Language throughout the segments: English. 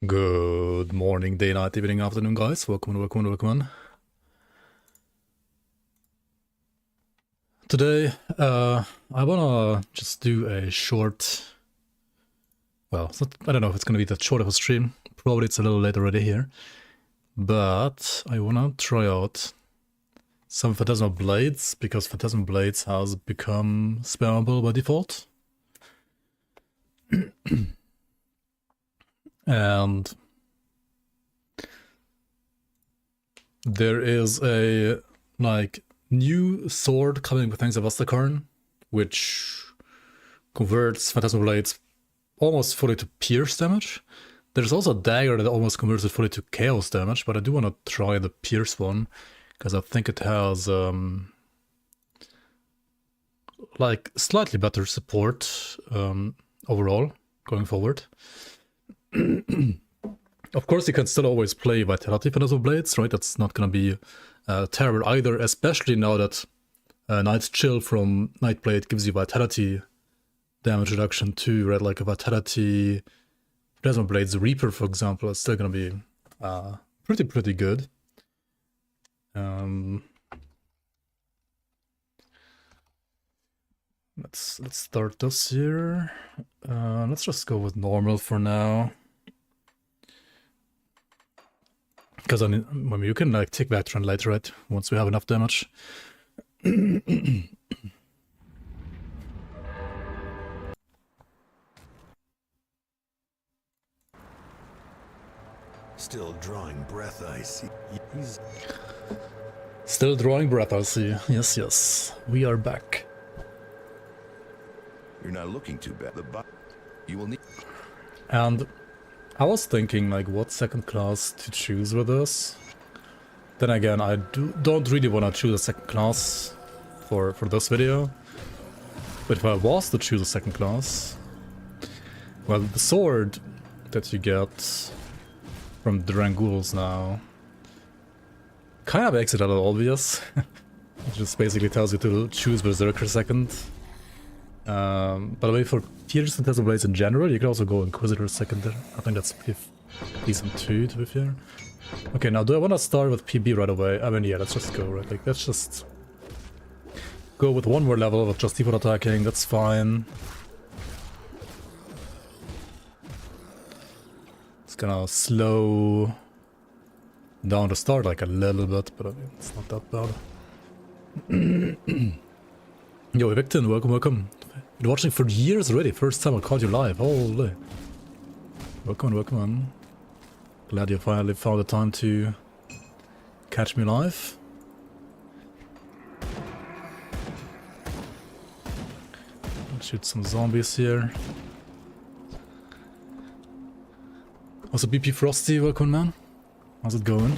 Good morning, day, night, evening, afternoon, guys. Welcome. Today, I wanna just do a short... Well, it's not, I don't know if it's gonna be that short of a stream. Probably it's a little late already here. But I wanna try out some Phantasmal Blades, because Phantasmal Blades has become spammable by default. And there is a, new sword coming with Thanks of Astakarn, which converts Phantasmal Blades almost fully to pierce damage. There's also a dagger that almost converts it fully to chaos damage, but I do want to try the pierce one, because I think it has slightly better support overall going forward. Of course, you can still always play Vitality Phantasmal Blades, right? That's not gonna be terrible either, especially now that Night's Chill from Nightblade gives you Vitality damage reduction too, right? Like a Vitality Phantasmal Blades Reaper, for example, is still gonna be pretty good. Let's start this here. Let's just go with normal for now. Because I mean, you can like take back trend later, right? Once we have enough damage. Still drawing breath, I see. He's still drawing breath, I see. Yes. We are back. You're not looking too bad. You will need. And I was thinking like what second class to choose with this. Then again, I don't really want to choose a second class for this video. But if I was to choose a second class, well, the sword that you get from the Ranguls now kind of makes it a little obvious. It just basically tells you to choose Berserker second. But I mean, for Teasers and Phantasmal Blades in general, you can also go Inquisitor second there. I think that's decent too, to be fair. Okay, now do I want to start with PB right away? I mean, yeah, let's just go, right? Like, let's just go with one more level with just default attacking, that's fine. It's gonna slow down the start like a little bit, but I mean, it's not that bad. Yo, Evictin, welcome. Been watching for years already, first time I caught you live, holy. Welcome on. Glad you finally found the time to catch me live. Let's shoot some zombies here. Also BP Frosty, welcome man. How's it going?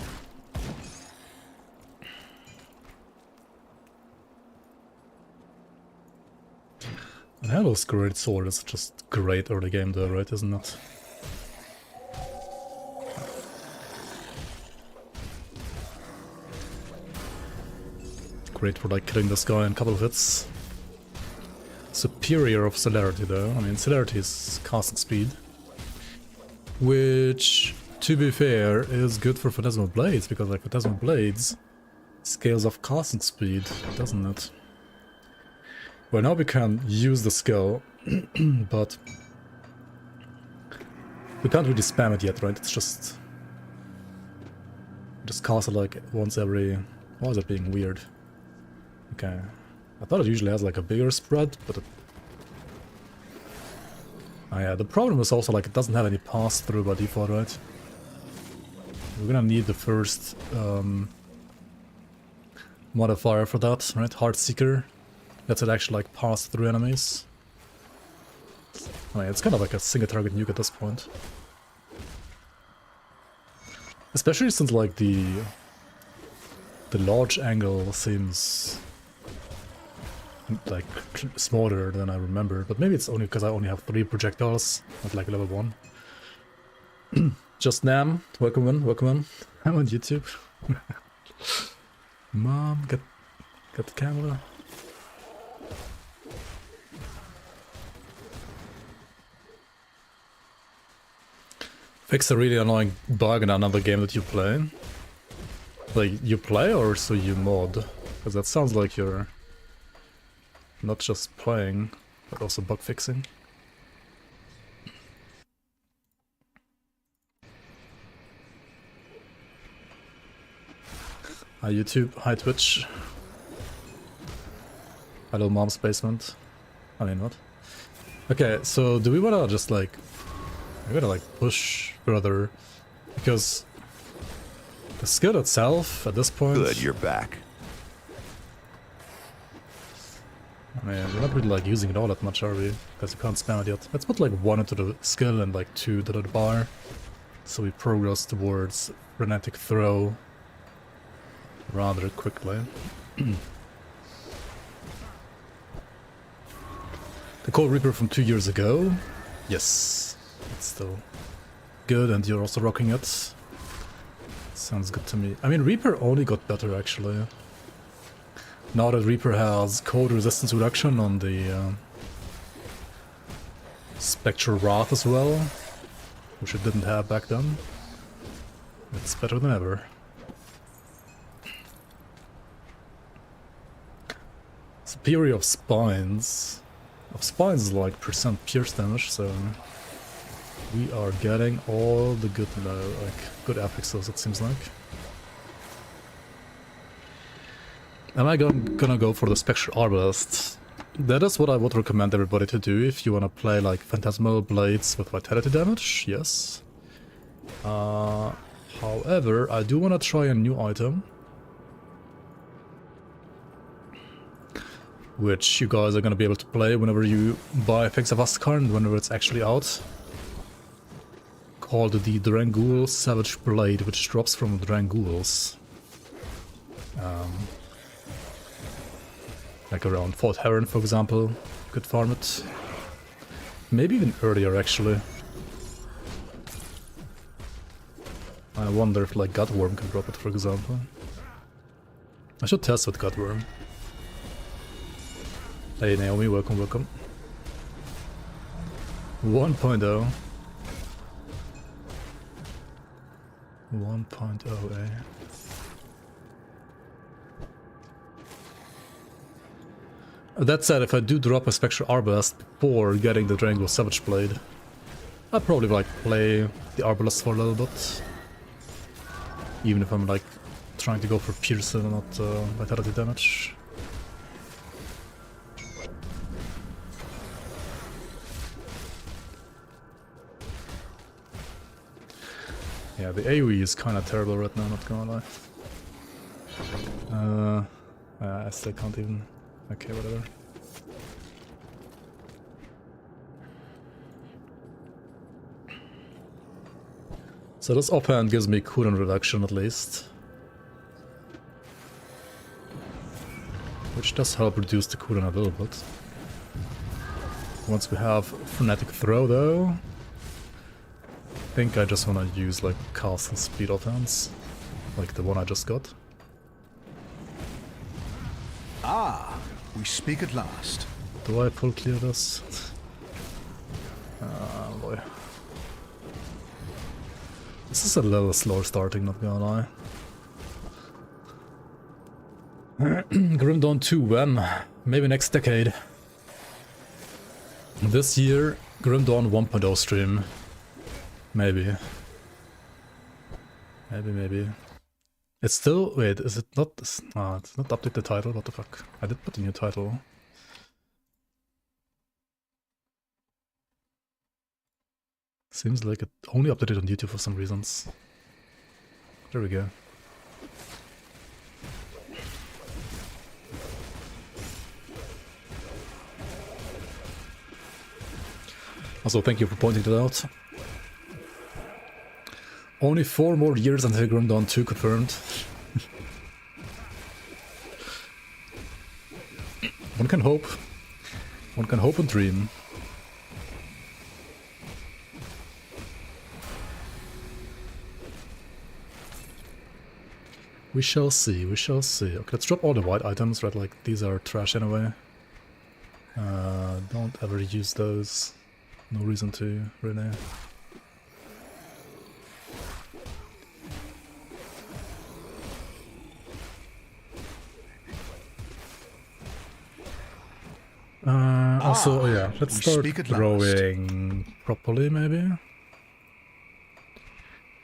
And Hell's Great Sword is just great early game though, right, isn't it? Great for like killing this guy in a couple of hits. Superior of Celerity though. I mean, Celerity is casting speed. Which, to be fair, is good for Phantasmal Blades, because like Phantasmal Blades scales off casting speed, doesn't it? Well, now we can use the skill, but we can't really spam it yet, right? It's just cast it like once every... Why is it being weird? Okay. I thought it usually has like a bigger spread, but it... Oh yeah, the problem is also like it doesn't have any pass-through by default, right? We're gonna need the first modifier for that, right? Heartseeker. Lets it actually like pass through enemies. I mean, it's kind of like a single target nuke at this point. Especially since like the launch angle seems like smaller than I remember, but maybe it's only because I only have 3 projectiles at like level 1. Just Nam, welcome in. I'm on YouTube. Mom, get the camera. fix a really annoying bug in another game that you play? Like, you play or so you mod? Because that sounds like you're not just playing, but also bug fixing. Hi YouTube, hi Twitch. Hello mom's basement. I mean, what? Okay, so do we wanna just like... we gotta like push further, because the skill itself at this point... Good, you're back. I mean, we're not really like using it all that much, are we? Because you can't spam it yet. Let's put like 1 into the skill and like 2 to the bar, so we progress towards frenetic throw rather quickly. The Cold Reaper from 2 years ago? Yes, it's still good, and you're also rocking it. Sounds good to me. I mean, Reaper only got better actually. Now that Reaper has cold resistance reduction on the Spectral Wrath as well, which it didn't have back then, it's better than ever. Superior of Spines. Of Spines is like percent pierce damage, so we are getting all the good, good affixes, it seems like. Am I gonna go for the Spectral Arbalest? That is what I would recommend everybody to do if you wanna play like Phantasmal Blades with Vitality damage, yes. However, I do wanna try a new item, which you guys are gonna be able to play whenever you buy Effects of Askarn, whenever it's actually out. Called the Drangul Savage Blade, which drops from Dranguls. Like around Fort Heron, for example, you could farm it. Maybe even earlier, actually. I wonder if like Gutworm can drop it, for example. I should test with Gutworm. Hey Naomi, welcome, welcome. 1.0. 1.0, eh? That said, if I do drop a Spectral Arbalest before getting the Drangul Savage Blade, I'd probably like play the Arbalest for a little bit. Even if I'm like trying to go for Pierce and not Vitality damage. Yeah, the AoE is kind of terrible right now, not gonna lie. I still can't even... okay, whatever. So this offhand gives me cooldown reduction at least. Which does help reduce the cooldown a little bit. Once we have Frenetic Throw though, I think I just want to use like cast and speed offhands, like the one I just got. Ah, we speak at last. Do I full clear this? Oh boy. This is a little slow starting, not gonna lie. Grim Dawn 2 when? Maybe next decade. This year, Grim Dawn 1.0 stream. Maybe. Maybe. It's still... wait, is it not... ah, it's not update the title, what the fuck? I did put a new title. Seems like it only updated on YouTube for some reasons. There we go. Also, thank you for pointing it out. Only 4 more years until Grim Dawn 2 confirmed. One can hope. One can hope and dream. We shall see, we shall see. Okay, let's drop all the white items, right? Like, these are trash anyway. Don't ever use those. No reason to, really. Also, yeah, let's we start speak at throwing properly, maybe.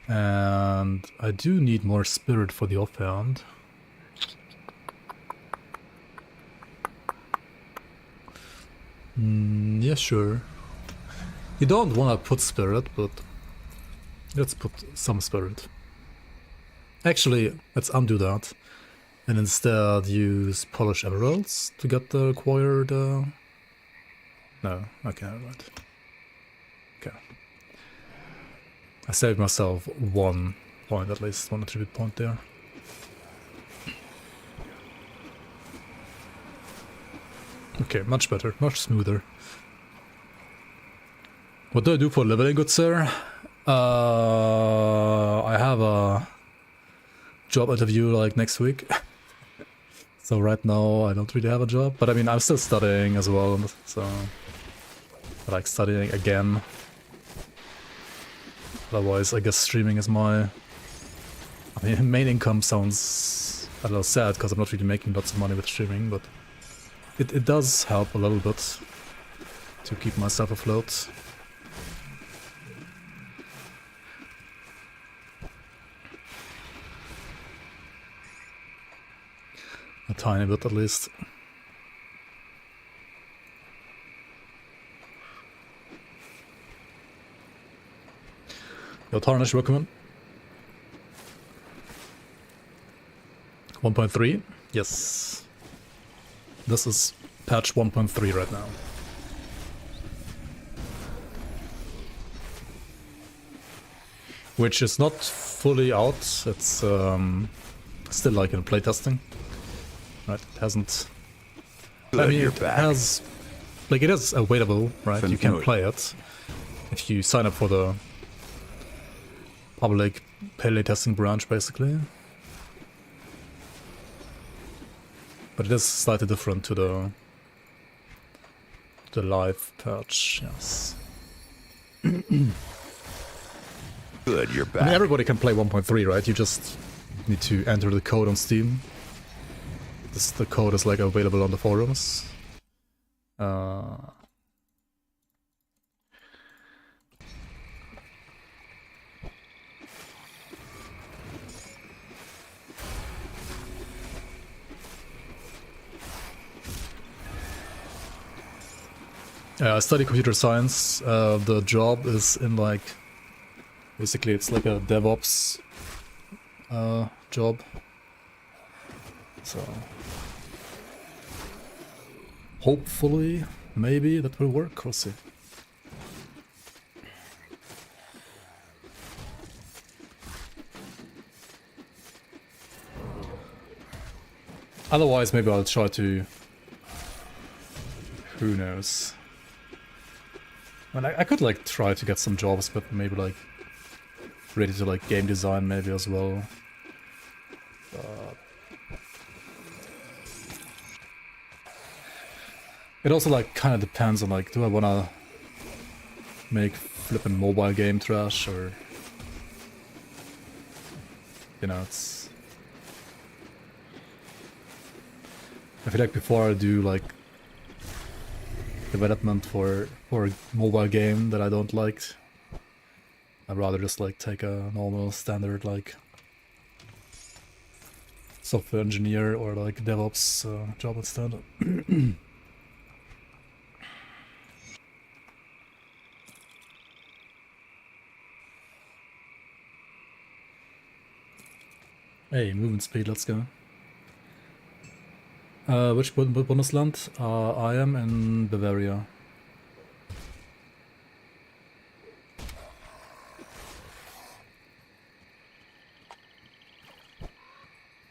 And I do need more spirit for the offhand. Yeah, sure. You don't want to put spirit, but let's put some spirit. Actually, let's undo that. And instead use polished emeralds to get the required... No, okay, right. Okay. I saved myself 1 point at least, 1 attribute point there. Okay, much better, much smoother. What do I do for leveling, good sir? I have a job interview like next week. So right now I don't really have a job, but I mean I'm still studying as well, so I like studying again. Otherwise I guess streaming is my main income. Sounds a little sad because I'm not really making lots of money with streaming, but it does help a little bit to keep myself afloat. A tiny bit at least. Your tarnish recommend? 1.3? Yes. This is patch 1.3 right now. Which is not fully out, it's still like in playtesting. Right, it hasn't... Good, I mean, you're it back. has... Like, it is available, right? You can Good. play it if you sign up for the public playtesting branch, basically. But it is slightly different to the live patch, yes. Good, you're I back. mean, everybody can play 1.3, right? You just need to enter the code on Steam. The code is like available on the forums. I study computer science. The job is in like... Basically, it's like a DevOps job. So... Hopefully, maybe that will work, we'll see. Otherwise, maybe I'll try to... Who knows? I mean, I could like try to get some jobs, but maybe like... Ready to like game design maybe as well. It also like kind of depends on like, do I wanna make flippin' mobile game trash or... You know, it's... I feel like before I do like development for a mobile game that I don't like, I'd rather just like take a normal standard like software engineer or like DevOps job instead. Hey, movement speed, let's go. Which Bundesland? I am in Bavaria.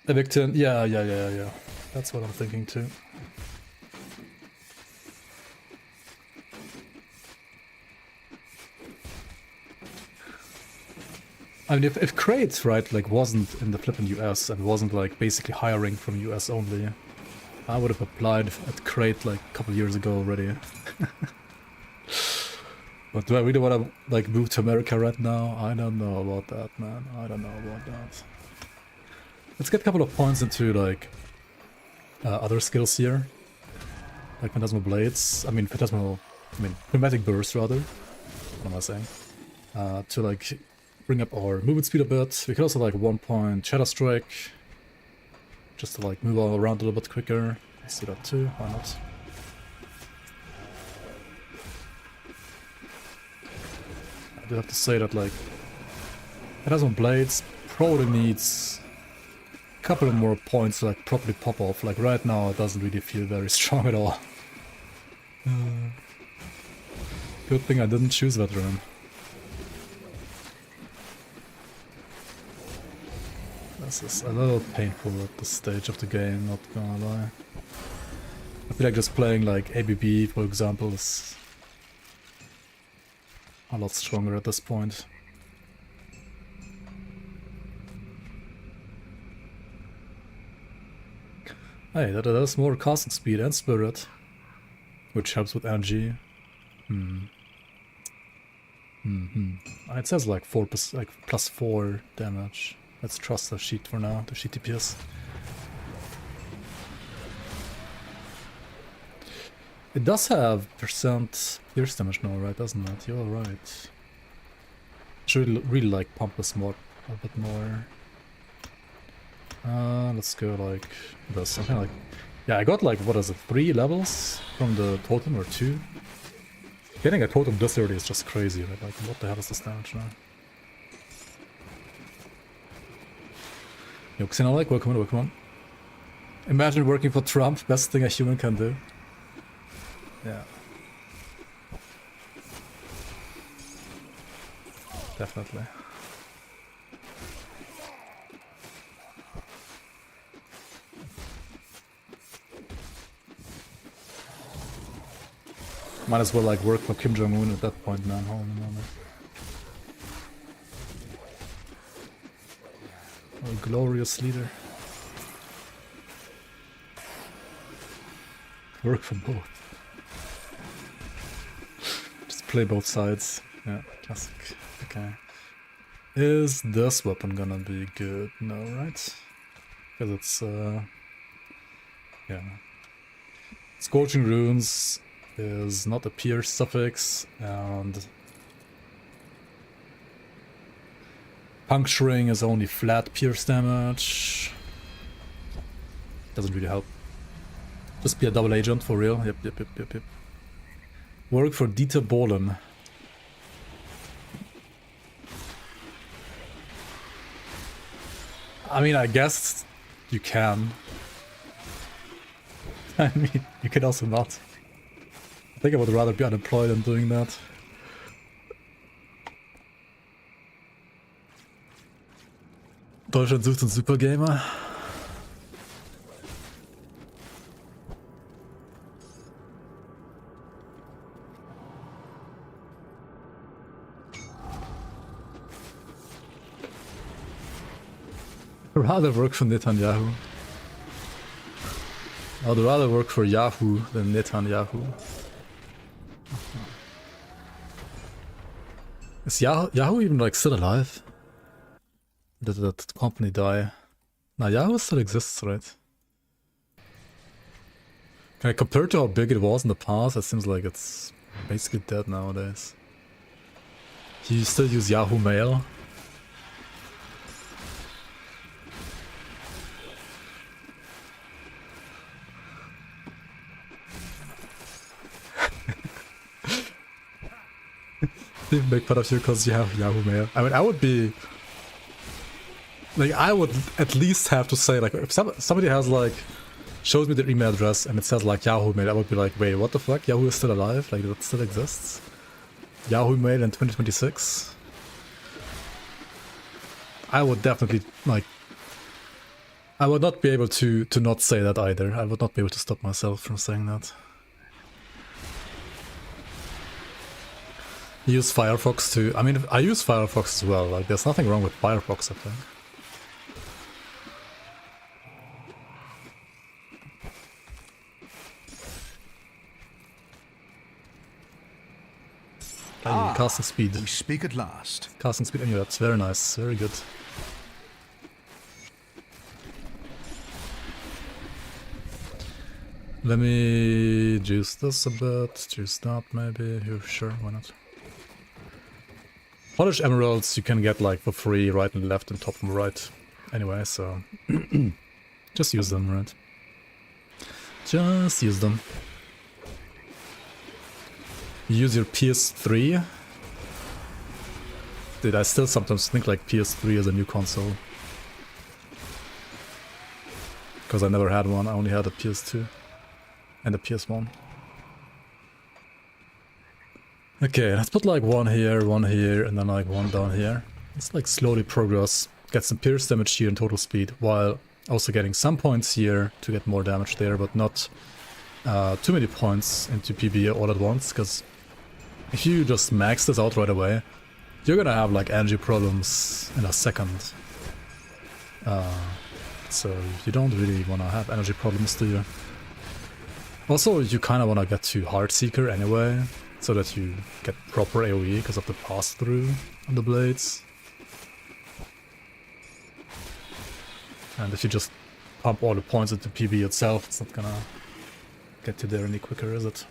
Evicton, yeah. That's what I'm thinking too. I mean, if Crate, right, like wasn't in the flippin' US and wasn't like basically hiring from US only, I would have applied at Crate like a couple years ago already. But do I really want to like move to America right now? I don't know about that, man. I don't know about that. Let's get a couple of points into like other skills here. like Phantasmal Blades, Pneumatic Burst rather, what am I saying? To like bring up our movement speed a bit. We could also like 1 point Shadow Strike, just to like move all around a little bit quicker. Let's do that too, why not? I do have to say that like Phantasmal Blades probably needs a couple of more points to like properly pop off. Like right now it doesn't really feel very strong at all. Good thing I didn't choose Veteran. This is a little painful at this stage of the game, not gonna lie. I feel like just playing like ABB, for example, is a lot stronger at this point. Hey, that has more casting speed and spirit, which helps with energy. It says like +4 damage. Let's trust the sheet for now, the sheet DPS. It does have percent pierce damage now, right? Doesn't it? You're right. Should really like pump this mod a bit more. Let's go like this. Something like, yeah, I got like, what is it, 3 levels from the totem or 2? Getting a totem this early is just crazy. Right? Like, what the hell is this damage now? Yo, Xenolike, welcome on, welcome on. Imagine working for Trump, best thing a human can do. Yeah. Definitely. Might as well like work for Kim Jong-un at that point, man. Hold on a moment. A glorious leader. Work for both. Just play both sides. Yeah, classic. Okay. Is this weapon gonna be good? No, right? Because it's, yeah. Scorching Runes is not a pierce suffix, and puncturing is only flat pierce damage. Doesn't really help. Just be a double agent for real. Yep. Work for Dieter Bohlen. I mean, I guess you can. I mean, you can also not. I think I would rather be unemployed than doing that. Deutschland sucht einen Supergamer. I'd rather work for Netanyahu. I'd rather work for Yahoo than Netanyahu. Is Yahoo even like still alive? Did that company die? Nah, Yahoo still exists, right? Can I compare to how big it was in the past? It seems like it's basically dead nowadays. You still use Yahoo Mail? They make fun of you because you have Yahoo Mail. I mean, I would be... Like, I would at least have to say, like, if somebody has, like, shows me their email address and it says, like, Yahoo Mail, I would be like, wait, what the fuck? Yahoo is still alive? Like, that still exists? Yahoo Mail in 2026? I would definitely, like... I would not be able to not say that either. I would not be able to stop myself from saying that. Use Firefox too. I mean, I use Firefox as well. Like, there's nothing wrong with Firefox, I think. Casting speed. We speak at last. Casting speed, anyway, that's very nice. Very good. Let me juice this a bit, juice that maybe, sure, why not? Polished emeralds you can get like for free right and left and top and right anyway, so just use them, right? Just use them. Use your PS3. Dude, I still sometimes think like PS3 is a new console. Because I never had one, I only had a PS2 and a PS1. Okay, let's put like one here, and then like one down here. Let's like slowly progress, get some pierce damage here and total speed, while also getting some points here to get more damage there, but not too many points into PB all at once, because if you just max this out right away, you're gonna have like energy problems in a second. So you don't really want to have energy problems, do you? Also, you kind of want to get to Heartseeker anyway, so that you get proper AoE because of the pass-through on the blades. And if you just pump all the points into PB itself, it's not gonna get you there any quicker, is it?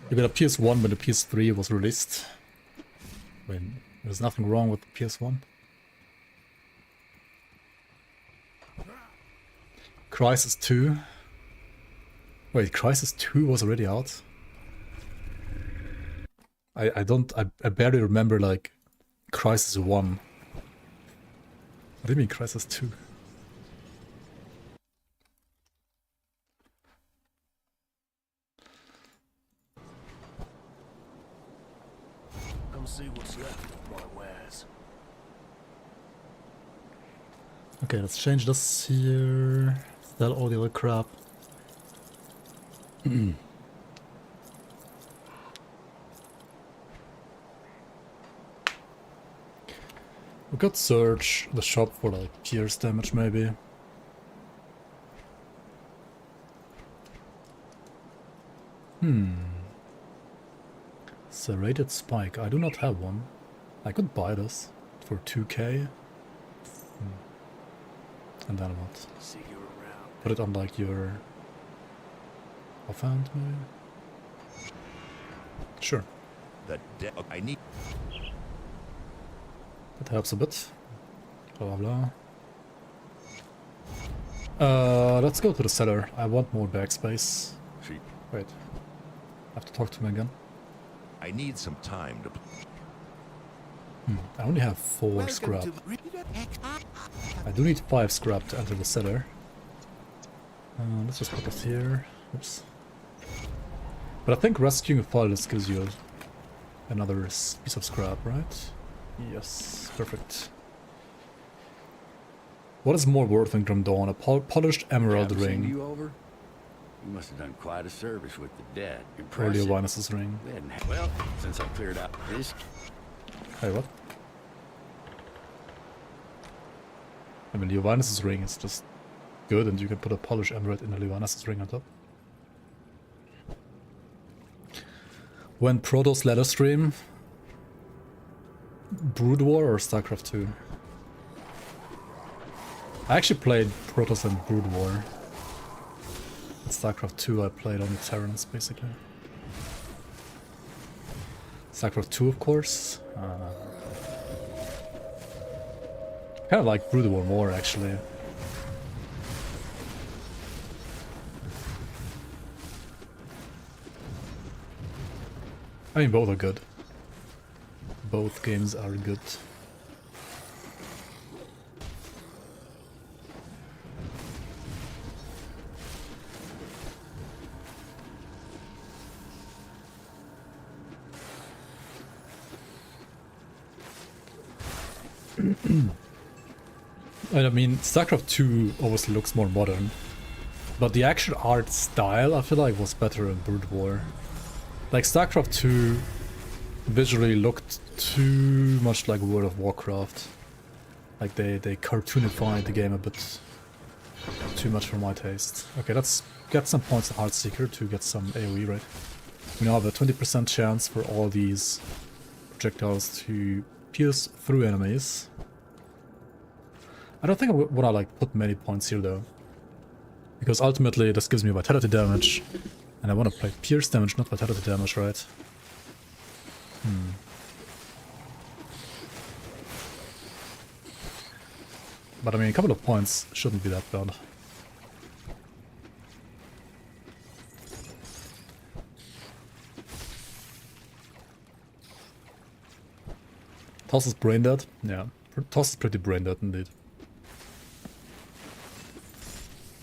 You got a PS1 when the PS3 was released. I mean, there's nothing wrong with the PS1. Crisis 2. Wait, Crisis 2 was already out? I barely remember like Crisis 1. What do you mean Crisis 2? Come see what's left of my wares. Okay, let's change this here. Sell all the other crap. We could search the shop for like pierce damage maybe. Serrated spike. I do not have one. I could buy this for 2k. And then what? See you around. Put it on like your offhand maybe? Sure. I need. That helps a bit. Blah blah blah. Let's go to the cellar. I want more backspace. Wait. I have to talk to him again. I need some time to. I only have 4 scrap. I do need 5 scrap to enter the cellar. Let's just put this here. Oops. But I think rescuing a file just gives you another piece of scrap, right? Yes, perfect. What is more worth in Grim Dawn? A polished emerald Haven't seen ring. you over? You must have done quite a service with the dead. Or Impressive. Leovinus' ring. We hadn't well, since I cleared out this. Hey, what? I mean, Leovinus' ring is just good, and you can put a polished emerald in a Leovinus' ring on top. When Protoss ladder stream? Brood War or StarCraft 2? I actually played Protoss and Brood War. In StarCraft 2 I played only Terrans, basically. StarCraft 2, of course. Kind of like Brood War more, actually. I mean, both are good. Both games are good. I mean, StarCraft 2 obviously looks more modern, but the actual art style I feel like was better in Brood War. Like StarCraft 2 visually looked too much like World of Warcraft. Like they cartoonified the game a bit too much for my taste. Okay, let's get some points in Heartseeker to get some AoE, right? We now have a 20% chance for all these projectiles to pierce through enemies. I don't think I want to like put many points here though. Because ultimately this gives me vitality damage. And I want to play pierce damage, not vitality damage, right? But I mean, a couple of points shouldn't be that bad. Toss is brain dead? Yeah, Toss is pretty brain dead indeed.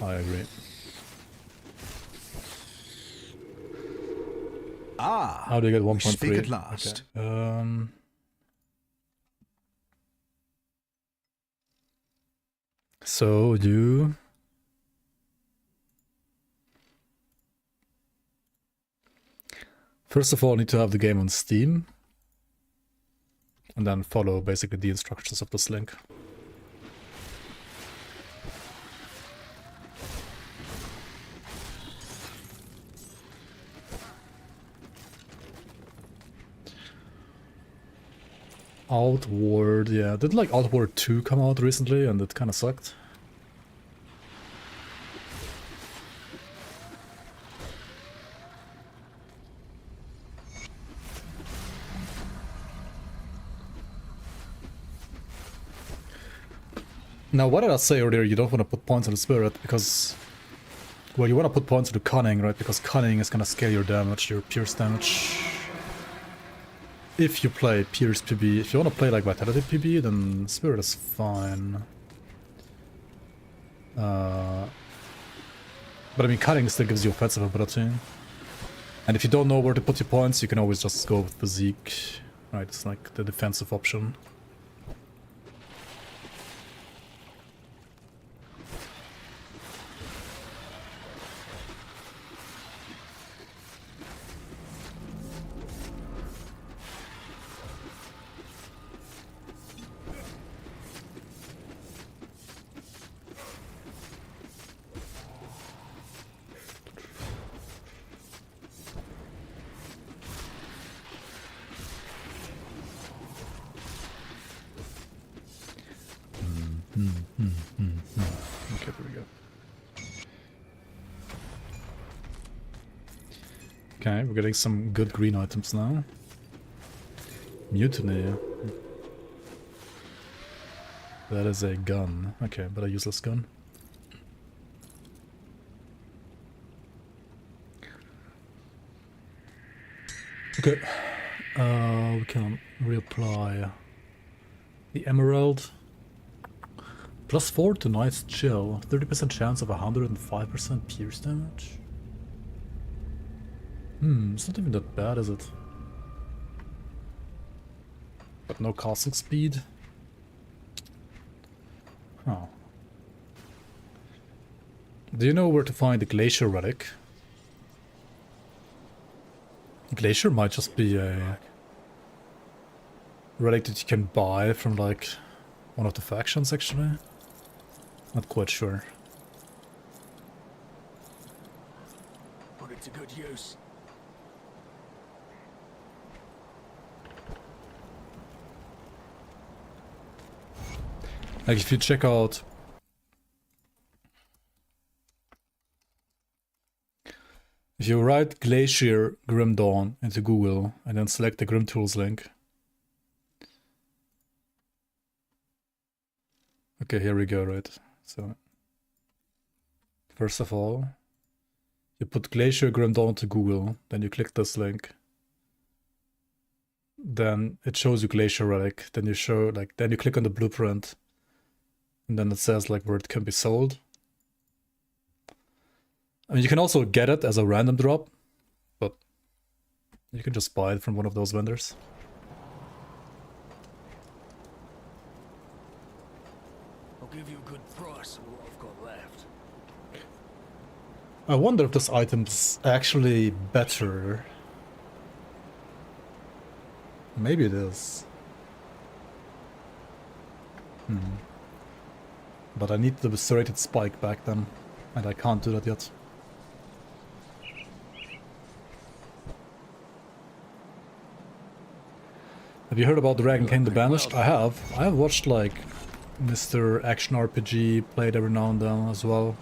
I agree. Ah, How do you get we 1.3? speak at last. Okay. So you... First of all, need to have the game on Steam. And then follow basically the instructions of this link. Outward, yeah. Didn't like Outward 2 come out recently and it kind of sucked? Now, why did I say earlier you don't want to put points on the spirit? Because, well, you want to put points into cunning, right? Because cunning is going to scale your damage, your pierce damage. If you play pierce PB, if you want to play like vitality PB, then spirit is fine. But I mean, cunning still gives you offensive ability. And if you don't know where to put your points, you can always just go with physique, right? It's like the defensive option. Okay, there we go. Okay, we're getting some good green items now. Mutiny. That is a gun. Okay, but a useless gun. Okay. We can reapply the emerald. +4 to Night's Chill. 30% chance of 105% pierce damage. It's not even that bad, is it? But no castle speed. Oh. Do you know where to find the Glacier Relic? Glacier might just be a relic that you can buy from like one of the factions actually. Not quite sure. Put it to good use. Like if you check out if you write Glacier Grim Dawn into Google and then select the Grim Tools link. Okay, here we go, right? So first of all, you put Glacier Grim Dawn to Google, then you click this link. Then it shows you Glacier Relic, then you click on the blueprint. And then it says like where it can be sold. I mean, you can also get it as a random drop, but you can just buy it from one of those vendors. I'll give you a good price for what I've got left. I wonder if this item's actually better. Maybe it is. But I need the serrated spike back then, and I can't do that yet. Have you heard about Dragon King the Banished? I have. I have watched like Mr. Action RPG played every now and then as well.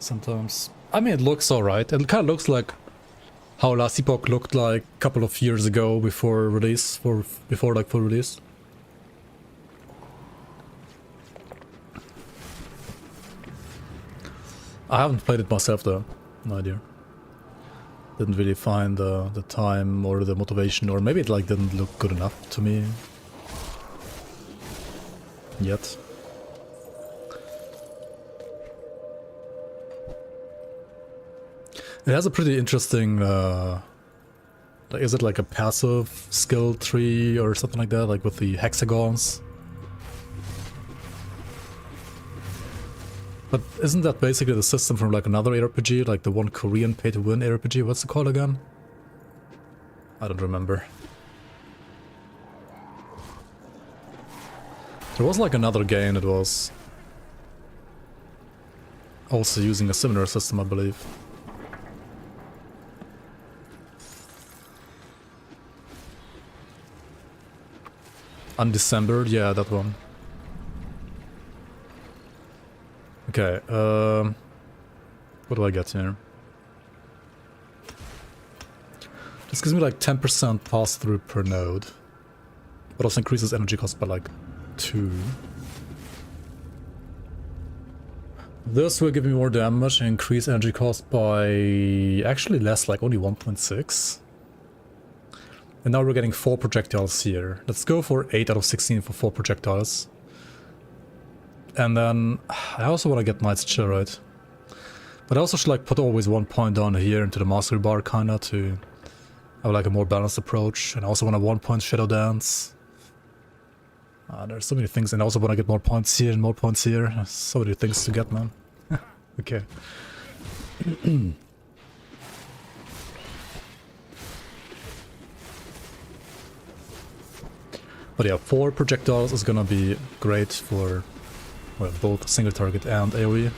sometimes. I mean, it looks alright. It kind of looks like how Last Epoch looked like a couple of years ago before release, before like full release. I haven't played it myself though, no idea. Didn't really find the time or the motivation, or maybe it like didn't look good enough to me yet. It has a pretty interesting, like, is it like a passive skill tree or something like that, like with the hexagons? But isn't that basically the system from like another RPG, like the one Korean pay-to-win RPG? What's it called again? I don't remember. There was like another game that was also using a similar system, I believe. Undecembered, yeah, that one. Okay, what do I get here? This gives me like 10% pass-through per node, but also increases energy cost by like 2. This will give me more damage and increase energy cost by actually less, like only 1.6. And now we're getting 4 projectiles here. Let's go for 8 out of 16 for 4 projectiles. And then I also want to get Knight's Chill, right? But I also should like put always 1 point down here into the mastery bar kinda to have like a more balanced approach. And I also want a 1 point Shadow Dance. There's so many things, and I also want to get more points here and more points here. There's so many things to get, man. Okay. But yeah, 4 projectiles is gonna be great for, well, both single target and AoE.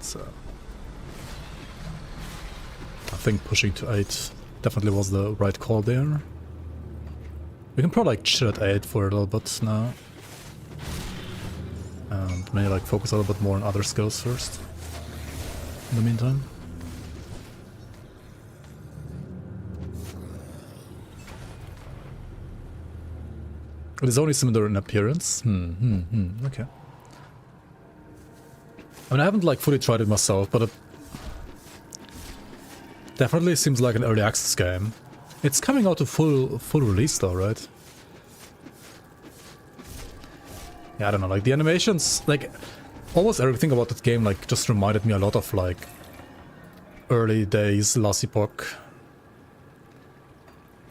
So I think pushing to 8 definitely was the right call there. We can probably like chill at 8 for a little bit now. And maybe like focus a little bit more on other skills first. In the meantime. It is only similar in appearance. Okay. I mean, I haven't like fully tried it myself, but it definitely seems like an early access game. It's coming out to full release though, right? Yeah, I don't know, like the animations, like almost everything about that game like just reminded me a lot of like early days Last Epoch.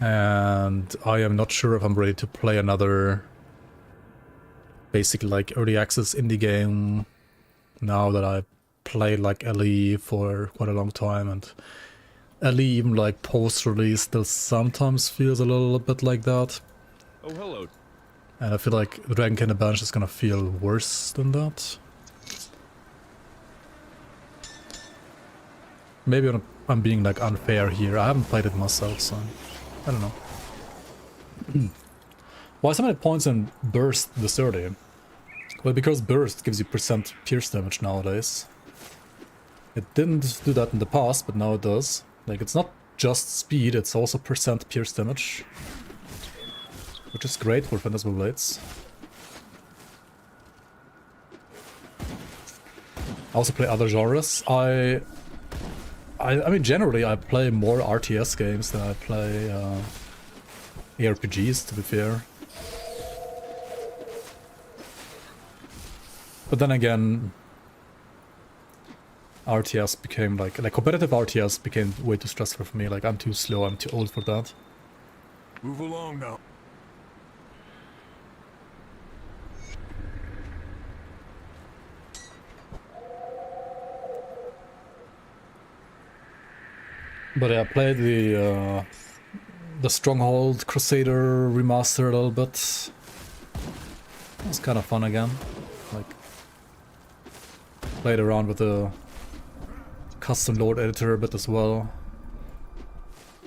And I am not sure if I'm ready to play another basically like early access indie game now that I've played like LE for quite a long time, and LE even like post-release still sometimes feels a little bit like that. Oh, hello. And I feel like Dragon King Adventure is gonna feel worse than that. Maybe I'm being like unfair here. I haven't played it myself, so I don't know. Why so many points in Burst this early? Well, because Burst gives you percent pierce damage nowadays. It didn't do that in the past, but now it does. Like, it's not just speed, it's also percent pierce damage. Which is great for Phantasmal Blades. I also play other genres. I mean, generally I play more RTS games than I play ARPGs, to be fair. But then again, RTS became like competitive RTS became way too stressful for me. Like, I'm too slow, I'm too old for that. Move along now. But yeah, I played the Stronghold Crusader remaster a little bit. It was kind of fun again. Like, played around with the custom load editor a bit as well.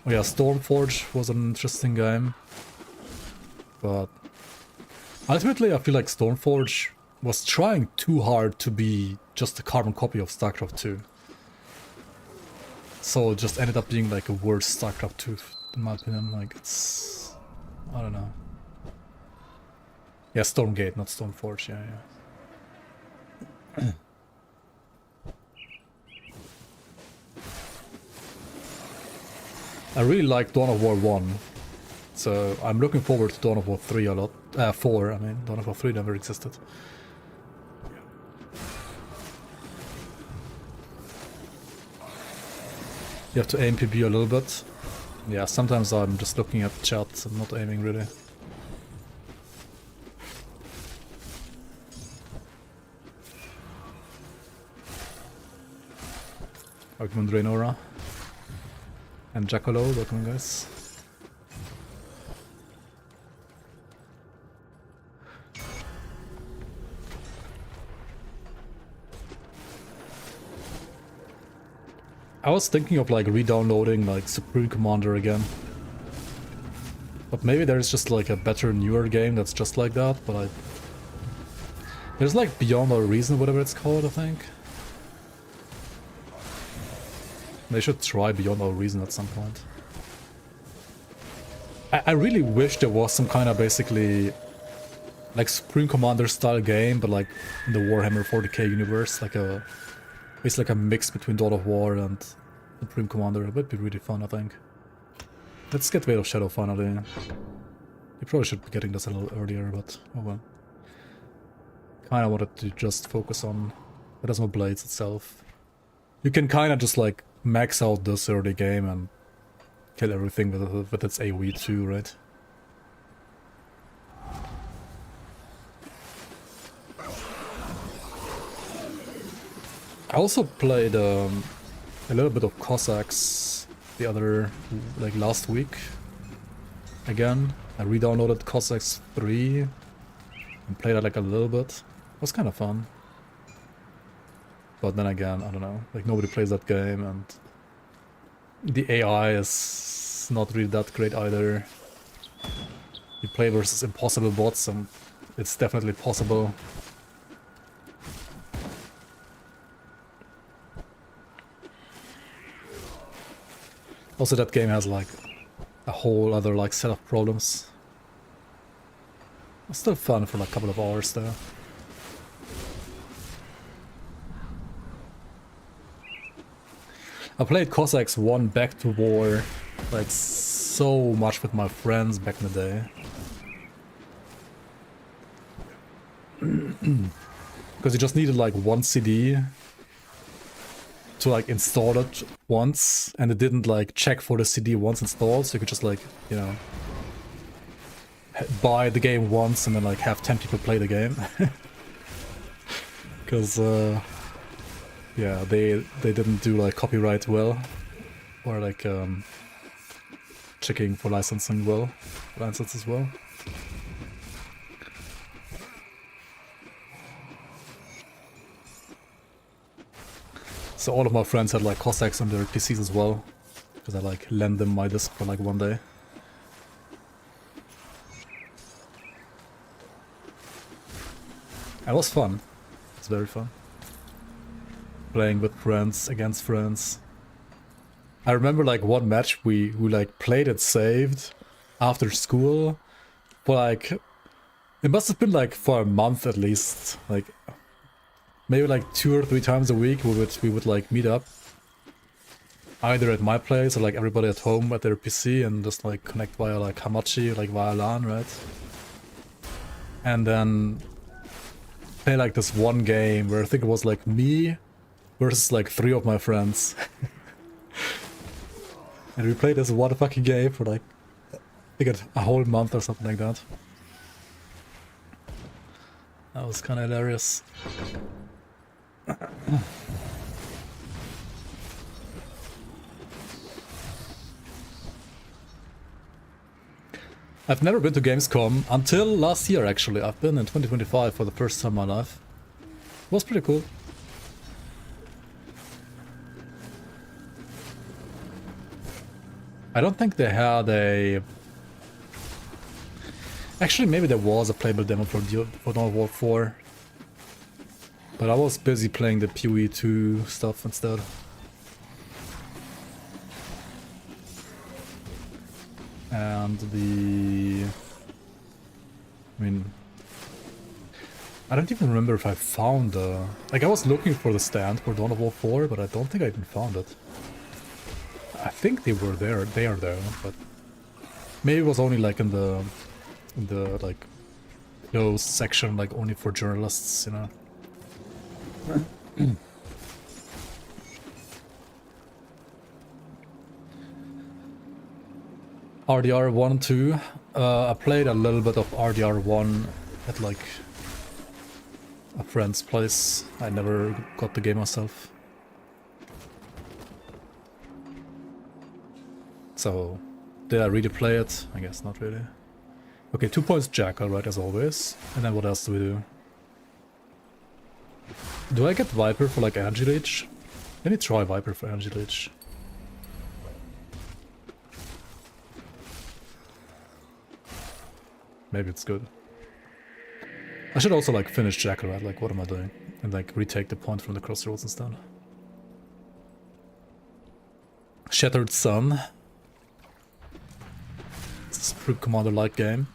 Oh yeah, Stormforge was an interesting game. But ultimately I feel like Stormforge was trying too hard to be just a carbon copy of StarCraft 2. So it just ended up being like a worse StarCraft 2, in my opinion. Like, it's... I don't know. Yeah, Stormgate, not Stoneforge, yeah. I really like Dawn of War 1, so I'm looking forward to Dawn of War 3 a lot. 4, I mean, Dawn of War 3 never existed. You have to aim PB a little bit. Yeah, sometimes I'm just looking at chat and not aiming really. Welcome Draenora. And Jackalo, welcome guys. I was thinking of like re-downloading like Supreme Commander again. But maybe there's just like a better, newer game that's just like that, but there's like Beyond Our Reason, whatever it's called, I think. They should try Beyond Our Reason at some point. I really wish there was some kind of basically like Supreme Commander style game, but like in the Warhammer 40k universe, like it's like a mix between Dawn of War and Supreme Commander. It would be really fun, I think. Let's get rid of Shadow finally. You probably should be getting this a little earlier, but oh well. Kinda wanted to just focus on Phantasmal Blades itself. You can kinda just like max out this early game and kill everything with its AoE too, right? I also played a little bit of Cossacks the other, like last week. Again, I re-downloaded Cossacks 3 and played it like a little bit. It was kind of fun. But then again, I don't know, like nobody plays that game and the AI is not really that great either. You play versus impossible bots and it's definitely possible. Also, that game has like a whole other like set of problems. It's still fun for like a couple of hours though. I played Cossacks 1 Back to War like so much with my friends back in the day. Because you just needed like one CD to like install it once, and it didn't like check for the CD once installed, so you could just like, you know, buy the game once and then like have 10 people play the game. Because yeah, they didn't do like copyright well, or like checking for licensing well, licenses well. So all of my friends had like Cossacks on their PCs as well, because I like lent them my disc for like one day. It was fun. It's very fun. Playing with friends against friends. I remember like one match we like played it saved after school for like, it must have been like for a month at least, like maybe like 2 or 3 times a week we would like meet up either at my place or like everybody at home at their PC and just like connect via like Hamachi, like via LAN, right? And then play like this one game where I think it was like me versus like 3 of my friends. And we played this one fucking game for like, I think a whole month or something like that. That was kind of hilarious. I've never been to Gamescom until last year actually. I've been in 2025 for the first time in my life. It was pretty cool. I don't think they had a... Actually, maybe there was a playable demo for Dawn of War 4. But I was busy playing the PoE 2 stuff instead. And I mean, I don't even remember if I found like I was looking for the stand for Dawn of War 4, but I don't think I even found it. I think they were there, though, but maybe it was only like in the like closed section, like only for journalists, you know. RDR 1 and 2. I played a little bit of RDR 1 at like a friend's place. I never got the game myself. So, did I really play it? I guess not really. Okay, 2 points Jackal, right, as always. And then what else do we do? Do I get Viper for like Energy Leech? Let me try Viper for Energy Leech. Maybe it's good. I should also like finish Jackal, right? Like, what am I doing? And like retake the point from the crossroads instead. Shattered Sun. It's a Supreme Commander-like game.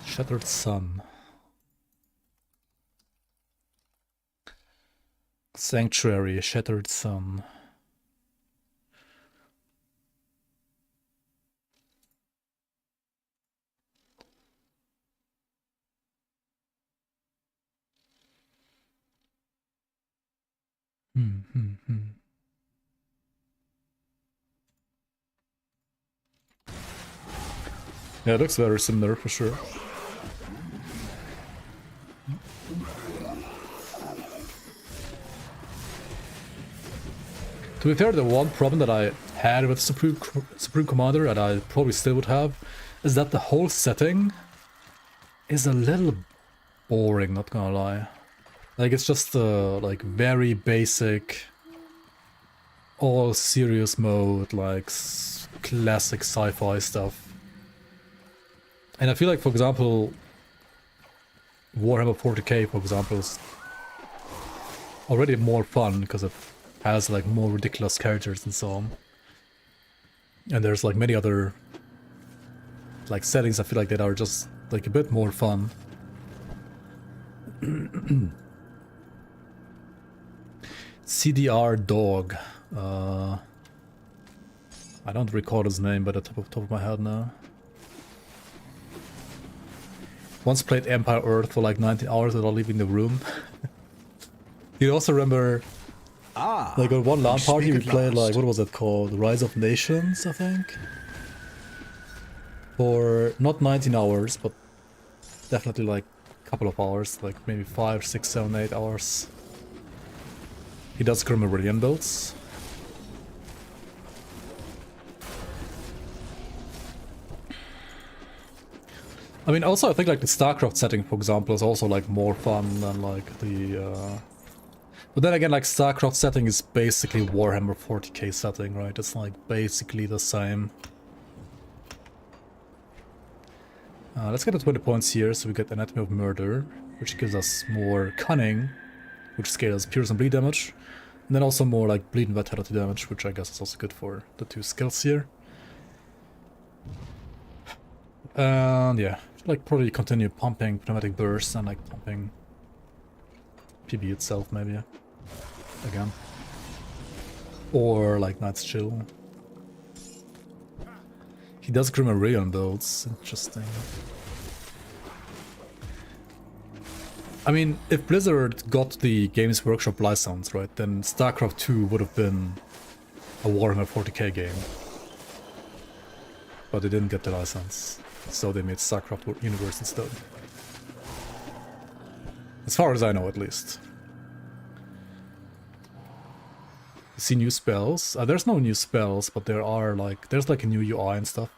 Shattered Sun. Sanctuary, Shattered Sun. Yeah, it looks very similar for sure. To be fair, the one problem that I had with Supreme Commander, and I probably still would have, is that the whole setting is a little boring, not gonna lie. Like, it's just like very basic, all serious mode, like classic sci-fi stuff. And I feel like, for example, Warhammer 40k, for example, is already more fun because it has like more ridiculous characters and so on. And there's like many other like settings I feel like that are just like a bit more fun. CDR Dog. I don't recall his name by the top of my head now. Once played Empire Earth for like 19 hours without leaving the room. You also remember, like on one LAN party we played like, what was it called? Rise of Nations, I think? For not 19 hours, but definitely like a couple of hours, like maybe 5, 6, 7, 8 hours. He does Grimmarillion builds. I mean, also I think like the StarCraft setting, for example, is also like more fun than like the... But then again, like StarCraft setting is basically Warhammer 40k setting, right? It's like basically the same. Let's get to 20 points here, so we get Anatomy of Murder, which gives us more Cunning, which scales Pierce and Bleed damage. And then also more like Bleed and Vitality damage, which I guess is also good for the 2 skills here. And yeah, like probably continue pumping Pneumatic Burst and like pumping PB itself maybe again. Or like Night's Chill. He does Grimmarillion builds, interesting. I mean, if Blizzard got the Games Workshop license, right, then StarCraft 2 would have been a Warhammer 40k game. But they didn't get the license, so they made StarCraft Universe instead. As far as I know, at least. You see new spells? There's no new spells, but there are like, there's like a new UI and stuff.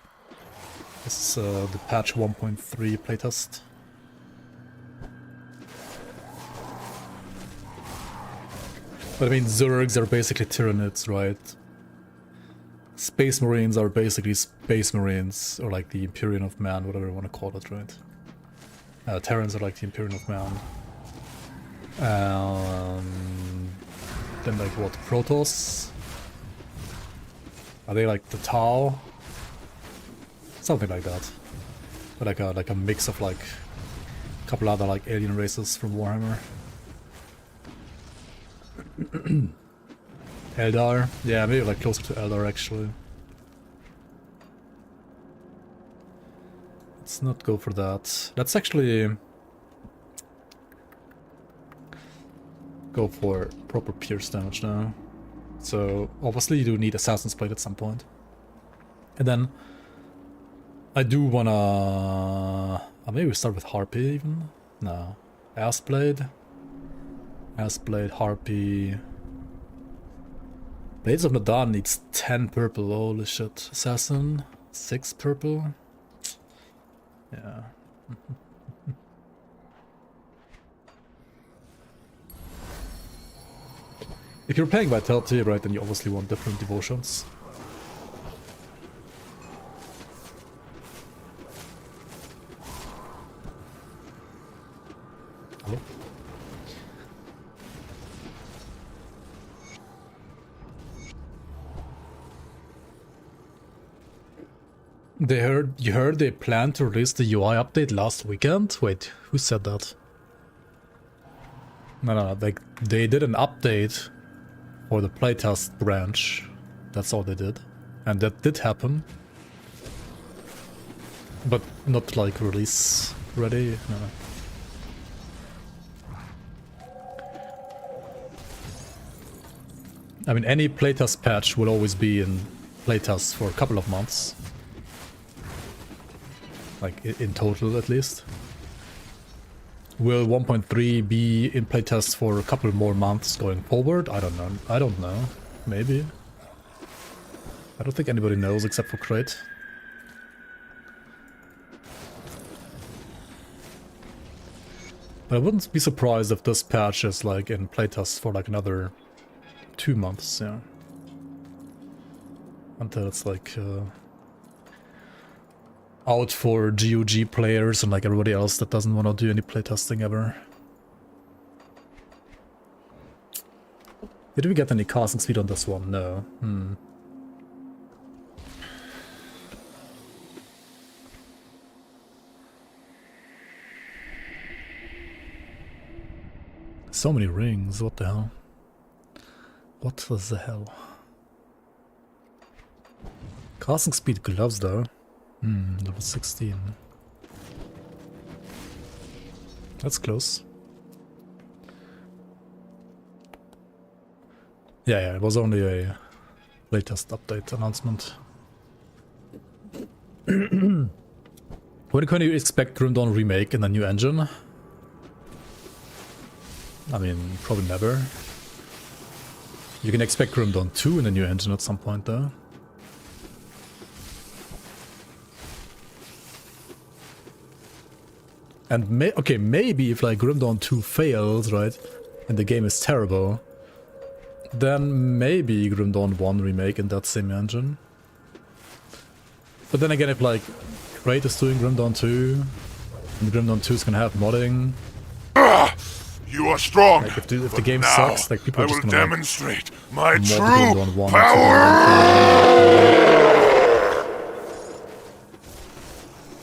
This is the patch 1.3 playtest. But I mean, Zergs are basically Tyranids, right? Space Marines are basically Space Marines, or like the Imperium of Man, whatever you want to call it, right? Terrans are like the Imperium of Man. Then like what? Protoss? Are they like the Tau? Something like that. But like a mix of like a couple other like alien races from Warhammer. Eldar? Yeah, maybe like closer to Eldar actually. Let's not go for that. Let's actually go for proper pierce damage now. So obviously you do need Assassin's Blade at some point. And then I do wanna... maybe we start with Harpy even? No. Assblade. Assblade, Harpy. Blades of Nadan needs 10 purple, holy shit. Assassin, 6 purple. Yeah. If you're playing Vitality, right, then you obviously want different devotions. Hello? You heard they planned to release the UI update last weekend? Wait, who said that? No, like they did an update for the playtest branch. That's all they did. And that did happen. But not like release ready, no. I mean, any playtest patch will always be in playtest for a couple of months. Like, in total, at least. Will 1.3 be in playtest for a couple more months going forward? I don't know. I don't know. Maybe. I don't think anybody knows except for Crate. But I wouldn't be surprised if this patch is like in playtest for like another 2 months, yeah. Until it's like out for GOG players and like everybody else that doesn't want to do any playtesting ever. Did we get any casting speed on this one? No. So many rings, what the hell? What the hell? Casting speed gloves though. Level 16. That's close. Yeah, it was only a latest update announcement. When can you expect Grim Dawn remake in a new engine? I mean, probably never. You can expect Grim Dawn 2 in a new engine at some point though. And maybe if like Grim Dawn 2 fails, right, and the game is terrible, then maybe Grim Dawn 1 remake in that same engine. But then again, if like Crate is doing Grim Dawn 2, and Grim Dawn 2 is gonna have modding, You are strong. like if the game now, sucks, like people I are just will gonna like, demonstrate my mod Grim true Dawn 1 power.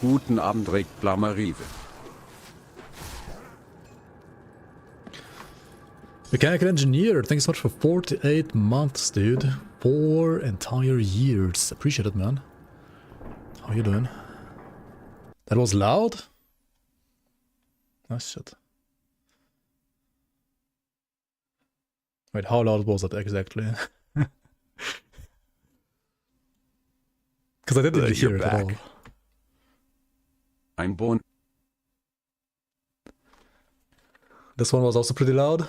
Guten Abend, Rick Blamarive. Mechanical Engineer, thanks so much for 48 months, dude. 4 entire years. Appreciate it, man. How you doing? That was loud? Nice shit. Wait, how loud was that exactly? Because I didn't hear it at all. I'm born. This one was also pretty loud.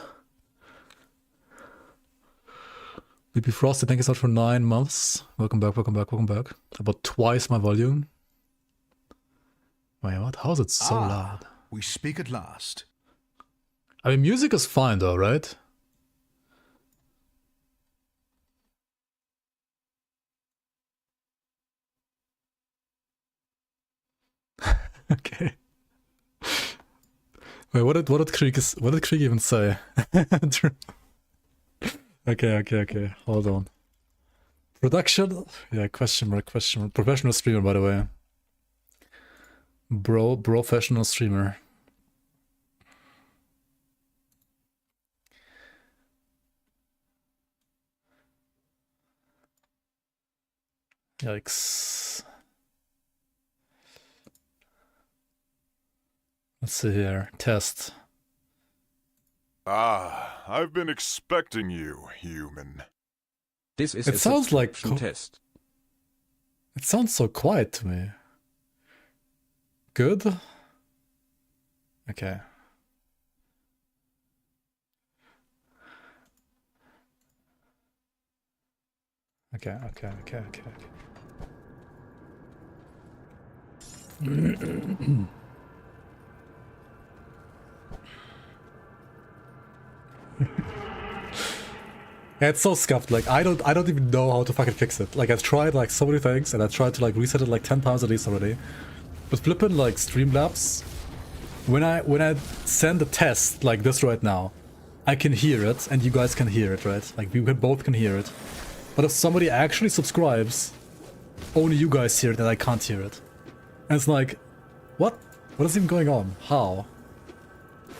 BP Frosty, thank you so much for 9 months. Welcome back, welcome back, welcome back. About twice my volume. Wait, what? How is it so loud? We speak at last. I mean, music is fine though, right? Okay. Wait, what did Krieg even say? Okay. Hold on. Production? Yeah, question mark. Professional streamer, by the way. Professional streamer. Yikes. Let's see here. Test. Ah, I've been expecting you, human. This is It a sounds like subscription test. It sounds so quiet to me. Good? Okay. Okay. Yeah, it's so scuffed. Like I don't even know how to fucking fix it. Like I've tried like so many things and I tried to like reset it like 10 times at least already. But flipping like Streamlabs, when I send a test like this right now, I can hear it and you guys can hear it, right? Like we both can hear it. But if somebody actually subscribes, only you guys hear it and I can't hear it. And it's like, what? What is even going on? How?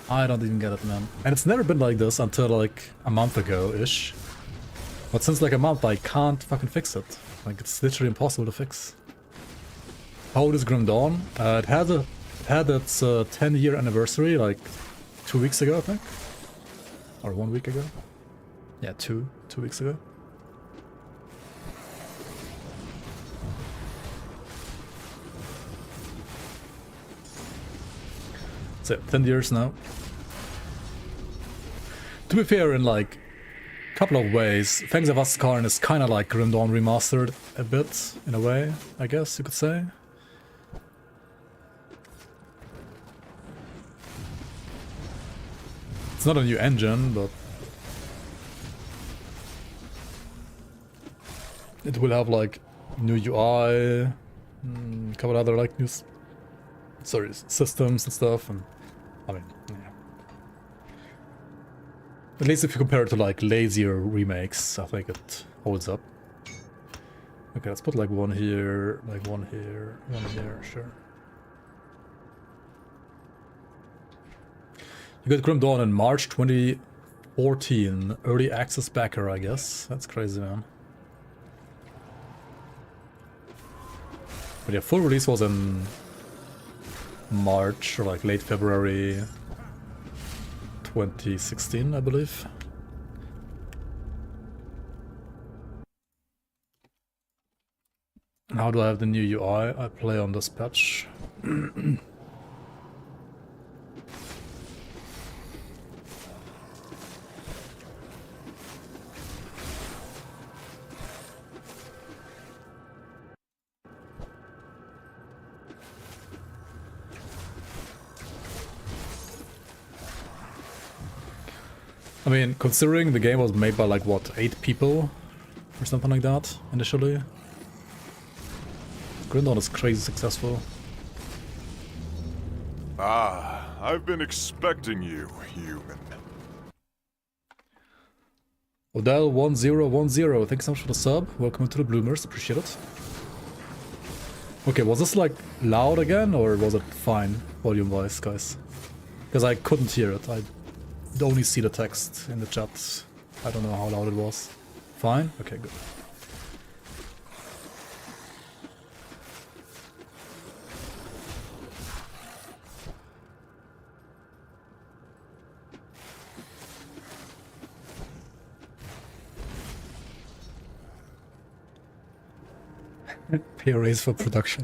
I don't even get it, man. And it's never been like this until like a month ago-ish. But since like a month, I can't fucking fix it. Like it's literally impossible to fix. How old is Grim Dawn? It had its 10-year anniversary like 2 weeks ago, I think. Or 1 week ago. Yeah, two weeks ago. So 10 years now. To be fair, in like a couple of ways, Fangs of Askarn is kind of like Grim Dawn remastered a bit, in a way, I guess you could say. It's not a new engine, but it will have like new UI, a couple other like new systems and stuff, and I mean, yeah. At least if you compare it to like lazier remakes, I think it holds up. Okay, let's put like one here, one here, sure. You got Grim Dawn in March 2014, early access backer, I guess. That's crazy, man. But yeah, full release was in March or like late February 2016, I believe. How do I have the new UI? I play on this patch. I mean, considering the game was made by like, what, 8 people? Or something like that, initially? Grim Dawn is crazy successful. Ah, I've been expecting you, human. Odell1010, thanks so much for the sub. Welcome to the Bloomers, appreciate it. Okay, was this like loud again, or was it fine volume-wise, guys? Because I couldn't hear it. I only see the text in the chat. I don't know how loud it was. Fine? Okay, good. Pay a raise for production.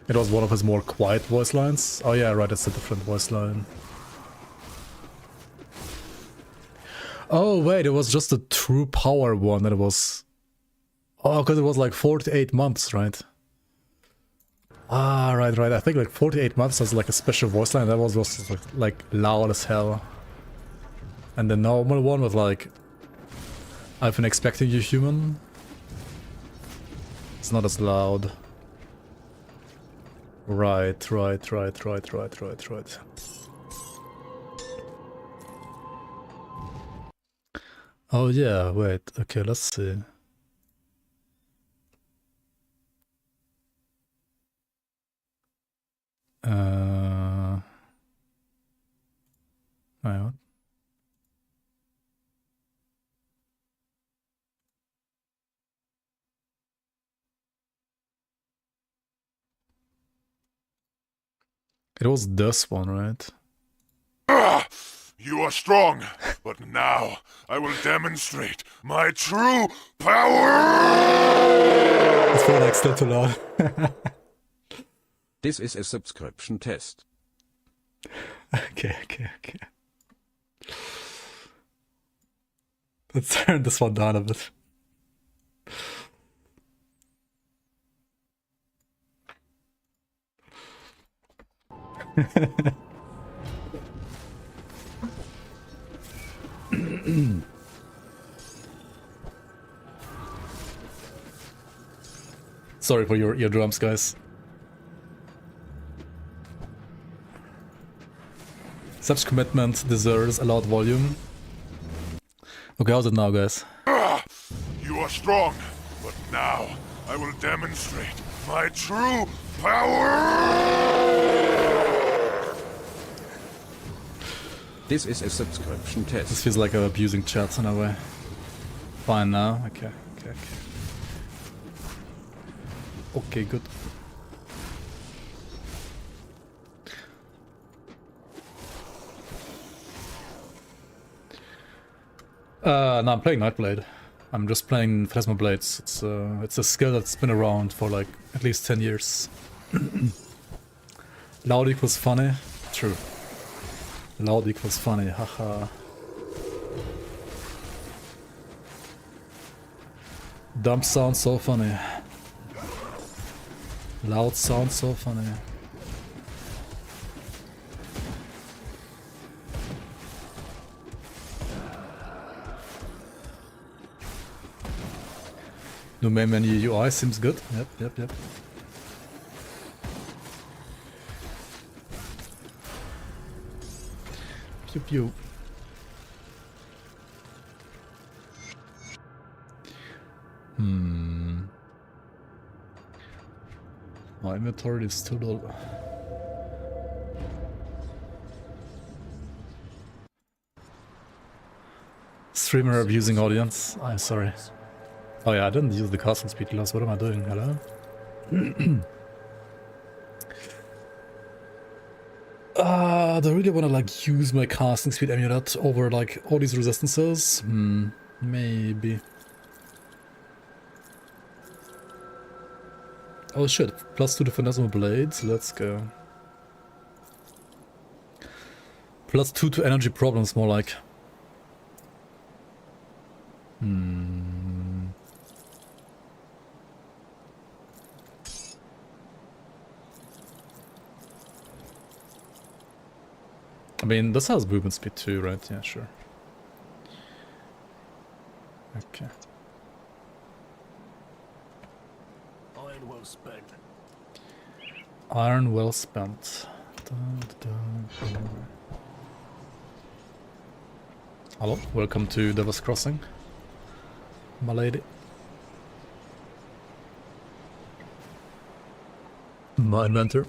It was one of his more quiet voice lines. Oh yeah, right, it's a different voice line. Oh wait, it was just a true power one that it was... Oh, because it was like 4 to 8 months, right? Ah, right. I think like 48 months has like a special voice line that was like loud as hell. And the normal one was like, I've been expecting you, human. It's not as loud. Right. Oh yeah, wait. Okay, let's see. Hang on. It was this one, right? You are strong, but now I will demonstrate my true power! It's for like still too loud. This is a subscription test. Okay. Let's turn this one down a bit. Sorry for your eardrums, guys. Such commitment deserves a loud volume. Okay, how's it now, guys? You are strong, but now I will demonstrate my true power! This is a subscription This test. feels like I'm abusing chat in a way. Fine now. Okay. Okay, good. No, I'm playing Nightblade. I'm just playing Phantasmal Blades. It's a skill that's been around for like at least 10 years. Loud equals funny. True. Loud equals funny. Haha. Dumb sounds so funny. Loud sounds so funny. New main menu UI seems good. Yep. Pew. My inventory is too low. Streamer abusing audience. I'm sorry. Oh yeah, I didn't use the casting speed glass. What am I doing? Hello? Do I really want to like use my casting speed amulet over like all these resistances? Maybe. Oh shit, +2 to Phantasmal Blades, let's go. +2 to energy problems, more like. I mean, this has movement speed too, right? Yeah, sure. Okay. Iron well spent. Iron well spent. Hello, welcome to Devil's Crossing, my lady. My inventor.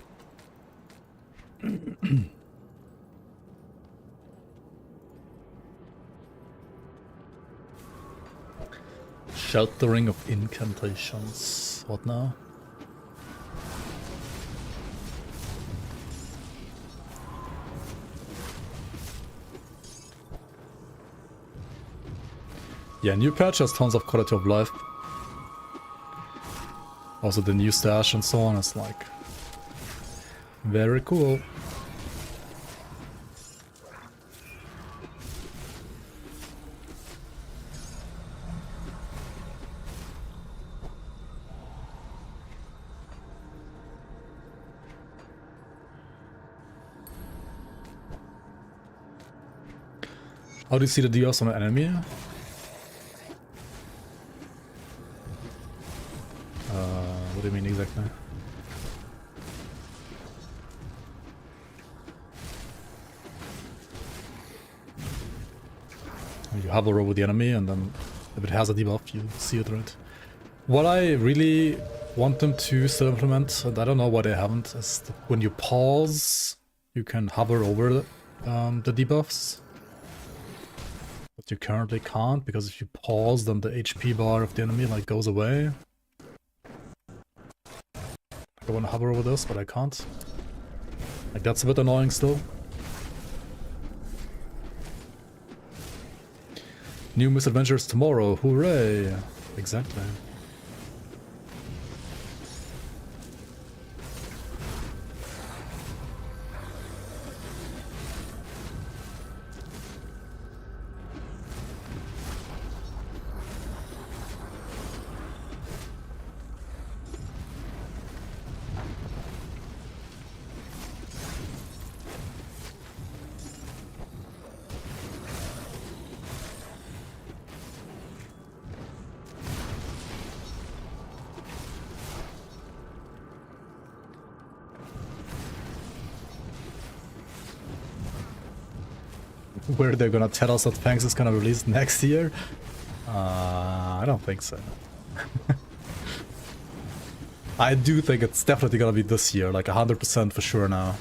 Sheltering of incantations. What now? Yeah, new patch has tons of quality of life. Also the new stash and so on is like very cool. How do you see the debuffs on an enemy? What do you mean exactly? You hover over the enemy and then if it has a debuff you see it, right? What I really want them to still implement, and I don't know why they haven't, is that when you pause you can hover over the debuffs. But you currently can't, because if you pause then the HP bar of the enemy like goes away. I want to hover over this, but I can't. Like, that's a bit annoying still. New misadventures tomorrow, hooray! Exactly. Where they're gonna tell us that Fangs is gonna release next year? I don't think so. I do think it's definitely gonna be this year, like 100% for sure now.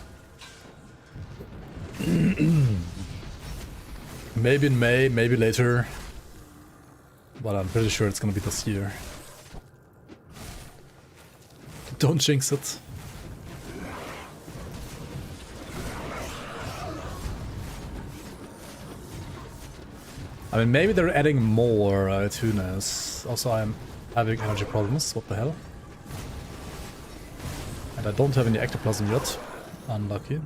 Maybe in May, maybe later. But I'm pretty sure it's gonna be this year. Don't jinx it. I mean, maybe they're adding more tunas. Also, I'm having energy problems. What the hell? And I don't have any ectoplasm yet. Unlucky.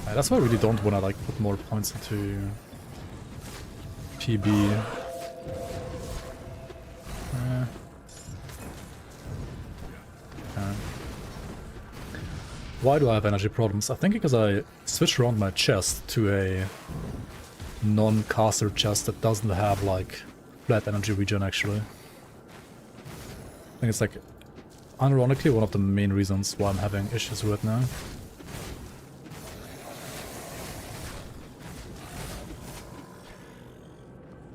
That's why I really don't want to like put more points into PB. Why do I have energy problems? I think because I switched around my chest to a non-caster chest that doesn't have like flat energy regen actually. I think it's like unironically one of the main reasons why I'm having issues right now.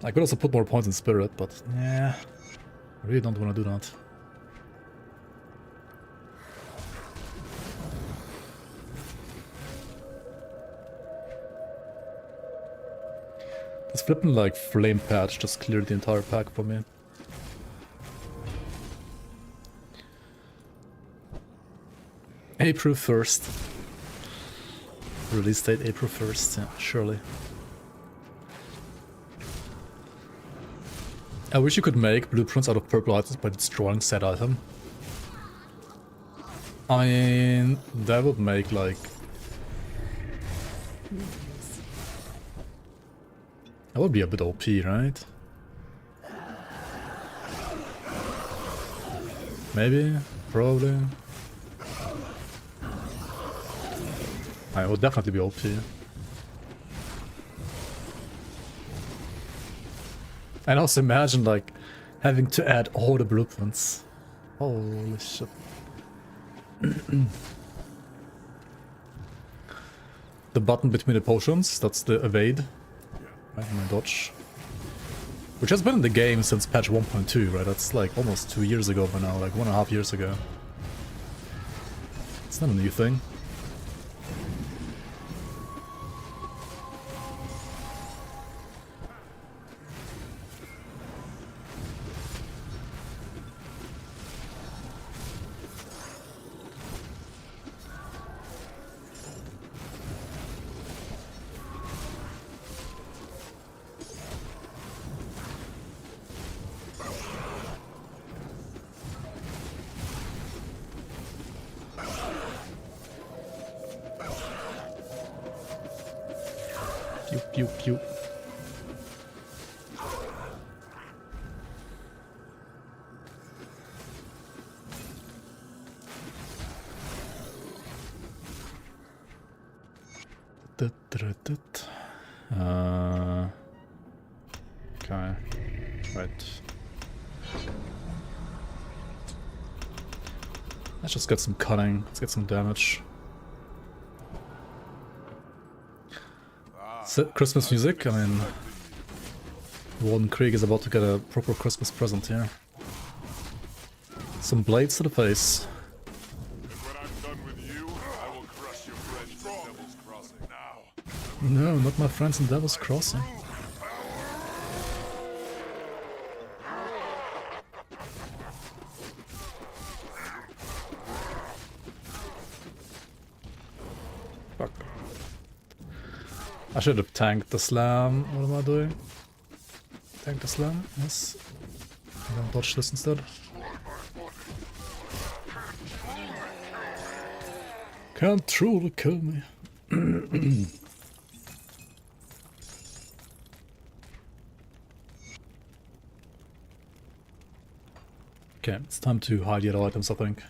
I could also put more points in spirit, but yeah, I really don't want to do that. This flippin' like flame patch just cleared the entire pack for me. April 1st. Release date April 1st, yeah, surely. I wish you could make blueprints out of purple items by destroying said item. I mean, that would make like... That would be a bit OP, right? Maybe? Probably? It would definitely be OP. And also imagine like having to add all the blueprints. Holy shit. The button between the potions, that's the evade. Right, and my dodge. Which has been in the game since patch 1.2, right? That's like almost 2 years ago by now, like 1.5 years ago. It's not a new thing. Pew, pew. Okay. Right. Let's just get some cutting. Let's get some damage. Christmas music. I mean, Warden Krieg is about to get a proper Christmas present here. Some blades to the face. And when I'm done with you, I will crush your friends in Devil's Crossing. Now, No, not my friends in Devil's Crossing. Fuck. I should have tanked the slam. What am I doing? Tank the slam? Yes. I'm gonna dodge this instead. Can't truly kill me. Okay, it's time to hide the other items, I think.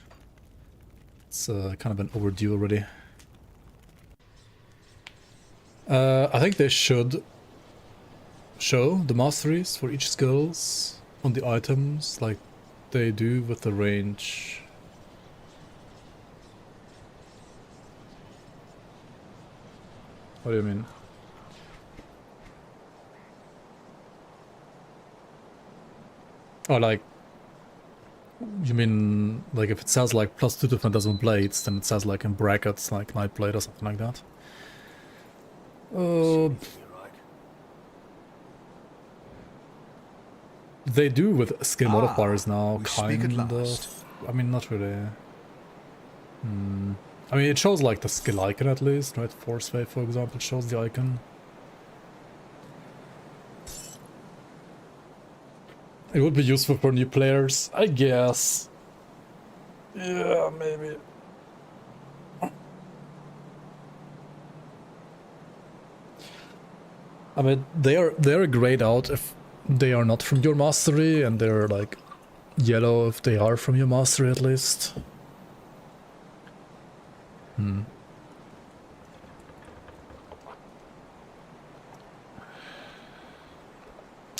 It's kind of been overdue already. I think they should show the masteries for each skills on the items like they do with the range. What do you mean? Oh, like, you mean like if it says like +2 to Phantasmal blades, then it says like in brackets like Nightblade or something like that? They do with skill modifiers now, we speak at kind last. of. I mean, not really. I mean, it shows like the skill icon at least, right? Force Wave, for example, shows the icon. It would be useful for new players, I guess. Yeah, maybe. I mean, they're grayed out if they are not from your mastery, and they're like yellow if they are from your mastery at least.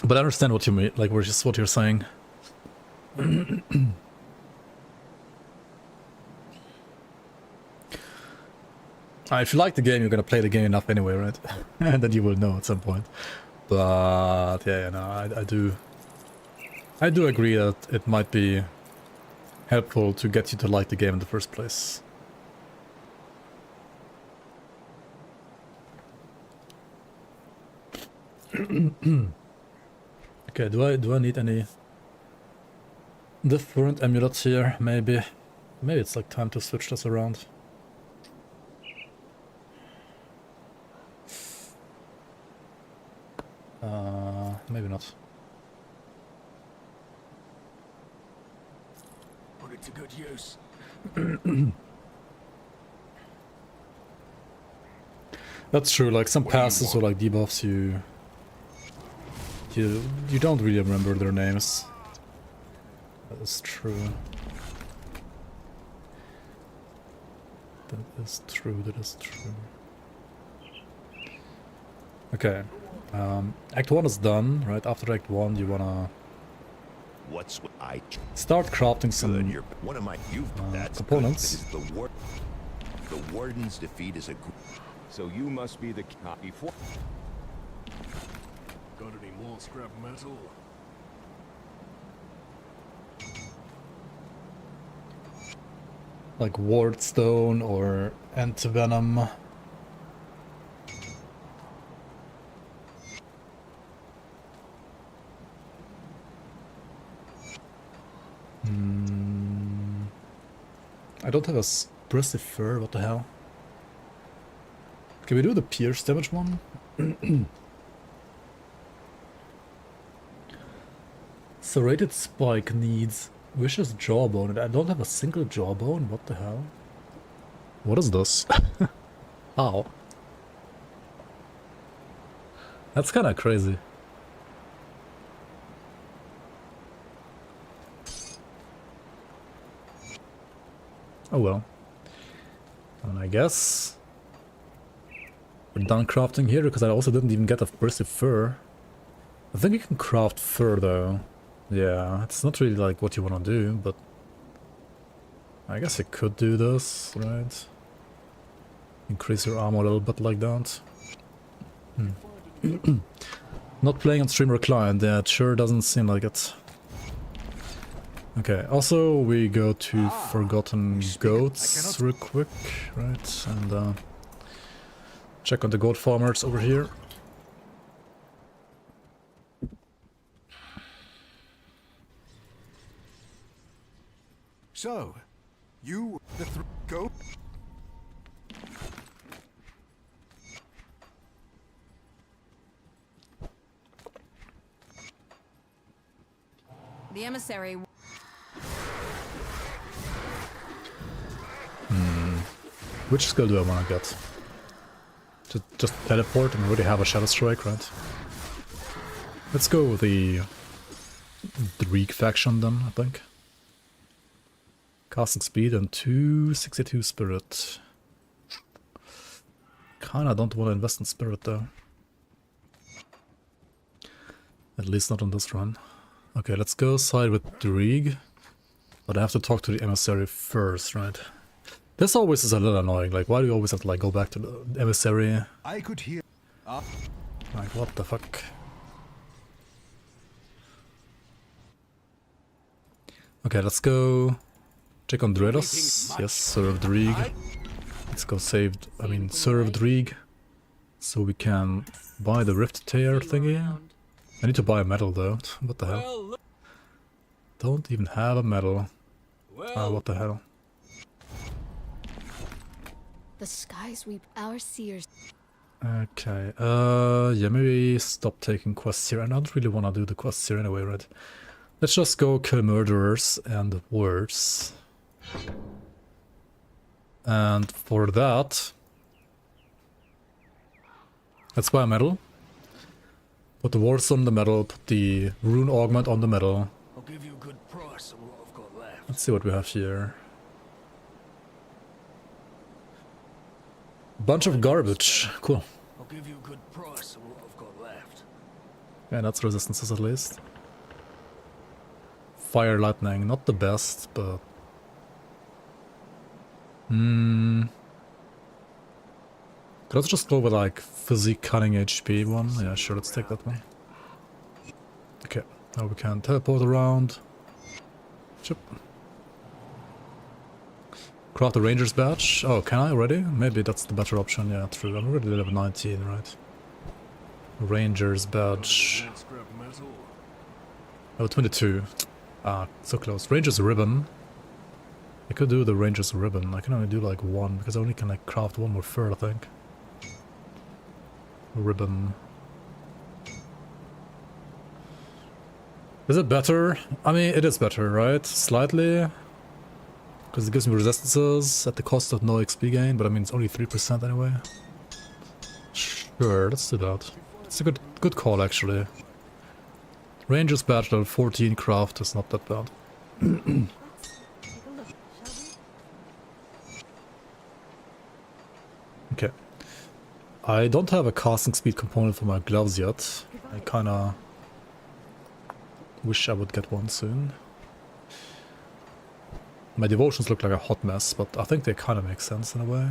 But I understand what you mean, like just what you're saying. If you like the game, you're gonna play the game enough anyway, right? And then you will know at some point. But yeah, no, I do agree that it might be helpful to get you to like the game in the first place. Okay, do I need any different amulets here? Maybe it's like time to switch this around. Maybe not. Put it to good use. That's true, like some passes or like debuffs you don't really remember their names. That is true. That is true. Okay. Act 1 is done, right? After Act 1 you wanna what's what I start crafting some good? You're one of my that's components. Good. The warden's defeat is a. So you must be the copy for. Got any more scrap metal? Like Wardstone or Antivenom. I don't have a Bristly Fur, what the hell? Can we do the pierce damage one? Serrated Spike needs Vicious Jawbone, and I don't have a single jawbone? What the hell? What is this? How? That's kinda crazy. Oh well. And I guess We're done crafting here because I also didn't even get a bursty fur. I think you can craft fur though. Yeah, it's not really like what you want to do, but I guess you could do this, right? Increase your armor a little bit like that. Not playing on stream or client, yeah, it sure doesn't seem like it. Okay, also we go to Forgotten Goats real quick, right? And check on the goat farmers over here. So, you the go. The emissary. Which skill do I want to get? Just teleport and already have a Shadow Strike, right? Let's go with the Dreeg faction then, I think. Casting speed and 262 spirit. Kinda don't want to invest in spirit though. At least not on this run. Okay, let's go side with Dreeg. But I have to talk to the emissary first, right? This always is a little annoying. Like, why do you always have to like go back to the emissary? I could hear. Like, what the fuck? Okay, let's go check on Dredos. Yes, serve Dreeg. Let's go save, serve Dreeg. So we can buy the Rift Tear thingy. I need to buy a medal though. What the hell? Don't even have a medal. Ah, what the hell? The skies weep our seers. Okay, yeah, maybe stop taking quests here. I don't really want to do the quests here anyway, right? Let's just go kill murderers and wards. And for that, let's buy a medal. Put the wards on the medal, put the rune augment on the medal. I'll give you a good price on what I've got left. Let's see what we have here. Bunch of garbage. Cool. I'll give you a good price on what I've got left. Yeah, that's resistances at least. Fire lightning, not the best, but let's just go with like physique cutting HP one. Yeah, sure, let's take that one. Okay, now we can teleport around. Chip. Craft the Ranger's badge. Oh, can I already? Maybe that's the better option. Yeah, true. I'm already level 19, right? Ranger's badge. Oh, 22. Ah, so close. Ranger's ribbon. I could do the Ranger's ribbon. I can only do like one because I only can like craft one more fur, I think. Ribbon. Is it better? I mean, it is better, right? Slightly. Because it gives me resistances at the cost of no XP gain, but I mean it's only 3% anyway. Sure, let's do that. It's a good call actually. Ranger's badge level 14 craft is not that bad. Okay. I don't have a casting speed component for my gloves yet. I kinda wish I would get one soon. My devotions look like a hot mess, but I think they kind of make sense in a way.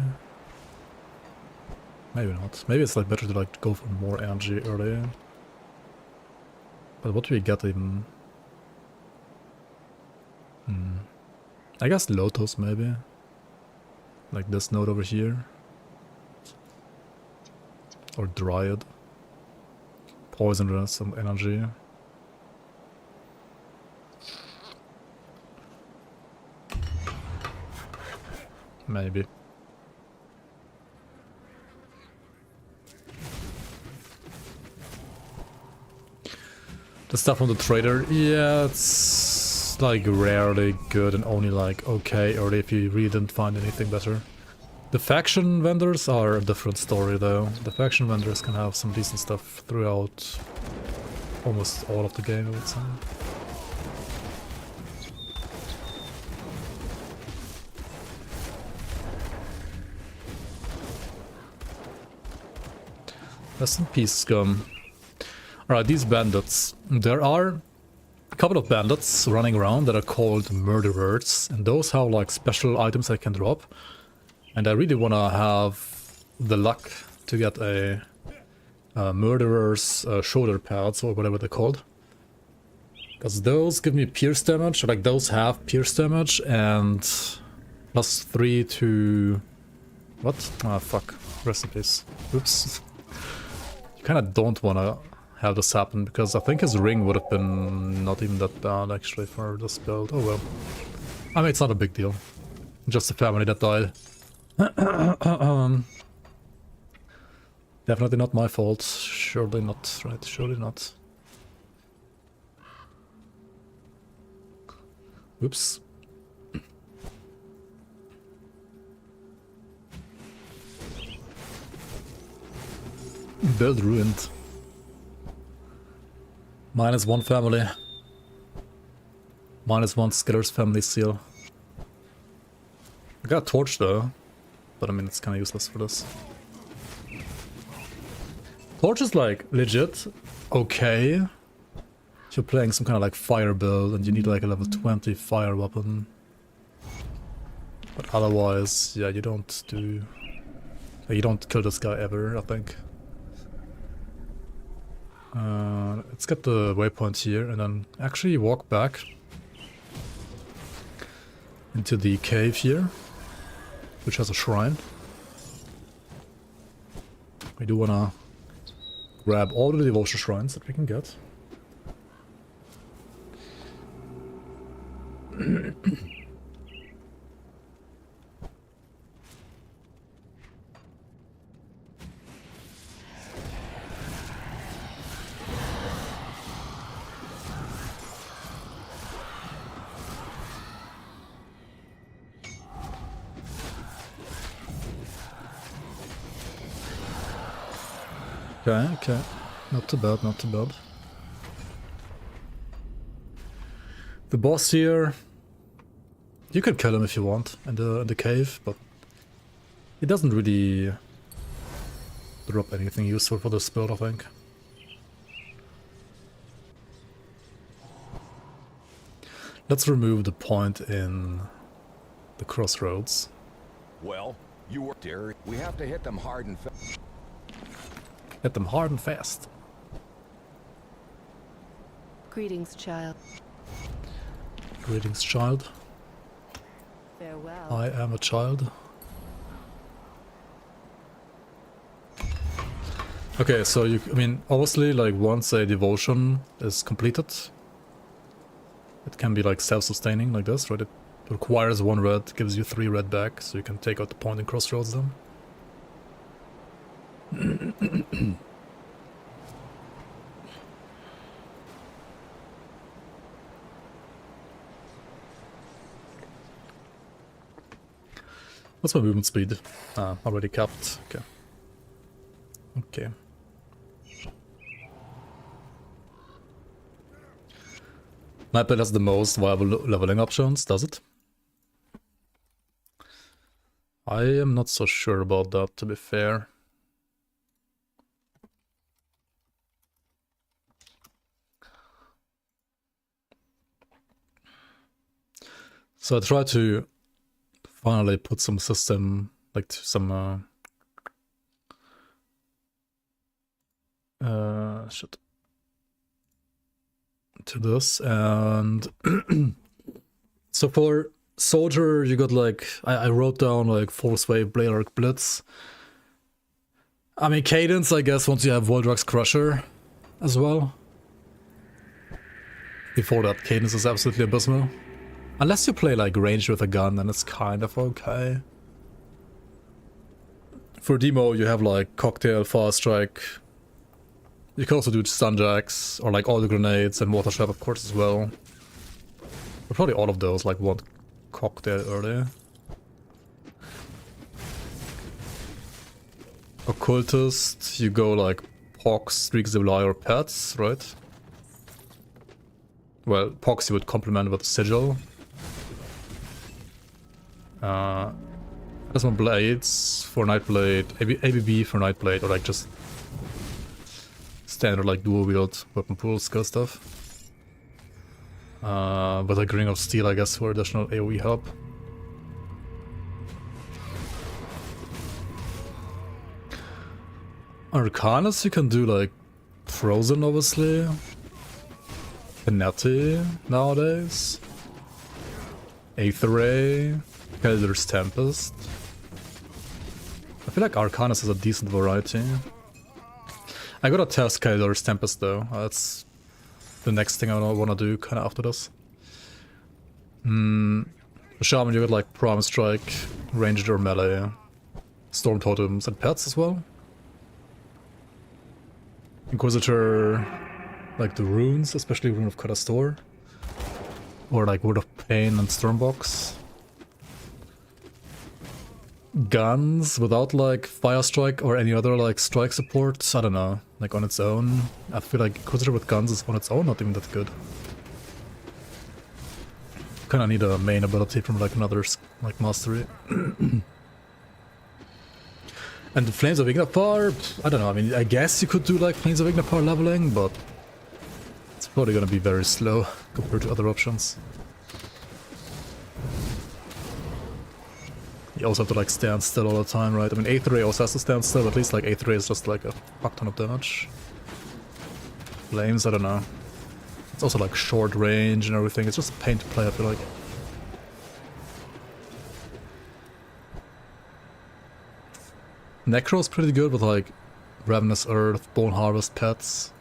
Maybe not. Maybe it's like better to like go for more energy early. But what do we get even? I guess Lotus maybe. Like this node over here. Or Dryad. Poisonous, some energy. Maybe. The stuff from the trader, yeah, it's like rarely good and only like okay early if you really didn't find anything better. The faction vendors are a different story though. The faction vendors can have some decent stuff throughout almost all of the game, I would say. Rest in peace, scum. Alright, these bandits. There are a couple of bandits running around that are called murderers, and those have like special items I can drop. And I really wanna have the luck to get a murderer's shoulder pads or whatever they're called. Because those give me pierce damage, like those have pierce damage and +3 to... What? Ah, fuck. Rest in peace. Oops. You kinda don't wanna have this happen, because I think his ring would have been not even that bad actually for this build. Oh well. I mean, it's not a big deal. Just a family that died. Definitely not my fault. Surely not, right? Surely not. Oops. Build ruined. -1 family. -1 Skiller's family seal. I got a torch though, but I mean it's kind of useless for this. Torch is like legit okay if you're playing some kind of like fire build and you need like a level 20 fire weapon. But otherwise, yeah, you don't kill this guy ever, I think. Let's get the waypoint here and then actually walk back into the cave here, which has a shrine. We do wanna grab all the devotion shrines that we can get. Okay. Not too bad, not too bad. The boss here, you can kill him if you want in the cave, but he doesn't really drop anything useful for this build, I think. Let's remove the point in the crossroads. Well, you were there. We have to hit them hard and fast. Hit them hard and fast. Greetings, child. Greetings, child. Farewell. I am a child. Okay, so I mean, obviously, like once a devotion is completed, it can be like self-sustaining like this, right? It requires 1 red, gives you 3 red back, so you can take out the point in crossroads then. What's my movement speed? Already capped. Okay. Okay. Nightblade has the most viable leveling options, does it? I am not so sure about that, to be fair. So I try to finally put some system, like some shit to this, and so for soldier you got like I wrote down like force wave, blade arc, blitz. I mean cadence, I guess, once you have Voldrak's Crusher as well. Before that, cadence is absolutely abysmal. Unless you play like range with a gun, then it's kind of okay. For demo, you have like cocktail, fast strike. You can also do stunjacks or like all the grenades and water trap, of course, as well. But probably all of those like want cocktail early. Occultist, you go like Pox, Streaks of Lie, or Pets, right? Well, Pox you would complement with Sigil. Phantasmal Blades for Nightblade, ABB for Nightblade, or like just standard like dual wield weapon pools kind of stuff. With like Ring of Steel, I guess, for additional AoE help. Arcanus you can do like Frozen, obviously. Penati nowadays. Aether Ray. Kelder's Tempest. I feel like Arcanus has a decent variety. I gotta test Kelder's Tempest though. That's the next thing I wanna do kinda after this. Shaman, you got like Prime Strike, Ranged or Melee, Storm Totems and Pets as well. Inquisitor, like the runes, especially Rune of Kadastor. Or like Word of Pain and Stormbox. Guns without like Fire Strike or any other like strike support, I don't know, like on its own. I feel like Inquisitor with guns is on its own not even that good. Kinda need a main ability from like another like mastery. And the Flames of Ignapar, I don't know, I mean, I guess you could do like Flames of Ignapar leveling, but it's probably gonna be very slow compared to other options. You also have to like stand still all the time, right? I mean, Aether Ray also has to stand still, at least like Aether Ray is just like a fuck ton of damage. Flames, I don't know. It's also like short range and everything, it's just a pain to play, I feel like. Necro's pretty good with like Ravenous Earth, Bone Harvest, Pets.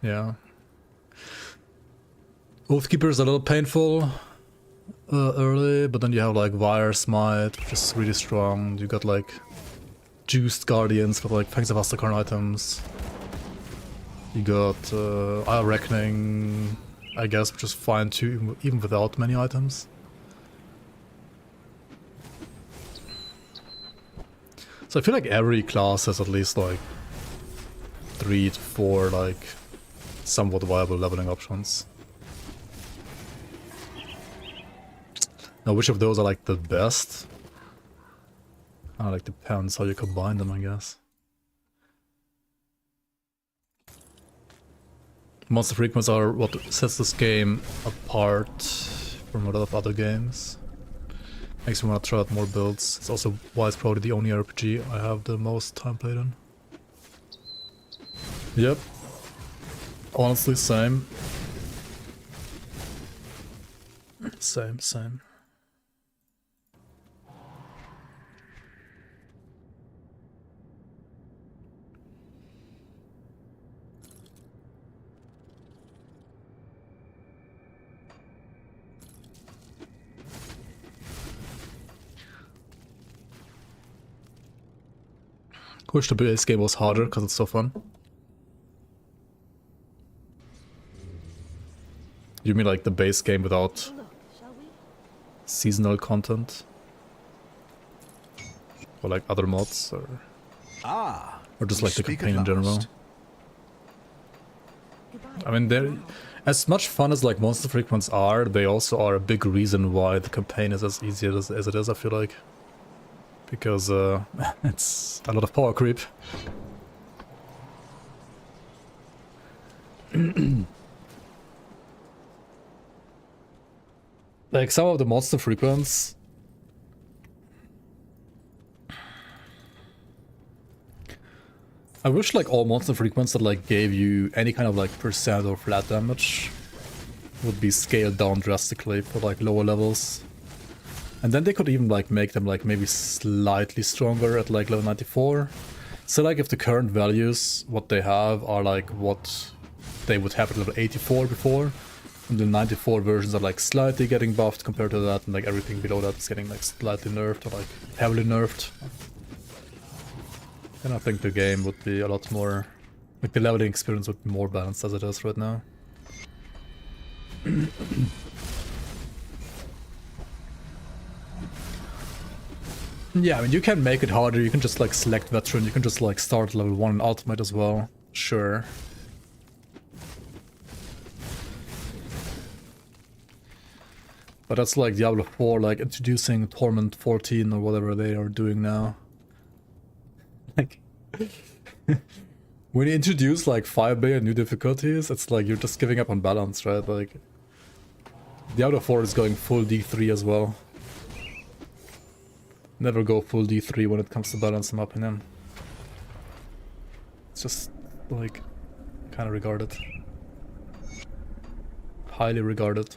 Yeah. Oathkeeper is a little painful early, but then you have like Wire Smite, which is really strong. You got like Juiced Guardians with like Fangs of Astakarn items. You got Isle Reckoning, I guess, which is fine too, even without many items. So I feel like every class has at least like 3 to 4 like somewhat viable leveling options. Now which of those are like the best? Like depends how you combine them, I guess. Monster Frequencies are what sets this game apart from a lot of other games. Makes me want to try out more builds. It's also why it's probably the only RPG I have the most time played in. Yep. Honestly, same. Same. Wish the base game was harder because it's so fun. You mean like the base game without seasonal content? Or like other mods? Or just like the campaign in general? I mean, they're as much fun as like Monster Frequencies are, they also are a big reason why the campaign is as easy as it is, I feel like. Because it's a lot of power creep. Like some of the monster frequencies, I wish like all monster frequencies that like gave you any kind of like percent or flat damage would be scaled down drastically for like lower levels. And then they could even like make them like maybe slightly stronger at like level 94. So like if the current values, what they have are like what they would have at level 84 before. And the 94 versions are like slightly getting buffed compared to that, and like everything below that is getting like slightly nerfed or like heavily nerfed. And I think the game would be a lot more, like the leveling experience would be more balanced as it is right now. Yeah, I mean, you can make it harder, you can just like select veteran, you can just like start level 1 in ultimate as well, sure. But that's like Diablo 4, like introducing Torment 14 or whatever they are doing now. Like, When you introduce like 5 billion new difficulties, it's like you're just giving up on balance, right? Like, Diablo 4 is going full D3 as well. Never go full D3 when it comes to balance, in my opinion. It's just, like, kind of regarded. Highly regarded.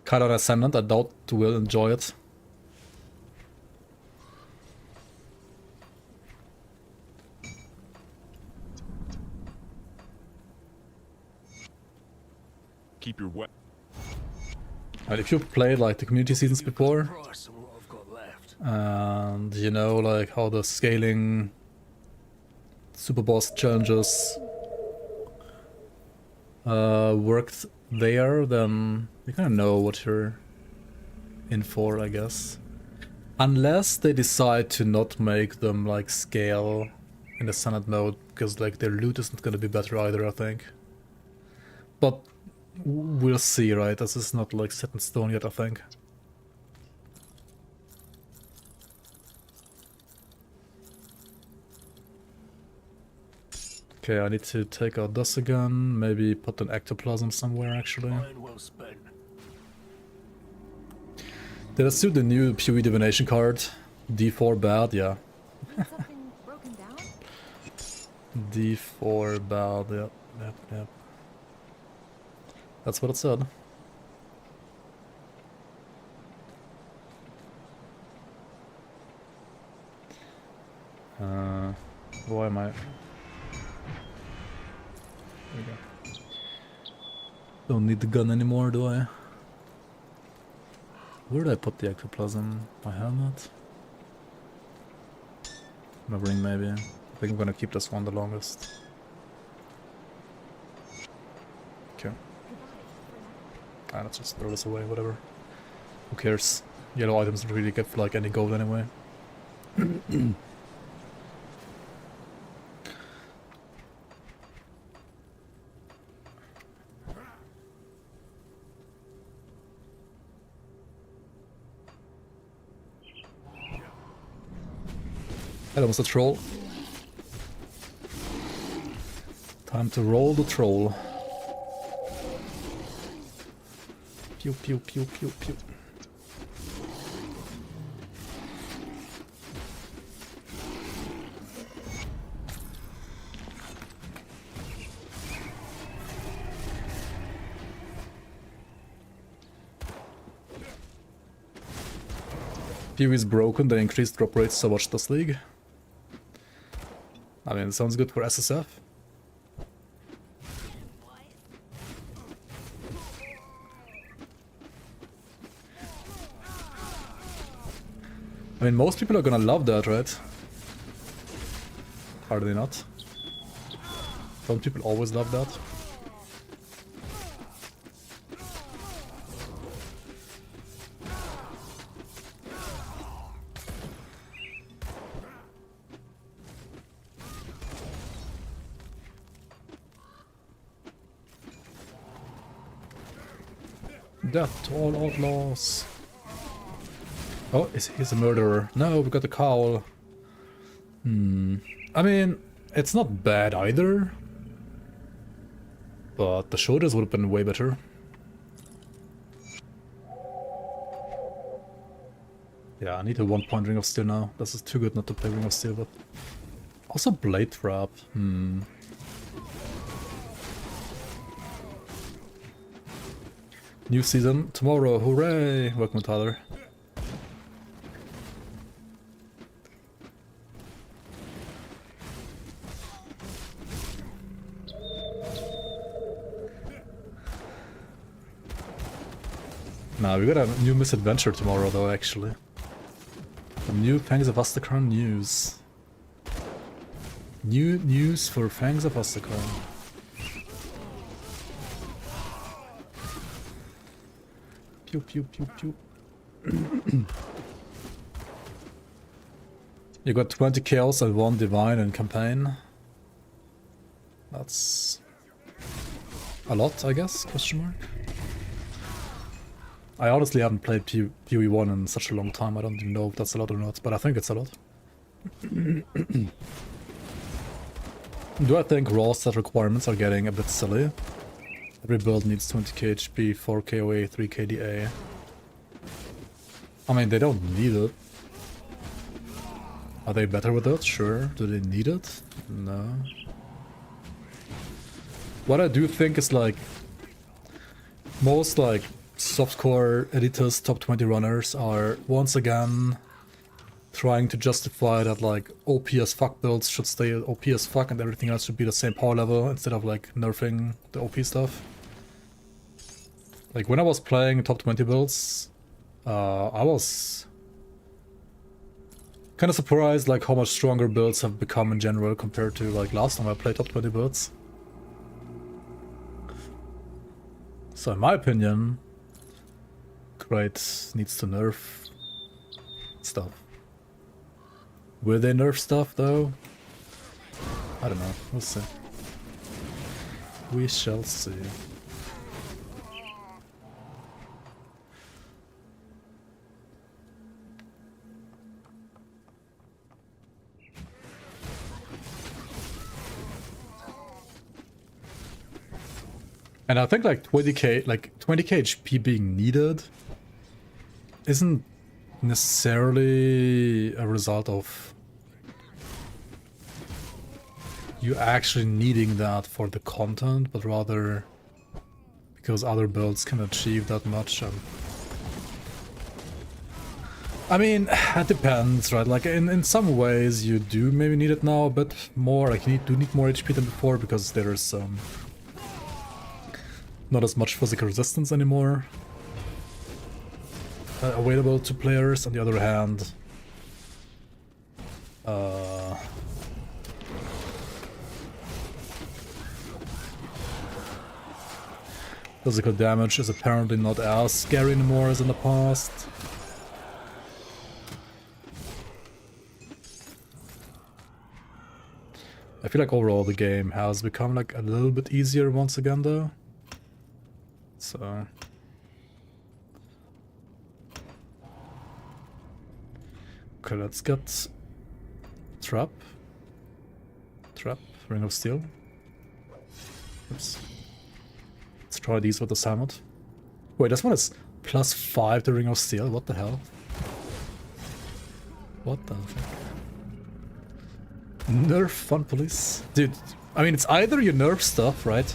Kind of Ascendant, I doubt we'll enjoy it. Keep your weapon. And if you've played like the community seasons before, Price on what I've got left. and you know like how the scaling super boss challenges worked there, then you kind of know what you're in for, I guess. Unless they decide to not make them like scale in the Senate mode, because like their loot isn't gonna be better either, I think. But we'll see, right? This is not like set in stone yet, I think. Okay, I need to take out this again, maybe put an ectoplasm somewhere actually. Iron well spent. Did I see the new PoE divination card? D4 bad, yeah. Something broken down? D4 bad, yep. That's what it said. Why am I... There we go. Don't need the gun anymore, do I? Where did I put the ectoplasm? My helmet? My ring, maybe. I think I'm gonna keep this one the longest. Okay. Ah, let's just throw this away, whatever. Who cares? Yellow items don't really give like any gold anyway. That was a troll. Time to roll the troll. Pew pew pew pew pew. PoE is broken, they increased drop rates so much this league. I mean, it sounds good for SSF. I mean, most people are gonna love that, right? Are they not? Don't people always love that? Death to all outlaws. Oh, he's a murderer. No, we got the cowl. I mean, it's not bad either. But the shoulders would have been way better. Yeah, I need a 1-point Ring of Steel now. This is too good not to play Ring of Steel, but... Also Blade Trap. New season tomorrow, hooray! Welcome, Tyler. Nah, we got a new misadventure tomorrow though, actually. Some new Fangs of Astakron news. New news for Fangs of Astakron. Pew pew pew pew. You got 20 kills and 1 divine in campaign. That's a lot, I guess, question mark. I honestly haven't played PoE1 in such a long time. I don't even know if that's a lot or not, but I think it's a lot. Do I think raw stat requirements are getting a bit silly? Every build needs 20k HP, 4k OA, 3k DA. I mean, they don't need it. Are they better with it? Sure. Do they need it? No. What I do think is like most like softcore editors, top 20 runners are once again trying to justify that like OP as fuck builds should stay OP as fuck and everything else should be the same power level instead of like nerfing the OP stuff. Like when I was playing top 20 builds, I was kind of surprised like how much stronger builds have become in general compared to like last time I played top 20 builds. So in my opinion, Great needs to nerf stuff. Will they nerf stuff though? I don't know, we'll see. We shall see. And I think like 20k HP being needed isn't necessarily a result of you actually needing that for the content, but rather because other builds can achieve that much. I mean, it depends, right? Like in some ways you do maybe need it now a bit more. Like you do need more HP than before because there's not as much physical resistance anymore available to players. On the other hand, physical damage is apparently not as scary anymore as in the past. I feel like overall the game has become like a little bit easier once again though. So okay, let's get Trap, Ring of Steel. Oops. Let's try these with the Salmon. Wait, this one is +5 to Ring of Steel. What the hell? What the fuck? Nerf Fun Police? Dude, I mean, it's either you nerf stuff, right?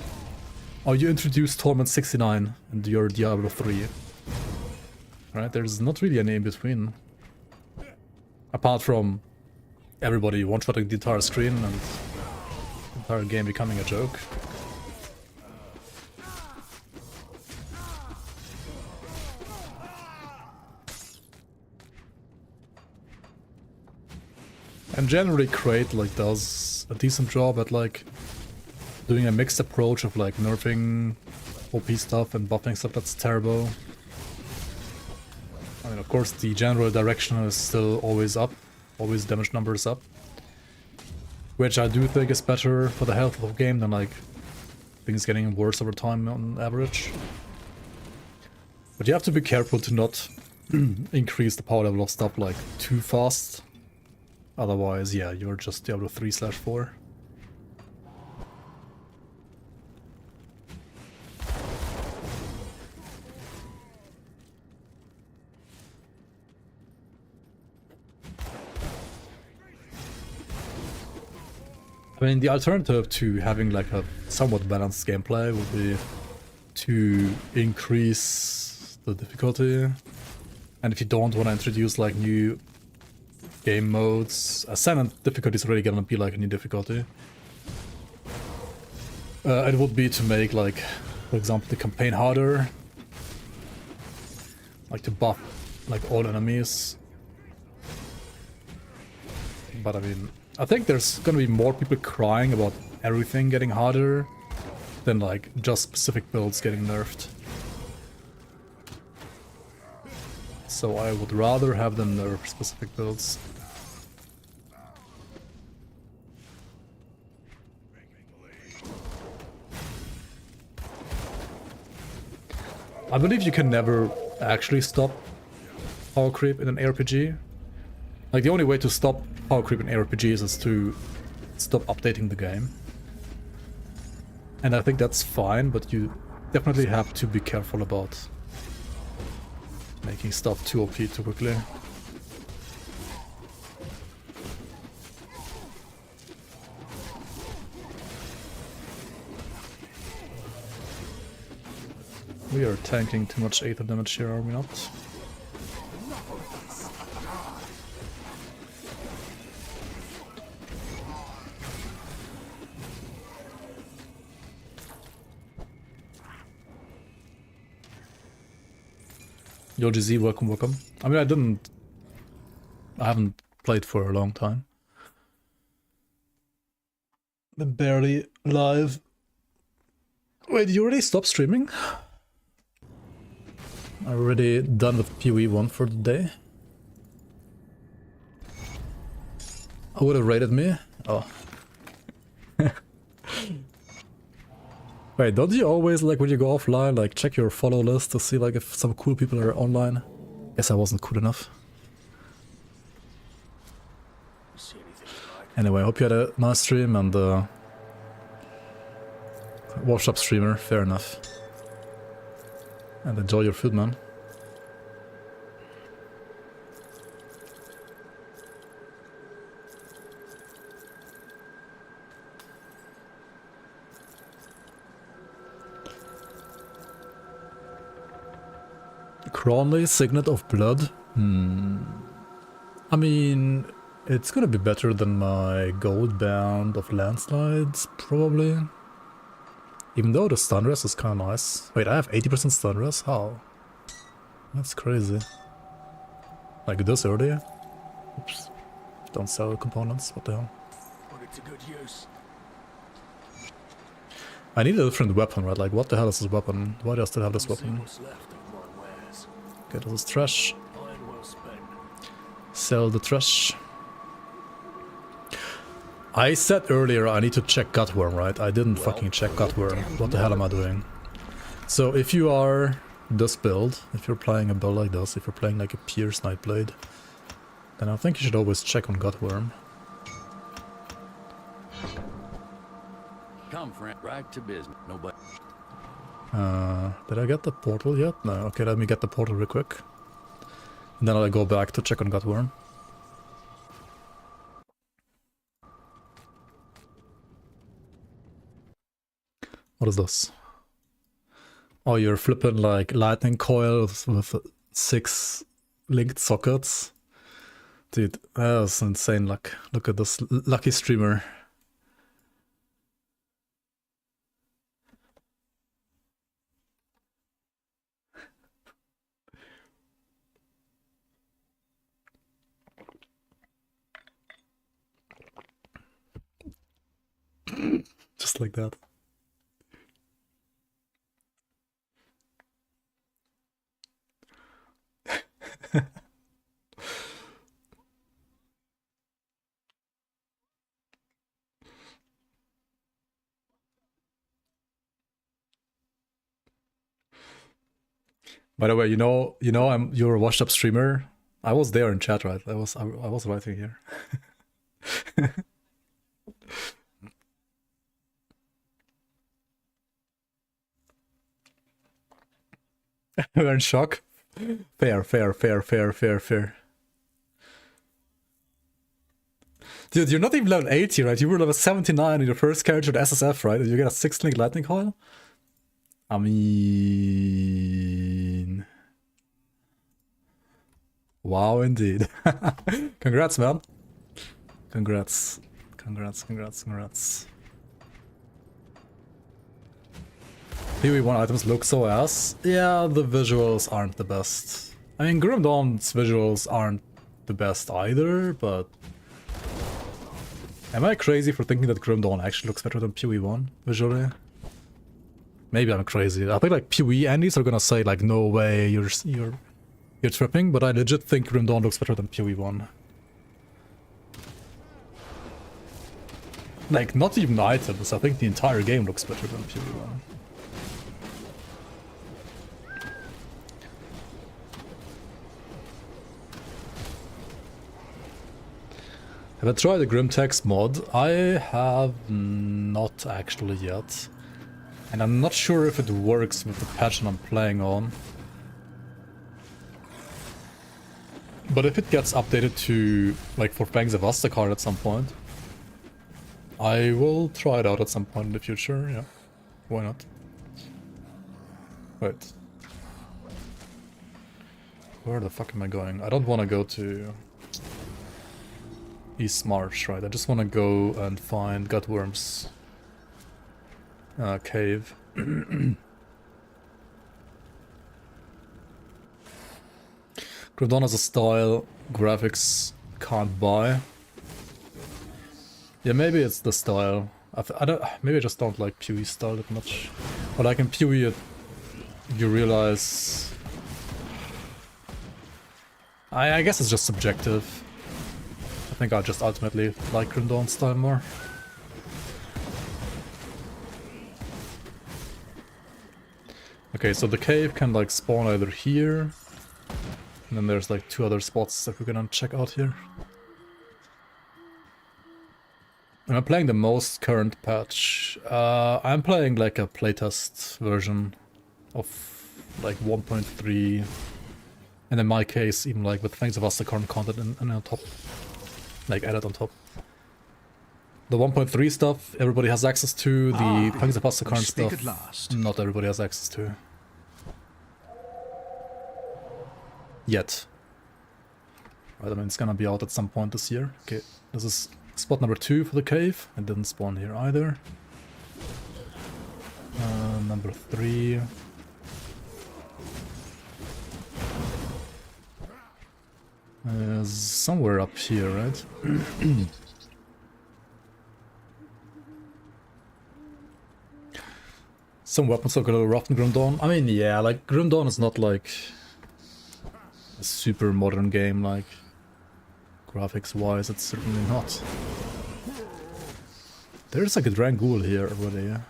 Or you introduce Torment 69 into your Diablo 3. Right, there's not really any in between. Apart from everybody one-shotting the entire screen and the entire game becoming a joke. And generally Crate like does a decent job at like doing a mixed approach of like nerfing OP stuff and buffing stuff that's terrible. I mean, of course the general direction is still always up, always damage numbers up. Which I do think is better for the health of the game than like things getting worse over time on average. But you have to be careful to not increase the power level of stuff like too fast. Otherwise, yeah, you're just Diablo 3/4. I mean, the alternative to having like a somewhat balanced gameplay would be to increase the difficulty. And if you don't want to introduce like new game modes, Ascendant difficulty is already gonna be like a new difficulty. It would be to make like, for example, the campaign harder. Like to buff like all enemies. But I mean, I think there's gonna be more people crying about everything getting harder than like just specific builds getting nerfed. So I would rather have them nerf specific builds. I believe you can never actually stop power creep in an ARPG. Like, the only way to stop power creep in ARPGs is to stop updating the game. And I think that's fine, but you definitely have to be careful about making stuff too OP too quickly. We are tanking too much Aether damage here, are we not? Yo GZ, welcome, welcome. I mean, I haven't played for a long time. Been barely live. Wait, you already stopped streaming? Already done with PoE1 for the day? I would have rated me? Oh. Wait, don't you always, like, when you go offline, like, check your follow list to see, like, if some cool people are online? Guess I wasn't cool enough. Anyway, I hope you had a nice stream and, washed up streamer, fair enough. And enjoy your food, man. Cronley, Signet of Blood? I mean, it's gonna be better than my Gold Band of Landslides, probably. Even though the stun rest is kinda nice. Wait, I have 80% stun rest? How? That's crazy. Like this early? Oops. Don't sell components, what the hell? Put it to good use. I need a different weapon, right? Like, what the hell is this weapon? Why do I still have this Come see weapon? what's left of my wares. Okay, this is trash. Iron well spent. Sell the trash. I said earlier I need to check Gutworm, right? I didn't fucking check Gutworm. What the hell am I doing? So if you are this build, if you're playing a build like this, if you're playing like a Pierce Nightblade, then I think you should always check on Gutworm. Come, friend, right to business. Nobody. Did I get the portal yet? No. Okay, let me get the portal real quick. And then I'll go back to check on Gutworm. What is this? Oh, you're flipping like lightning coils with 6 linked sockets. Dude, that's insane luck. Look at this lucky streamer. Just like that. By the way, you're a washed up streamer. I was there in chat, right? I was writing here. We're in shock. Fair. Dude, you're not even level 80, right? You were level 79 in your first character to SSF, right? And you get a 6-link lightning coil? I mean... Wow, indeed. Congrats, man. Congrats. PoE1 items look so ass. Yeah, the visuals aren't the best. I mean, Grim Dawn's visuals aren't the best either, but... Am I crazy for thinking that Grim Dawn actually looks better than PoE1 visually? Maybe I'm crazy. I think like PoE Andies are gonna say like, no way, you're tripping, but I legit think Grim Dawn looks better than PoE1. Like, not even the items, I think the entire game looks better than PoE1. Have I tried the Grimtex mod? I have not actually yet. And I'm not sure if it works with the patch I'm playing on. But if it gets updated to, like, for Fangs of Astakar at some point, I will try it out at some point in the future, yeah. Why not? Wait. Where the fuck am I going? I don't want to go to East March, right? I just want to go and find Gutworm's cave. Grodon has a style graphics can't buy. Yeah, maybe it's the style. I don't. Maybe I just don't like PoE style that much. But like in PoE, you realize. I guess it's just subjective. I think I just ultimately like Grimdawn's style more. Okay, so the cave can like spawn either here, and then there's like 2 other spots that we're gonna check out here. And I'm playing the most current patch. I'm playing like a playtest version of like 1.3, and in my case even like with Fangs of Astakar content and on top, like added on top. The 1.3 stuff everybody has access to, the Fangs of Astakar stuff not everybody has access to. Yet. Right, I mean it's gonna be out at some point this year. Okay, this is spot number 2 for the cave. It didn't spawn here either. Number 3. Somewhere up here, right? Some weapons look a little rough in Grimdawn. I mean, yeah, like Grimdawn is not like a super modern game, like graphics-wise, it's certainly not. There's like a Drangul here already, yeah?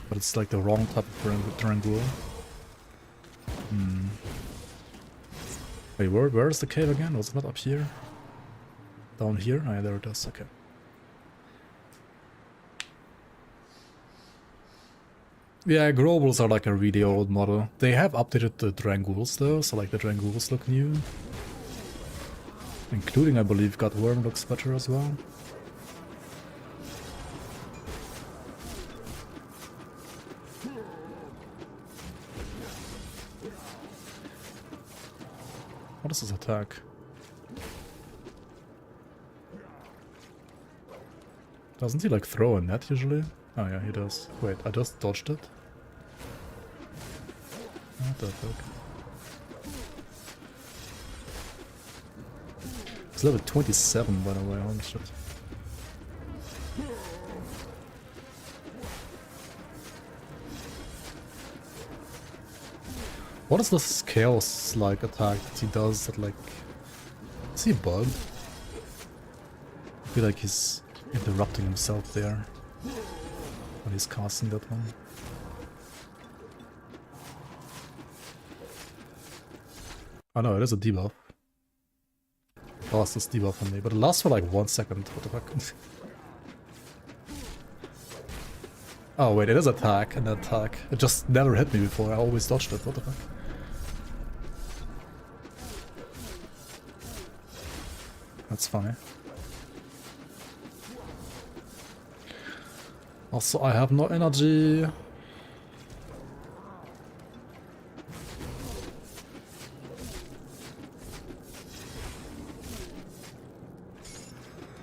But it's like the wrong type of Drangul. Wait, where's the cave again? Was it not up here? Down here? Oh yeah, there it is, okay. Yeah, Grobels are like a really old model. They have updated the Dranguls though, so like the Dranguls look new. Including, I believe, Gutworm looks better as well. What is this attack? Doesn't he like throw a net usually? Oh yeah, he does. Wait, I just dodged it? What the fuck? It's level 27 by the way, holy shit. What is this chaos like attack that he does that like... Is he bugged? I feel like he's interrupting himself there when he's casting that one. Oh no, it is a debuff. Lost this debuff on me, but it lasts for like 1 second. What the fuck? Oh wait, it is attack and attack. It just never hit me before. I always dodged it. What the fuck? That's funny. Also, I have no energy.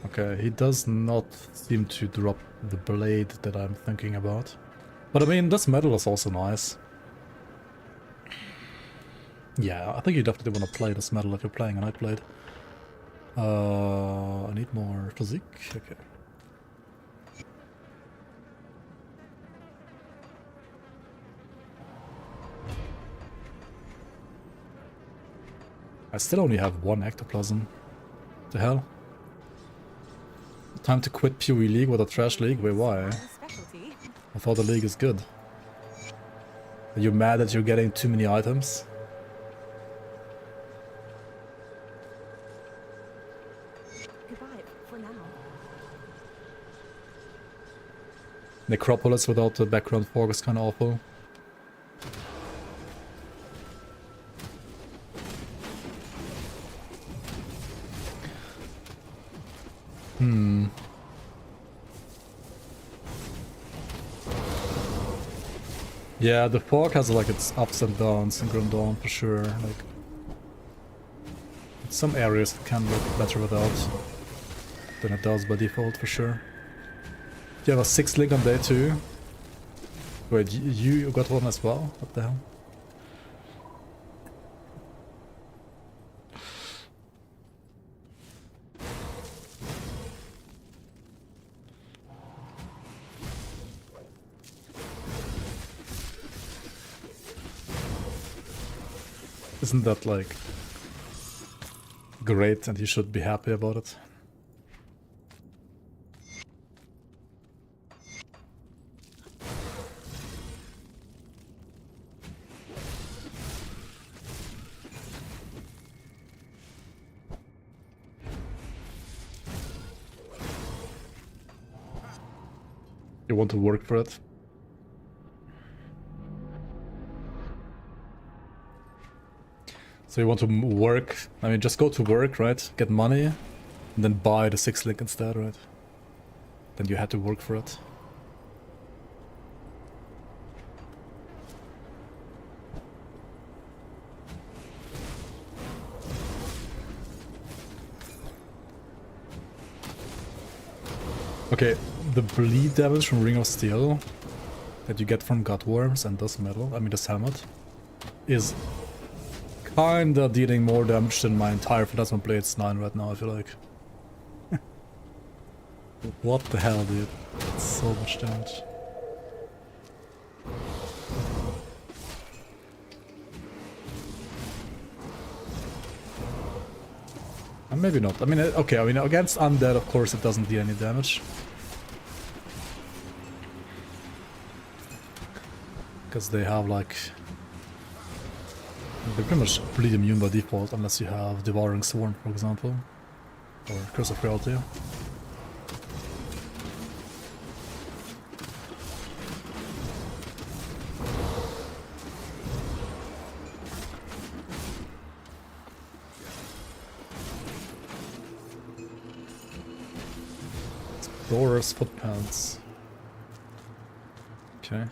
Okay, he does not seem to drop the blade that I'm thinking about. But I mean, this metal is also nice. Yeah, I think you definitely want to play this metal if you're playing a Nightblade. I need more physique. Okay. I still only have 1 ectoplasm. The hell? Time to quit PoE League with a trash league? Wait, why? I thought the league is good. Are you mad that you're getting too many items? Goodbye for now. Necropolis without the background fog is kind of awful. Yeah, the fog has like its ups and downs in Grim Dawn for sure. Like, some areas it can look better without than it does by default for sure. You have a 6th link on day 2. Wait, you got one as well? What the hell? Isn't that like great and you should be happy about it? You want to work for it? So you want to work, I mean just go to work, right? Get money, and then buy the 6th link instead, right? Then you had to work for it. Okay, the bleed damage from Ring of Steel that you get from Gutworms and this metal, I mean this helmet, is kinda dealing more damage than my entire Phantasmal Blades 9 right now, I feel like. What the hell, dude? That's so much damage. And maybe not. I mean, okay, I mean, against undead, of course, it doesn't deal any damage. Because they have, like... They're pretty much bleed immune by default, unless you have Devouring Swarm, for example. Or Curse of Reality. Explorer's Footpants. Okay.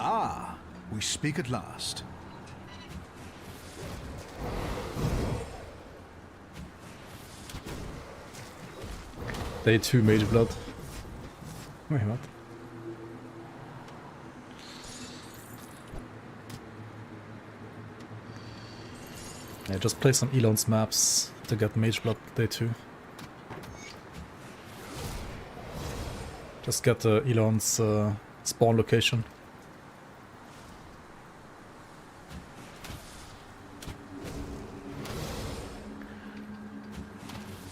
Ah, we speak at last. Day 2 Mage Blood. Wait, what? Yeah, just play some Elon's maps to get Mage Blood Day 2. Just get Elon's spawn location.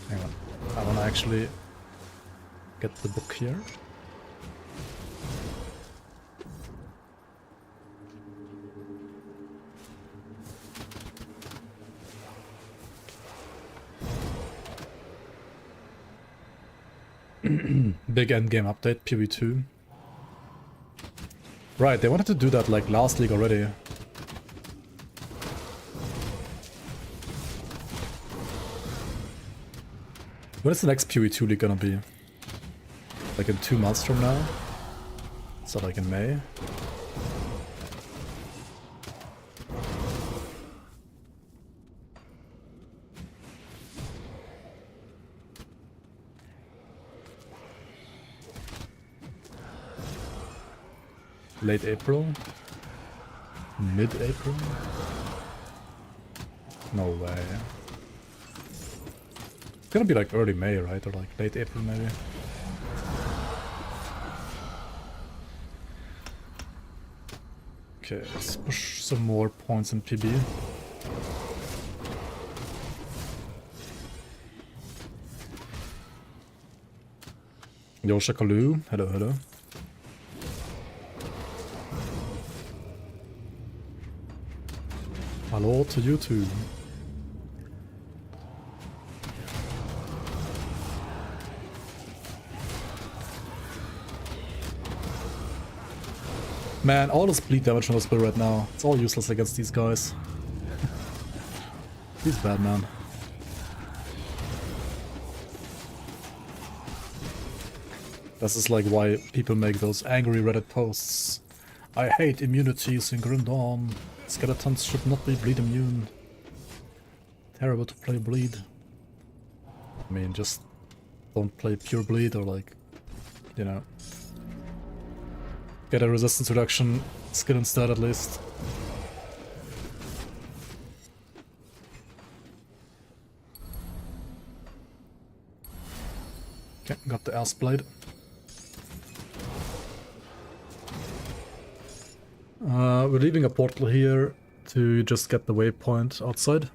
Hang on, I wanna actually get the book here. Big endgame update, PV2. Right, they wanted to do that like last league already. When is the next PV2 league gonna be? Like in 2 months from now? So like in May? Late April? Mid-April? No way. It's gonna be like early May, right? Or like late April maybe. Okay, let's push some more points in PB. Yo, Shakalu. Hello, hello. Hello to you too. Man, all this bleed damage on the spill right now. It's all useless against these guys. He's bad, man. This is like why people make those angry Reddit posts. I hate immunities in Grim Dawn. Skeletons should not be bleed immune. Terrible to play bleed. I mean, just don't play pure bleed or like, you know, get a resistance reduction skill instead at least. Okay, got the ass blade. We're leaving a portal here to just get the waypoint outside.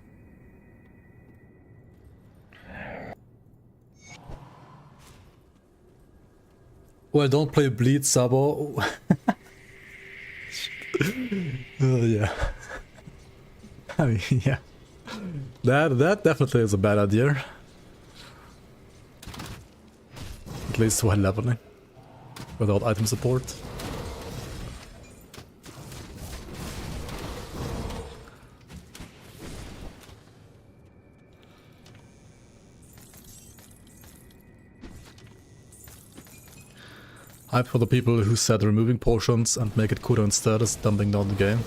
Well, don't play bleed, Sabo. Yeah. I mean, yeah. That definitely is a bad idea. At least while leveling. Without item support. Hype for the people who said removing potions and make it cooler instead is dumbing down the game.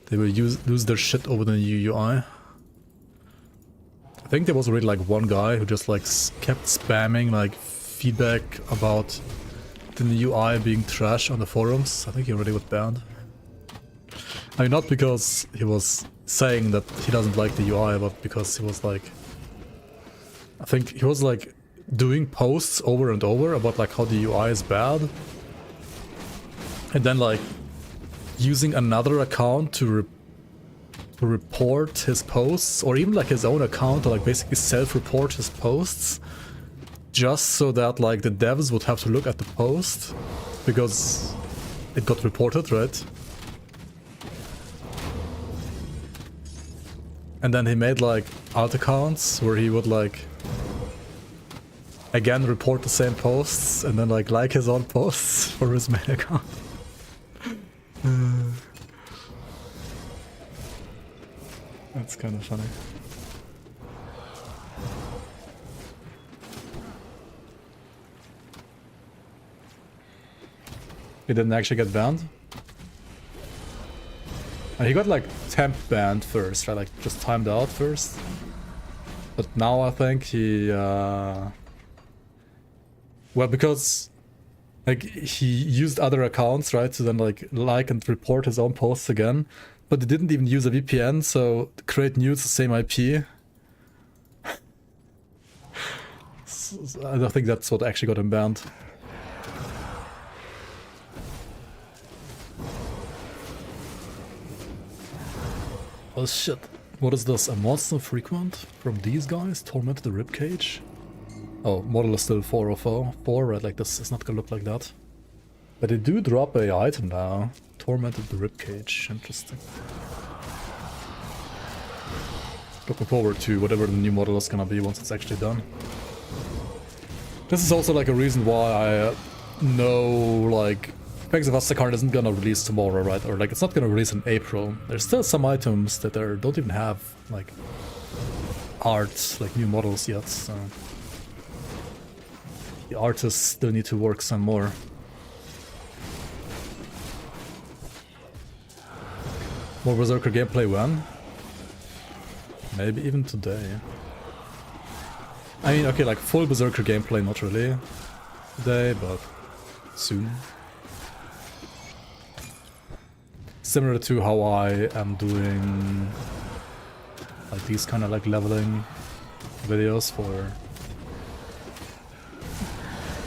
They will lose their shit over the new UI. I think there was already like one guy who just like kept spamming like feedback about the new UI being trash on the forums. I think he already got banned. I mean, not because he was saying that he doesn't like the UI, but because he was like... I think he was like doing posts over and over about like how the UI is bad. And then like using another account to report his posts, or even like his own account to like basically self-report his posts, just so that like the devs would have to look at the post because it got reported, right? And then he made like alt accounts where he would like again report the same posts and then like his own posts for his main account. That's kind of funny. He didn't actually get banned? He got like temp banned first, right? Like just timed out first. But now I think he well, because like he used other accounts, right, to then like and report his own posts again. But they didn't even use a VPN, so create new, it's the same IP. So I don't think that's what actually got him banned. Oh shit. What is this? A monster frequent from these guys? Torment the ribcage? Oh, model is still 404, right? Like this is not gonna look like that. But they do drop a item now. Tormented the ribcage. Interesting. Looking forward to whatever the new model is gonna be once it's actually done. This is also like a reason why I know like Pangs of Aztekar isn't gonna release tomorrow, right? Or like it's not gonna release in April. There's still some items that don't even have like art, like new models yet, so the artists still need to work some more. More Berserker gameplay when? Maybe even today. I mean, okay, like full Berserker gameplay, not really today, but soon. Similar to how I am doing like these kind of like leveling videos for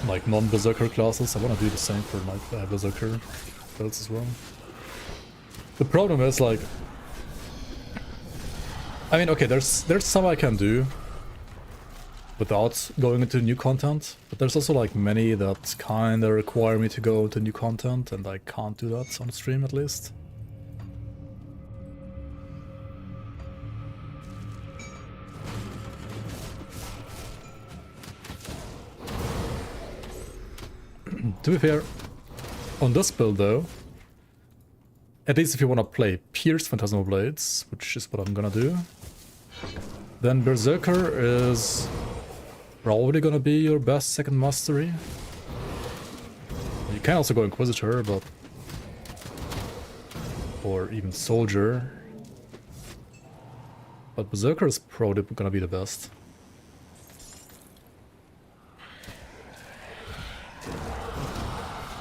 like non-Berserker classes. I want to do the same for like Berserker builds as well. The problem is like, I mean, okay, there's some I can do without going into new content, but there's also like many that kind of require me to go into new content, and I can't do that on stream at least. To be fair, On this build though, at least if you want to play Pierce Phantasmal Blades, which is what I'm gonna do, then Berserker is probably gonna be your best second mastery. You can also go Inquisitor, but... or even Soldier. But Berserker is probably gonna be the best.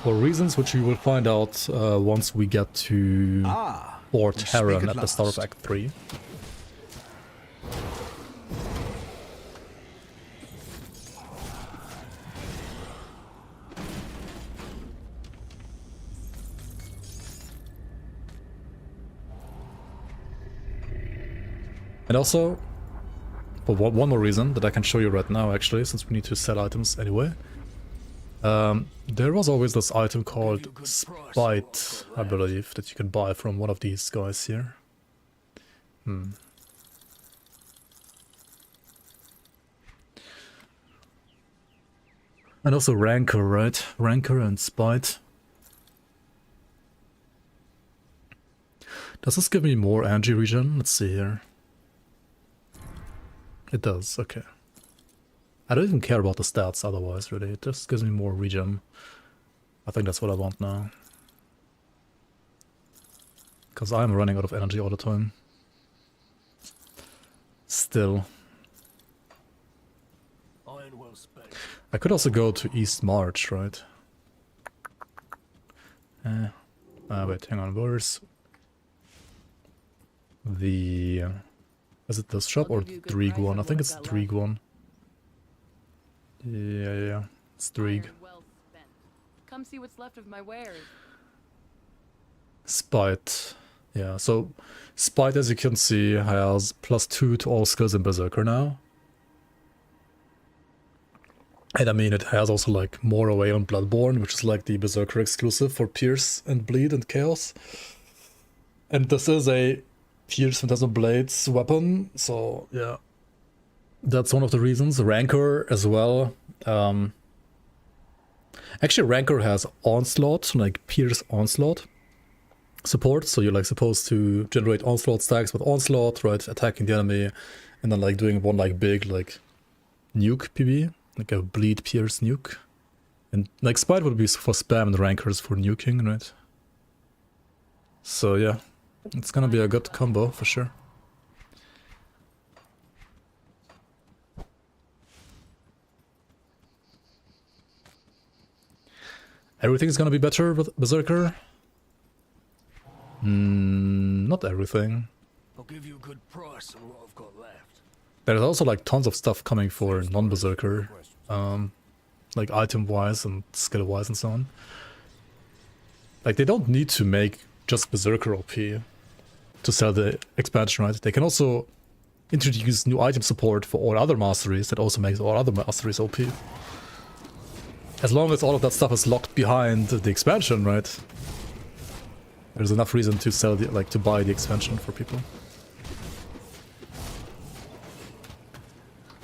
For reasons which you will find out once we get to Fort Heron at the start of Act 3. And also, for one more reason that I can show you right now actually, since we need to sell items anyway. There was always this item called Spite, I believe, that you can buy from one of these guys here. And also Rancor, right? Rancor and Spite. Does this give me more energy regen? Let's see here. It does, okay. I don't even care about the stats otherwise, really. It just gives me more regen. I think that's what I want now. Because I'm running out of energy all the time. Still. Iron well spent. I could also go to East March, right? Wait, hang on. Where's the... is it this shop or Drieg one? I think it's Drieg one. Yeah, it's Drieg. Well spent. Come see what's left of my wares. Spite. Yeah, so Spite, as you can see, has +2 to all skills in Berserker now. And I mean, it has also like more away on Bloodborne, which is like the Berserker exclusive for Pierce and Bleed and Chaos. And this is a Pierce Phantasmal Blades weapon, so yeah. That's one of the reasons. Rancor as well. Actually, Rancor has Onslaught, like Pierce Onslaught support. So you're like supposed to generate Onslaught stacks with Onslaught, right? Attacking the enemy, and then like doing one like big like nuke PB, like a Bleed Pierce nuke. And like Spite would be for spam and Rancors for nuking, right? So yeah, it's gonna be a good combo for sure. Everything's gonna be better with Berserker? Not everything. I'll give you a good price on what I've got left. There's also like tons of stuff coming for non-Berserker. Like item-wise and skill-wise and so on. Like they don't need to make just Berserker OP to sell the expansion, right? They can also introduce new item support for all other masteries that also makes all other masteries OP. As long as all of that stuff is locked behind the expansion, right? There's enough reason to sell the, like, to buy the expansion for people.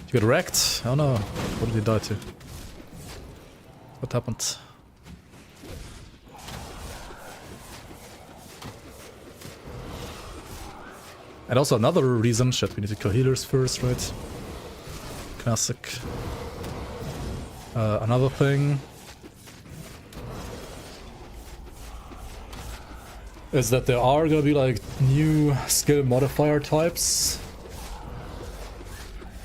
You got wrecked? Oh no, what did you die to? What happened? And also another reason, shit, we need to kill healers first, right? Classic. Another thing is that there are gonna be like new skill modifier types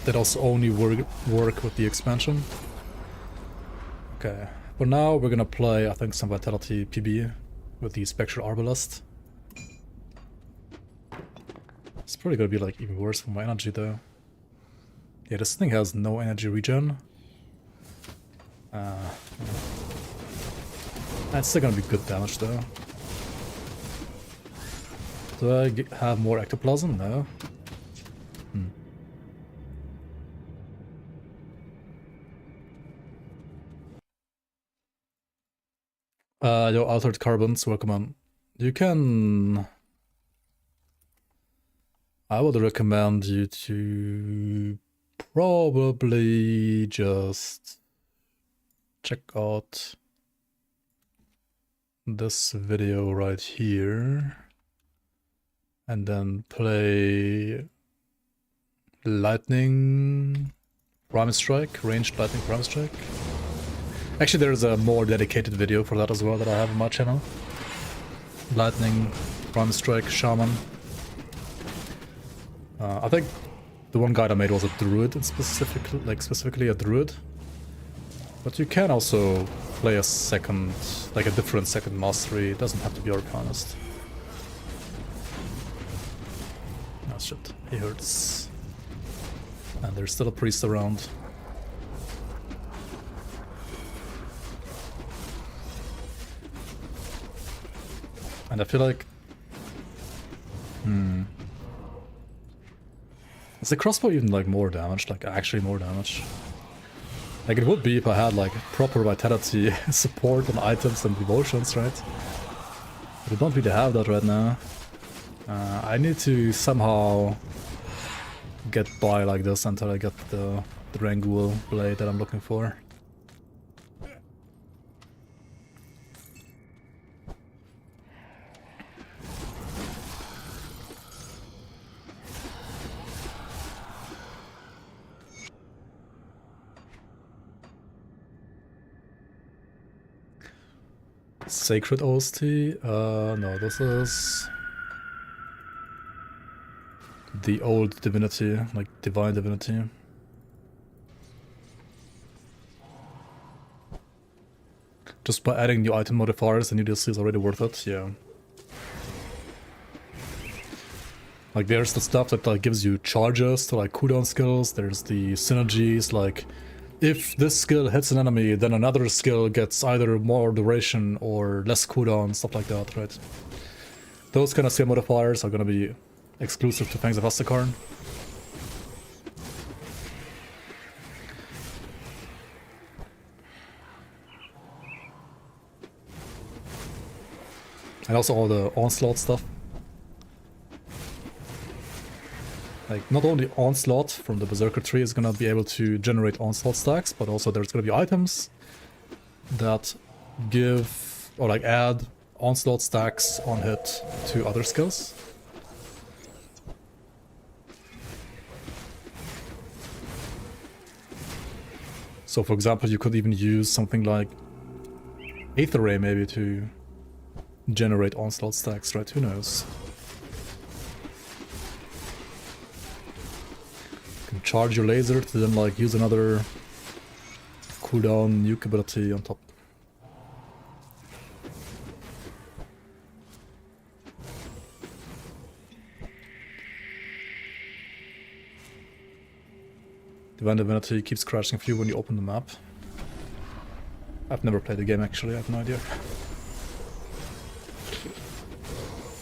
that also only work with the expansion. Okay, for now we're gonna play, I think, some Vitality PB with the Spectral Arbalest. It's probably gonna be like even worse for my energy though. Yeah, this thing has no energy regen. It's still gonna be good damage though. Do I have more ectoplasm? No. Your altered carbons, welcome on. You can... I would recommend you to probably just check out this video right here and then play Lightning Prime Strike, ranged Lightning Prime Strike. Actually, there's a more dedicated video for that as well that I have on my channel. Lightning Prime Strike Shaman. I think the one guide I made was a druid, specifically a druid. But you can also play a second, like a different second mastery. It doesn't have to be Arcanist. Oh shit, he hurts. And there's still a priest around. And I feel like... Is the crossbow even like more damage? Like actually more damage? Like it would be if I had like proper vitality support on items and devotions, right? But I don't really have that right now. I need to somehow get by like this until I get the Rangul blade that I'm looking for. Sacred OST? No, this is the old divinity, like divine divinity. Just by adding new item modifiers, the new DLC is already worth it, yeah. Like there's the stuff that like gives you charges to like cooldown skills, there's the synergies, like if this skill hits an enemy, then another skill gets either more duration or less cooldown, stuff like that, right? Those kind of skill modifiers are gonna be exclusive to Fangs of Astakarn. And also all the onslaught stuff. Like, not only Onslaught from the Berserker tree is gonna be able to generate Onslaught stacks, but also there's gonna be items that give, or like add Onslaught stacks on hit to other skills. So for example, you could even use something like Aether Ray maybe to generate Onslaught stacks, right? Who knows? Charge your laser to then like use another cooldown nuke ability on top. Divine Divinity keeps crashing for you when you open the map. I've never played the game actually, I have no idea.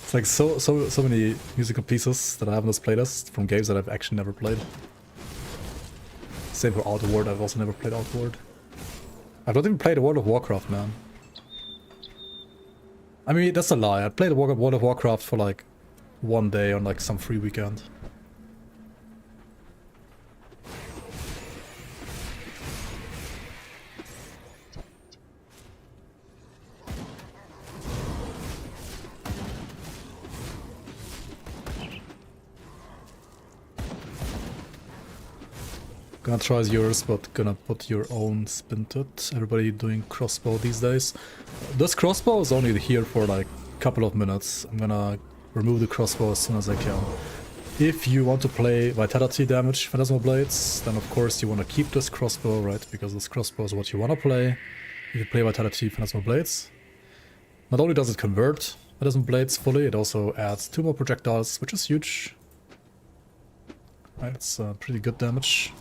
It's like so many musical pieces that I have on this playlist from games that I've actually never played. Same for Outward, I've also never played Outward. I've not even played World of Warcraft, man. I mean, that's a lie. I played World of Warcraft for like one day on like some free weekend. Gonna try yours, but gonna put your own spin to it. Everybody doing crossbow these days. This crossbow is only here for like a couple of minutes. I'm gonna remove the crossbow as soon as I can. If you want to play vitality damage Phantasmal Blades, then of course you want to keep this crossbow, right? Because this crossbow is what you want to play. If you play vitality Phantasmal Blades, not only does it convert Phantasmal Blades fully, it also adds 2 more projectiles, which is huge. Right, it's pretty good damage.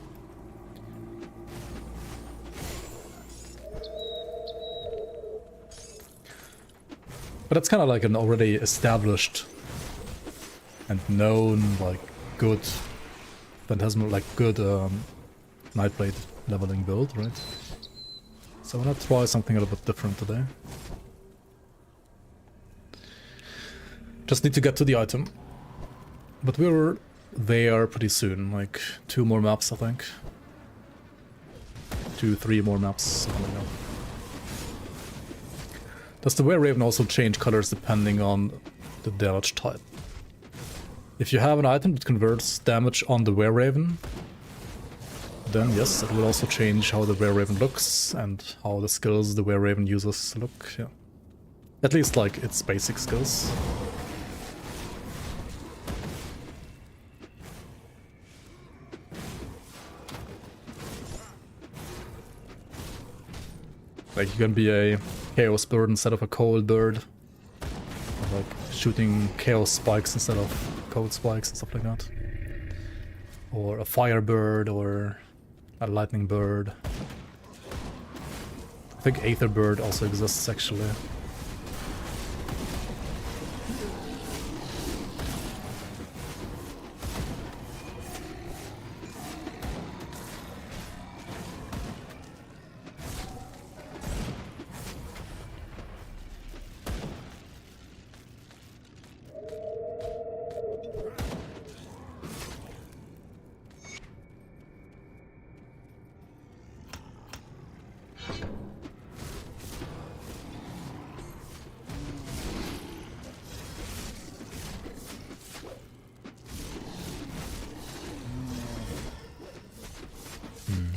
But it's kind of like an already established and known, like, good Phantasmal, like, good Nightblade leveling build, right? So I'm gonna try something a little bit different today. Just need to get to the item. But we're there pretty soon, like 2 more maps, I think. 2, 3 more maps, something like that. Does the Were Raven also change colors depending on the damage type? If you have an item that converts damage on the Were Raven, then yes, it will also change how the Were Raven looks and how the skills the Were Raven uses look, yeah. At least like its basic skills. Like you can be a chaos bird instead of a cold bird. Or like shooting chaos spikes instead of cold spikes and stuff like that. Or a fire bird or a lightning bird. I think Aether Bird also exists actually.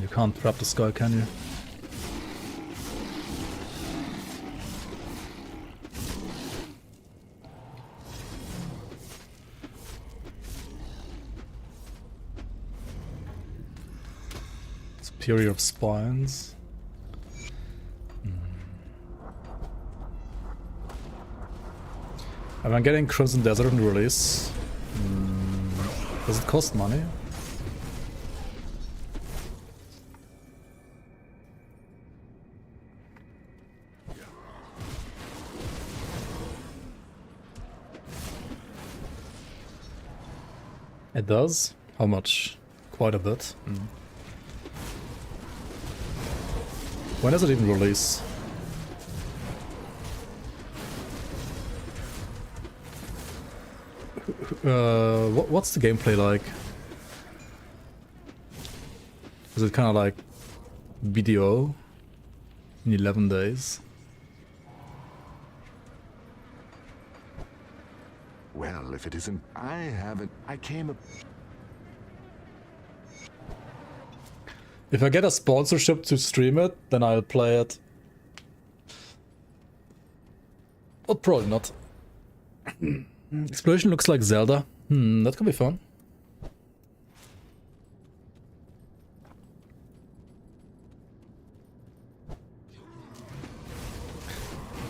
You can't trap the sky, can you? Superior of Spines. Am I getting Crimson Desert in release? Does it cost money? It does? How much? Quite a bit. When does it even release? What's the gameplay like? Is it kind of like BDO in 11 days? Well, if it isn't, I came up. If I get a sponsorship to stream it, then I'll play it. But probably not. Explosion looks like Zelda. That could be fun.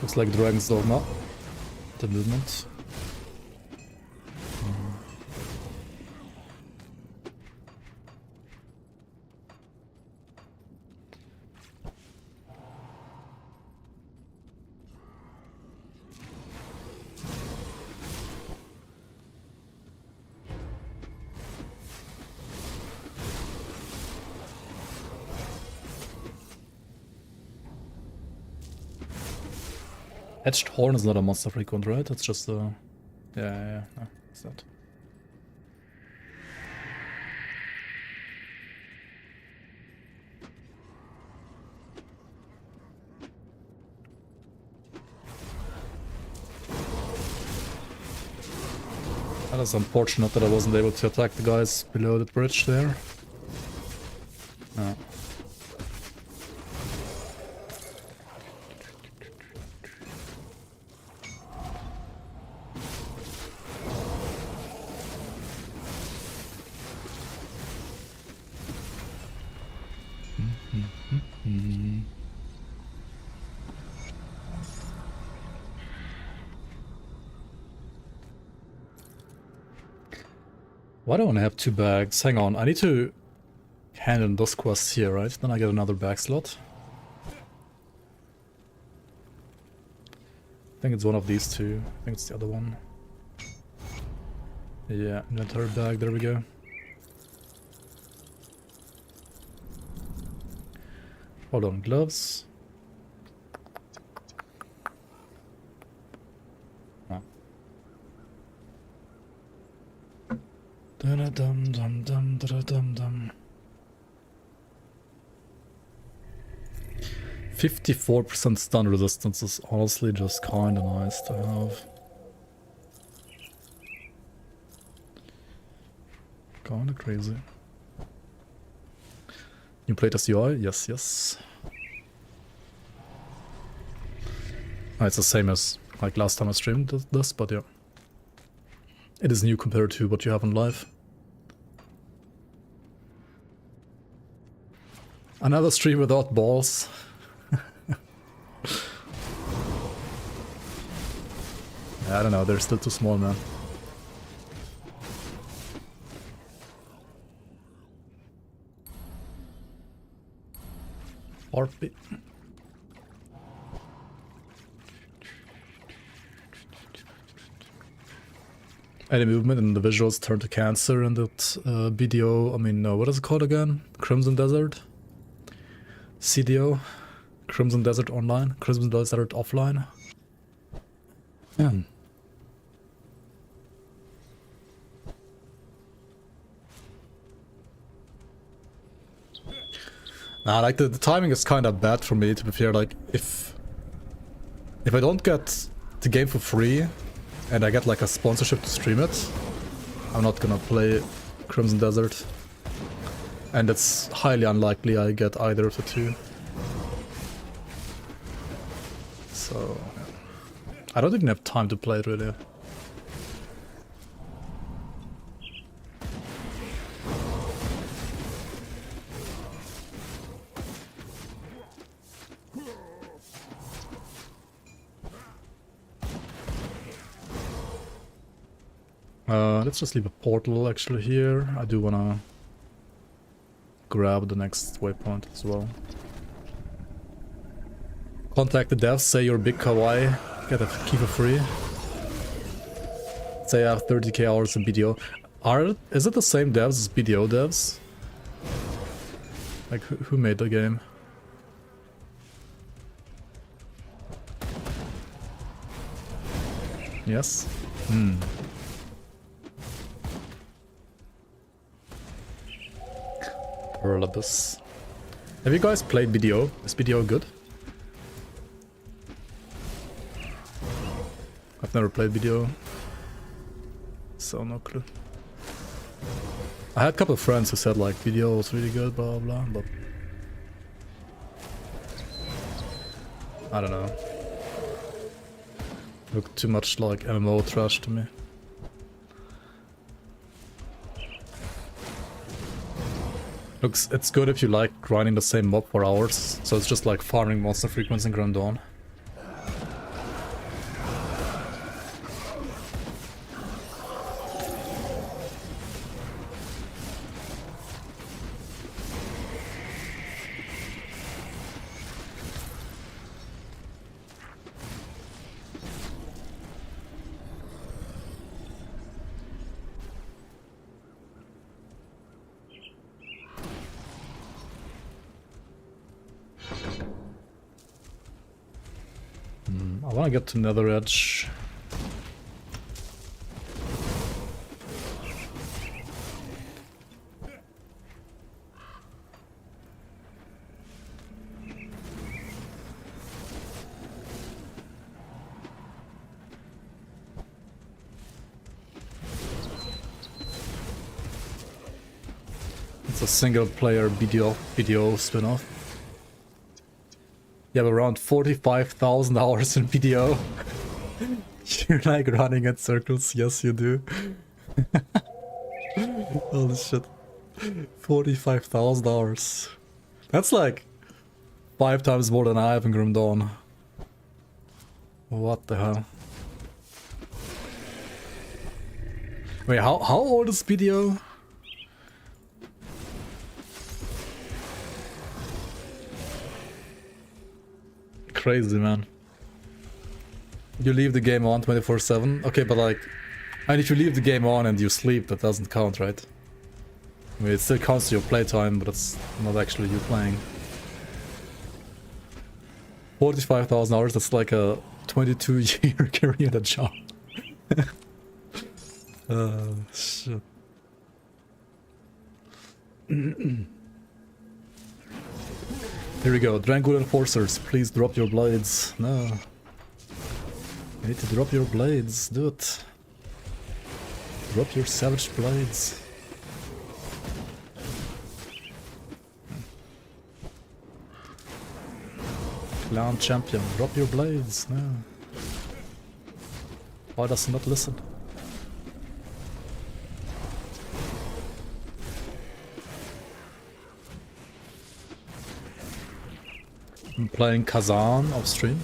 Looks like Dragon's Dogma. The movement. Edged Horn is not a monster frequent, right? It's just a... Yeah, it's that. That is unfortunate that I wasn't able to attack the guys below the bridge there. No. Why do I want to have 2 bags? Hang on, I need to hand in those quests here, right? Then I get another bag slot. I think it's one of these 2. I think it's the other one. Yeah, inventory bag, there we go. Hold on, gloves. 54% stun resistance is honestly just kinda nice to have. Kinda crazy. You played as UI? Yes, yes. It's the same as like last time I streamed this, but yeah. It is new compared to what you have in live. Another stream without balls. I don't know, they're still too small, man. Heartbeat. Any movement in the visuals turn to cancer in that BDO, I mean, what is it called again? Crimson Desert? CDO? Crimson Desert Online? Crimson Desert Offline? Yeah. Nah, like the timing is kind of bad for me, to be fair. Like, if I don't get the game for free, and I get like a sponsorship to stream it, I'm not gonna play Crimson Desert. And it's highly unlikely I get either of the two. So, I don't even have time to play it really. Let's just leave a portal actually here. I do wanna grab the next waypoint as well. Contact the devs, say you're big kawaii, get a key for free. Say I have 30k hours in BDO. Is it the same devs as BDO devs? Like who made the game? Yes? Hmm. Abyss. Have you guys played BDO? Is BDO good? I've never played BDO, so no clue. I had a couple of friends who said like BDO was really good, blah blah, but I don't know. Looked too much like MMO trash to me. Looks, it's good if you like grinding the same mob for hours, so it's just like farming monster frequency in Grand Dawn. I want to get to Nether Edge. It's a single player BDO spin-off. You have around 45,000 hours in BDO. You're like running in circles. Yes, you do. Holy shit. 45,000 hours. That's like 5 times more than I have in Grim Dawn. What the hell? Wait, how old is BDO? Crazy, man. You leave the game on 24/7? Okay, but like, and if you leave the game on and you sleep, that doesn't count, right? I mean, it still counts to your playtime, but it's not actually you playing. 45,000 hours, that's like a 22-year career at a job. Shit. Here we go. Drangul Enforcers, please drop your blades. No. You need to drop your blades. Do it. Drop your savage blades. Clan champion, drop your blades. No. Why does he not listen? I'm playing Kazan off stream.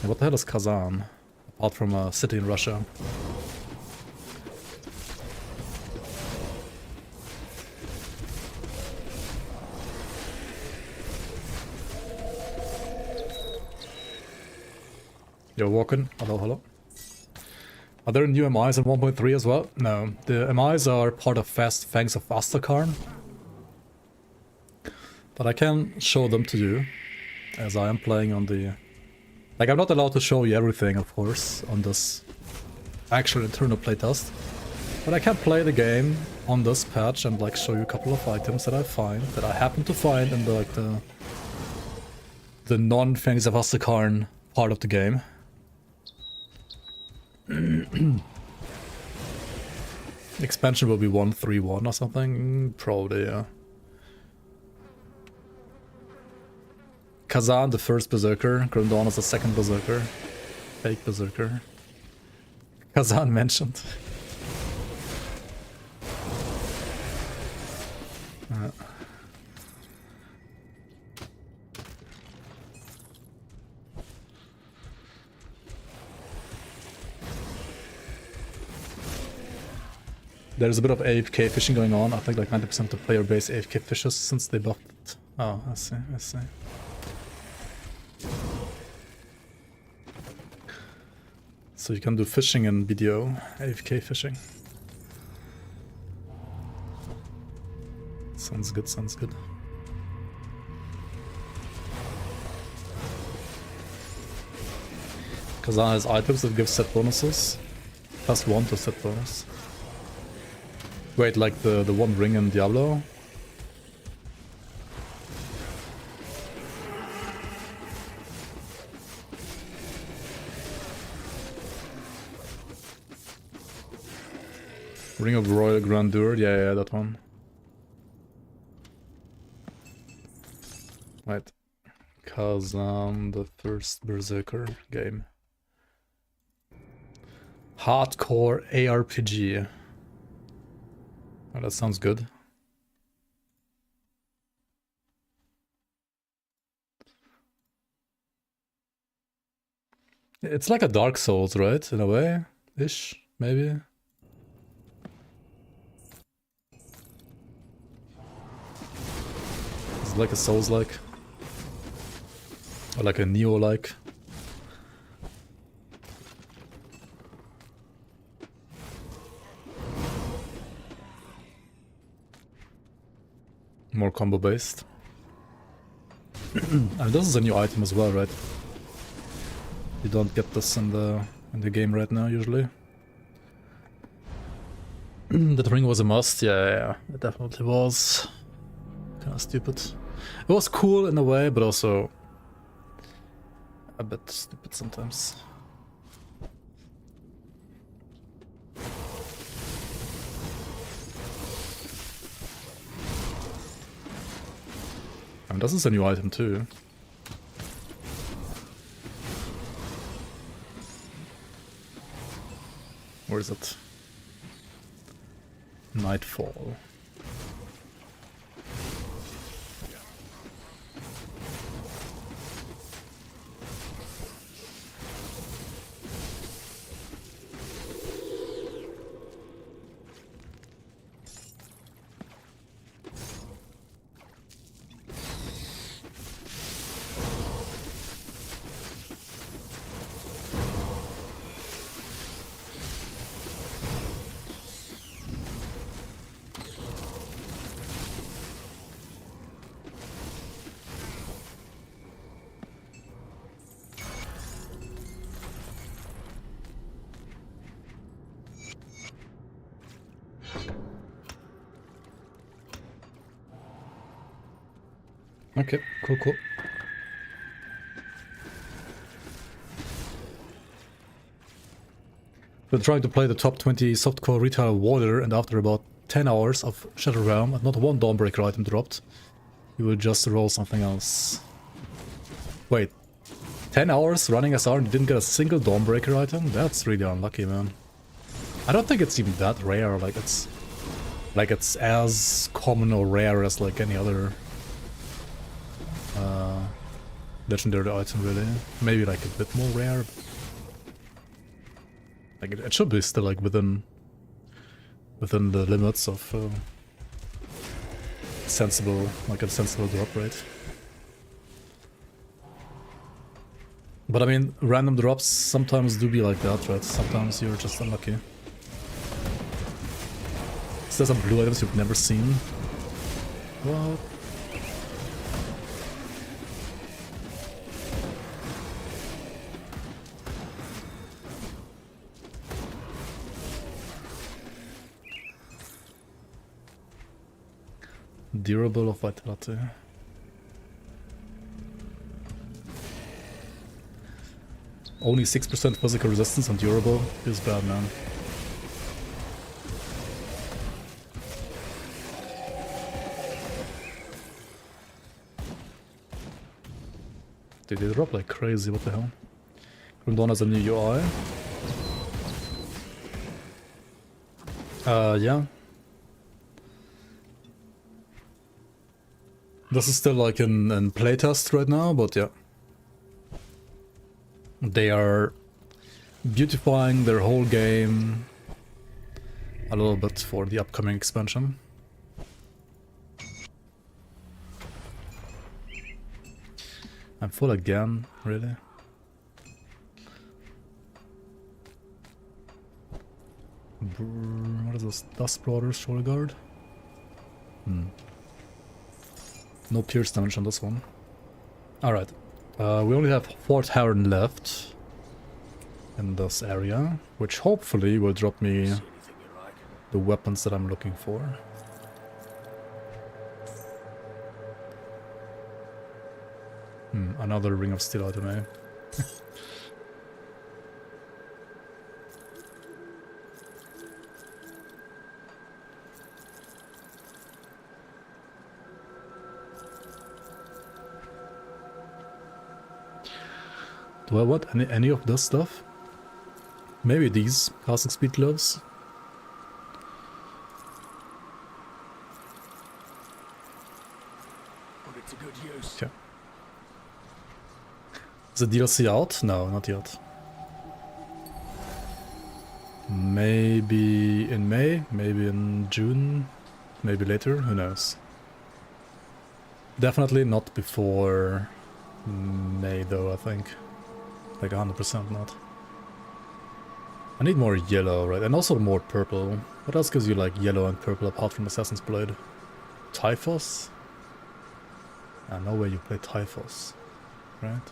Yeah, what the hell is Kazan? Apart from a city in Russia. You're walking. Hello, hello. Are there new MIs in 1.3 as well? No. The MIs are part of Fangs of Astakarn. But I can show them to you, as I am playing on the... Like, I'm not allowed to show you everything, of course, on this actual internal playtest. But I can play the game on this patch and, like, show you a couple of items that I happen to find in the, like, the non-Fangs of Astakarn part of the game. Expansion will be 1.3.1 or something? Probably, yeah. Kazan, the first Berserker. Grundon is the second Berserker. Fake Berserker. Kazan mentioned. There's a bit of AFK fishing going on. I think like 90% of the player base AFK fishes since they buffed it. Oh, I see, I see. So you can do fishing in BDO, AFK fishing. Sounds good, sounds good. Kazan has items that give set bonuses. +1 to set bonus. Wait, like the one ring in Diablo? Ring of Royal Grandeur, yeah, that one. Right. Kazan, the first Berserker game. Hardcore ARPG. Oh, that sounds good. It's like a Dark Souls, right? In a way? Ish, maybe? It's like a Souls-like. Or like a Neo-like. More combo based. And this is a new item as well, right? You don't get this in the game right now usually. That ring was a must, yeah, it definitely was. Kinda stupid. It was cool in a way, but also a bit stupid sometimes. And this is a new item too. Where is it? Nightfall. Okay, cool, cool. We're trying to play the top 20 softcore retail water, and after about 10 hours of Shadow Realm and not one Dawnbreaker item dropped, you will just roll something else. Wait, 10 hours running SR and you didn't get a single Dawnbreaker item? That's really unlucky, man. I don't think it's even that rare, like it's as common or rare as like any other legendary item, really. Maybe like a bit more rare. Like it should be still like within the limits of sensible, like a sensible drop rate. But I mean, random drops sometimes do be like that, right? Sometimes you're just unlucky. Is there some blue items you've never seen? What? Durable of Vitality. Only 6% physical resistance on durable is bad, man. Dude, they drop like crazy, what the hell? Grimdawn has a new UI. Yeah. This is still like in playtest right now, but yeah. They are beautifying their whole game a little bit for the upcoming expansion. I'm full again, really? What is this? Dustblader's Shoulder Guard? No pierce damage on this one. Alright. We only have 4 Tavern left in this area, which hopefully will drop me the weapons that I'm looking for. Another Ring of Steel item, eh? Do I want any of this stuff? Maybe these casting speed gloves. Put it to good use. Okay. Is the DLC out? No, not yet. Maybe in May, maybe in June, maybe later, who knows. Definitely not before May though, I think. Like 100% not. I need more yellow, right? And also more purple. What else gives you like yellow and purple apart from Assassin's Blade? Typhus? I know where you play Typhus, right?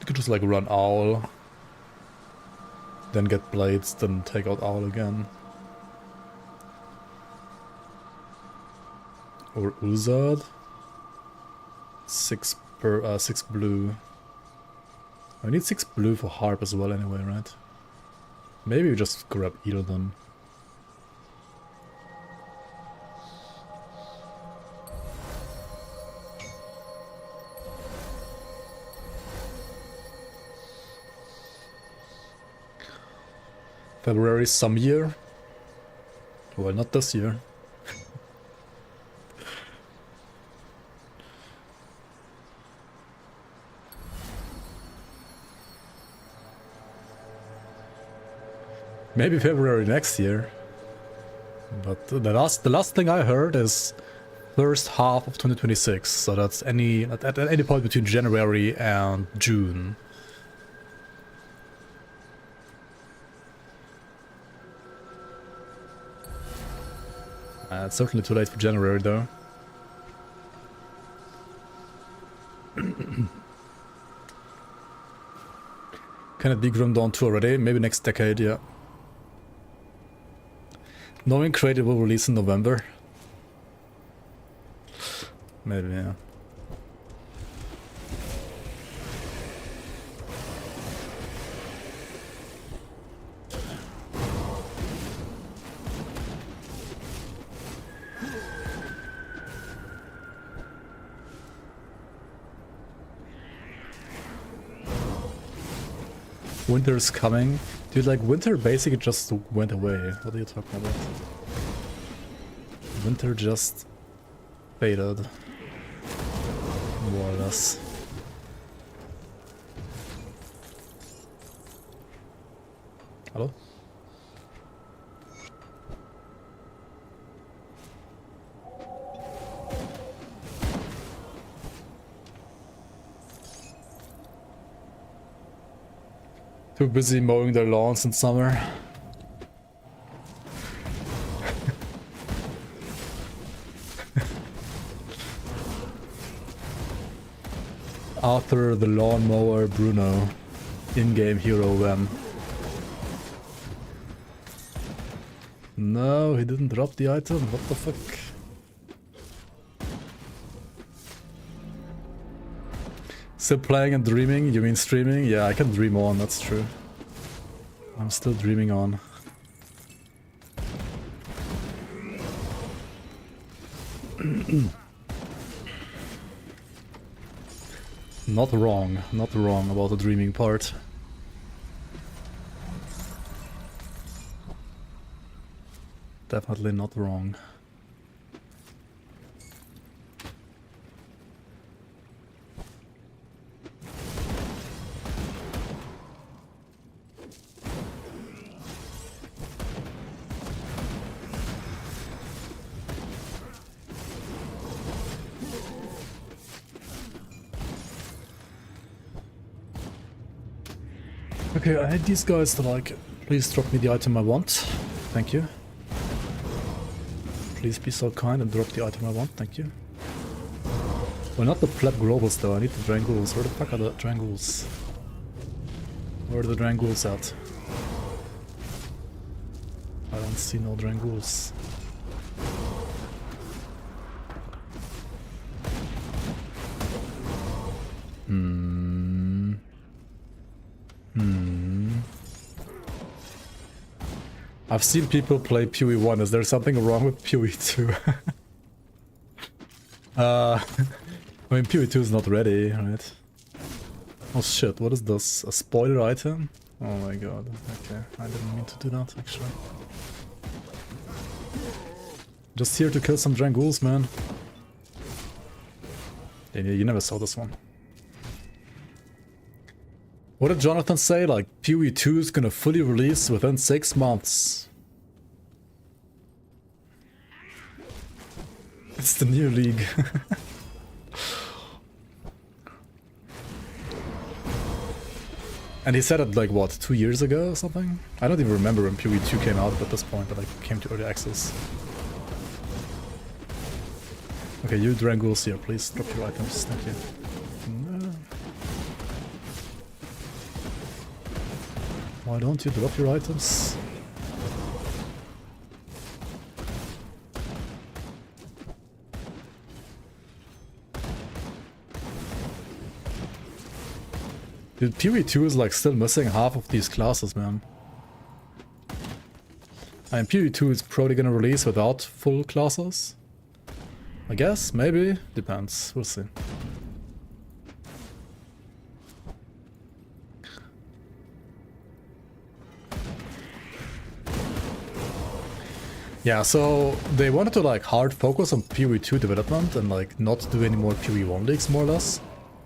You could just like run Owl, then get Blades, then take out Owl again. Or Uzad? 6 blue. I need 6 blue for Harp as well anyway, right? Maybe we just grab Eel then. February some year? Well, not this year. Maybe February next year. But the last thing I heard is first half of 2026. So that's at any point between January and June. It's certainly too late for January though. Can it be Grimdawn 2 already? Maybe next decade, yeah. Knowing Creative will release in November. Maybe, yeah. Winter's coming. Dude, like, winter basically just went away. What are you talking about? Winter just faded. More or less. Hello? Too busy mowing their lawns in summer. Arthur the lawnmower Bruno. In-game hero Ren. No, he didn't drop the item. What the fuck? Still playing and dreaming? You mean streaming? Yeah, I can dream on, that's true. I'm still dreaming on. Not wrong about the dreaming part. Definitely not wrong. Okay, I need these guys to like, please drop me the item I want. Thank you. Please be so kind and drop the item I want, thank you. Well, not the pleb globals though, I need the Drangools. Where the fuck are the Drangools? Where are the Drangools at? I don't see no Drangools. I've seen people play PoE 1. Is there something wrong with PoE 2? I mean, PoE 2 is not ready, right? Oh shit, what is this? A spoiler item? Oh my god. Okay, I didn't mean to do that, actually. Just here to kill some Drangools, man. Yeah, you never saw this one. What did Jonathan say? Like, PoE 2 is gonna fully release within 6 months. It's the new league. And he said it like, what, 2 years ago or something? I don't even remember when PoE 2 came out at this point, but like came to early access. Okay, you Drangools here, please drop your items, thank you. No. Why don't you drop your items? Dude, PoE 2 is like still missing half of these classes, man. I mean, PoE 2 is probably gonna release without full classes. I guess, maybe, depends, we'll see. Yeah, so they wanted to like hard focus on PoE 2 development and like not do any more PoE 1 leagues more or less.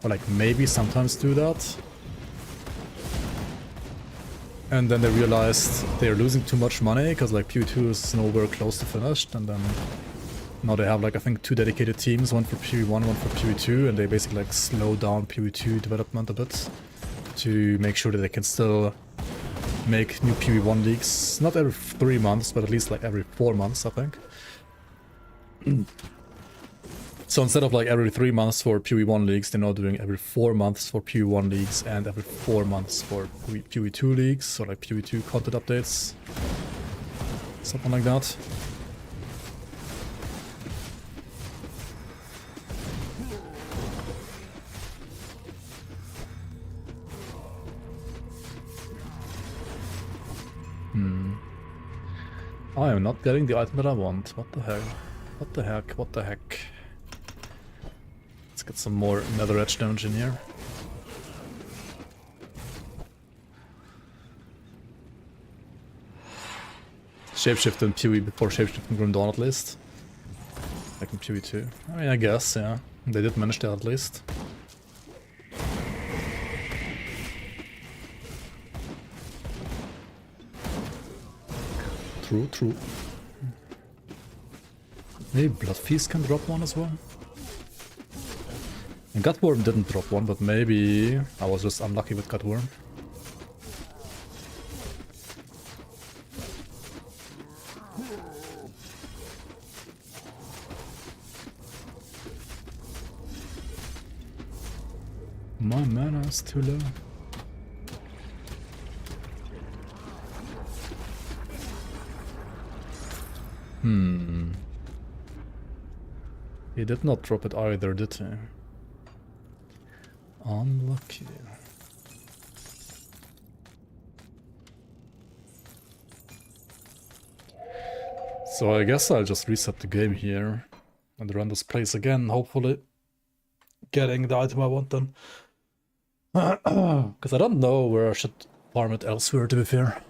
Or like maybe sometimes do that. And then they realized they're losing too much money because like PoE 2 is nowhere close to finished, and then now they have like I think 2 dedicated teams, one for PoE 1, one for PoE 2, and they basically like slow down PoE 2 development a bit to make sure that they can still make new PoE 1 leagues, not every 3 months, but at least like every 4 months, I think. So instead of like every 3 months for PoE 1 leagues, they're now doing every 4 months for PoE 1 leagues and every 4 months for PoE 2 leagues, or like PoE 2 content updates. Something like that. I am not getting the item that I want. What the heck? What the heck? What the heck? Let's get some more nether edge damage in here. Shapeshift and PoE before Shapeshift and Grim Dawn at least. Like in PoE 2. I mean, I guess, yeah. They did manage that at least. True, true. Maybe Blood Feast can drop one as well. And Gutworm didn't drop one, but maybe I was just unlucky with Gutworm. My mana is too low. He did not drop it either, did he? Unlucky. So I guess I'll just reset the game here and run this place again, hopefully getting the item I want then. Because I don't know where I should farm it elsewhere, to be fair.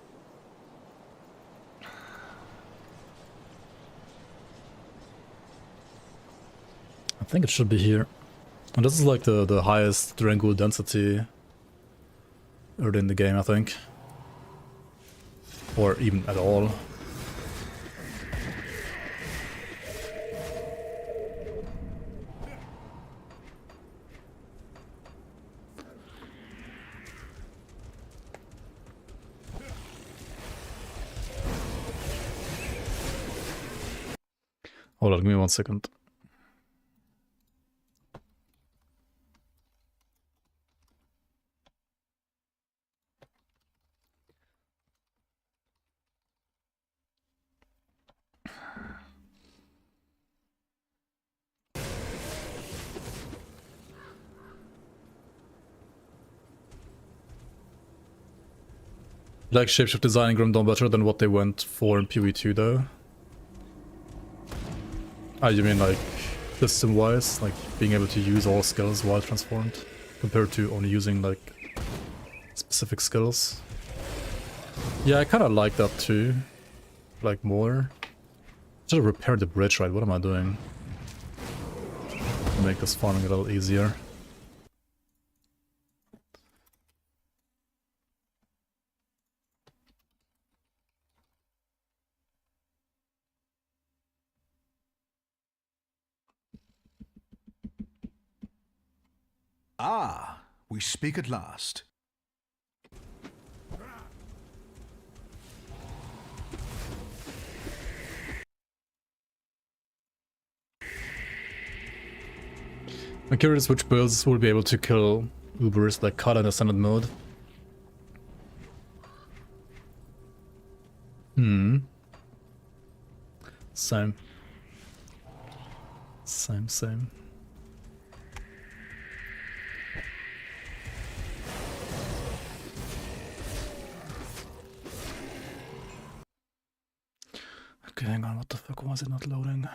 I think it should be here. And this is like the highest Drangul density early in the game, I think. Or even at all. Hold on, give me 1 second. Like Shapeshift designing Grim Dawn better than what they went for in PoE 2 though. Ah, you mean like system-wise, like being able to use all skills while transformed, compared to only using like specific skills? Yeah, I kind of like that too, like more. Should have repaired the bridge, right? What am I doing? To make this farming a little easier. Ah, we speak at last. I'm curious which builds will be able to kill Ubers like Kala in Ascended mode. Same. Same. Okay, hang on, what the fuck was it not loading?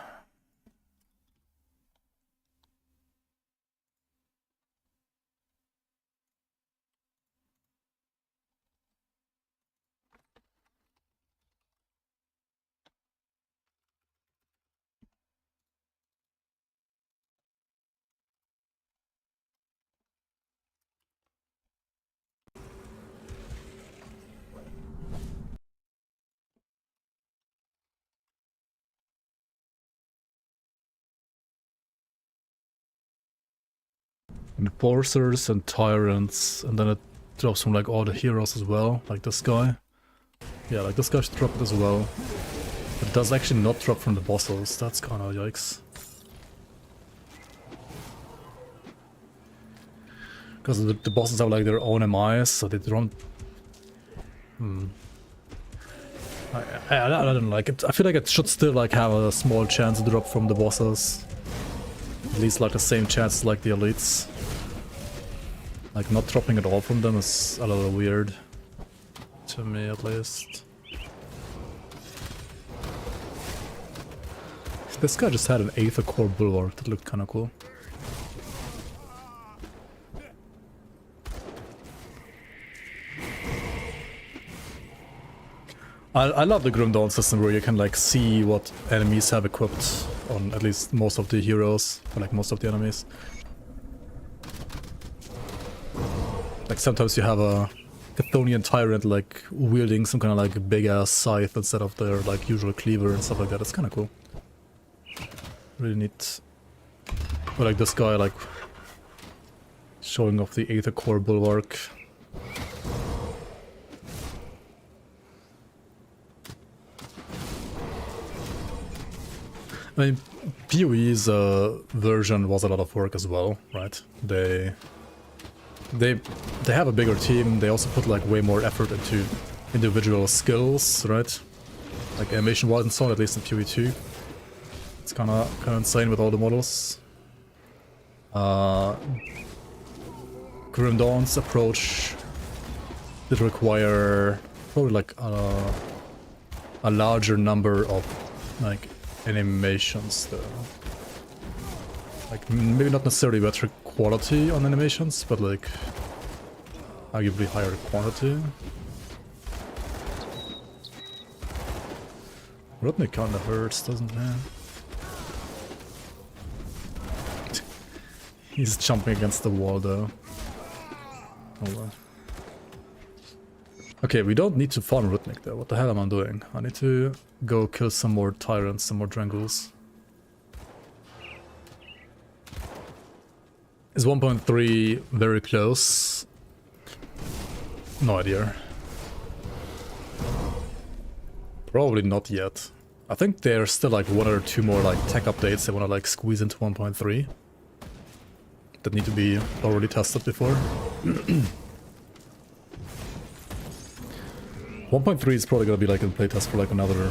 Enforcers and Tyrants, and then it drops from like all the heroes as well, like this guy. Yeah, like this guy should drop it as well. But it does actually not drop from the bosses, that's kinda yikes. Because the bosses have like their own MIs, so they don't... I don't like it. I feel like it should still like have a small chance to drop from the bosses. At least like the same chance like the elites. Like not dropping at all from them is a little weird. To me at least. This guy just had an Aether Core Bulwark that looked kind of cool. I love the Grim Dawn system where you can like see what enemies have equipped on at least most of the heroes, or like most of the enemies. Like sometimes you have a Chthonian Tyrant like wielding some kind of like big ass scythe instead of their like usual cleaver and stuff like that. It's kind of cool. Really neat. Or like this guy like showing off the Aether Core Bulwark. I mean, PoE's version was a lot of work as well, right? They have a bigger team. They also put like way more effort into individual skills, right? Like animation-wise and so on, at least in PoE 2. It's kind of insane with all the models. Grim Dawn's approach did require probably like a larger number of like animations though. Like maybe not necessarily better quality on animations, but like arguably higher quantity. Rudnick kinda hurts, doesn't he? He's jumping against the wall though. Oh well. Okay, we don't need to farm Rudnick though. What the hell am I doing? I need to go kill some more Tyrants, some more Drangles. Is 1.3 very close? No idea. Probably not yet. I think there's still like one or two more like tech updates they want to like squeeze into 1.3 that need to be already tested before. 1.3 is probably gonna be like in playtest for like another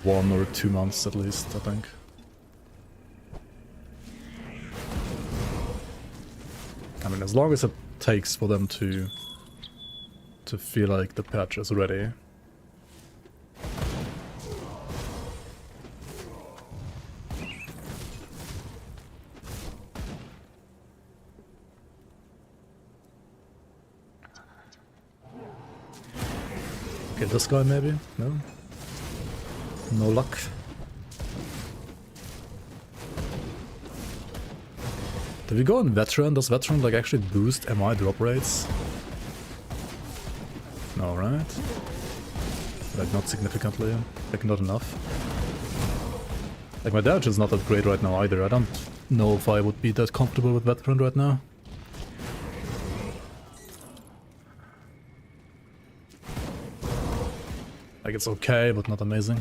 1 or 2 months at least, I think. I mean, as long as it takes for them to feel like the patch is ready. Okay, this guy maybe? No? No luck. Did we go on Veteran? Does Veteran like actually boost MI drop rates? No, right? Like not significantly, like not enough. Like my damage is not that great right now either. I don't know if I would be that comfortable with Veteran right now. Like it's okay, but not amazing.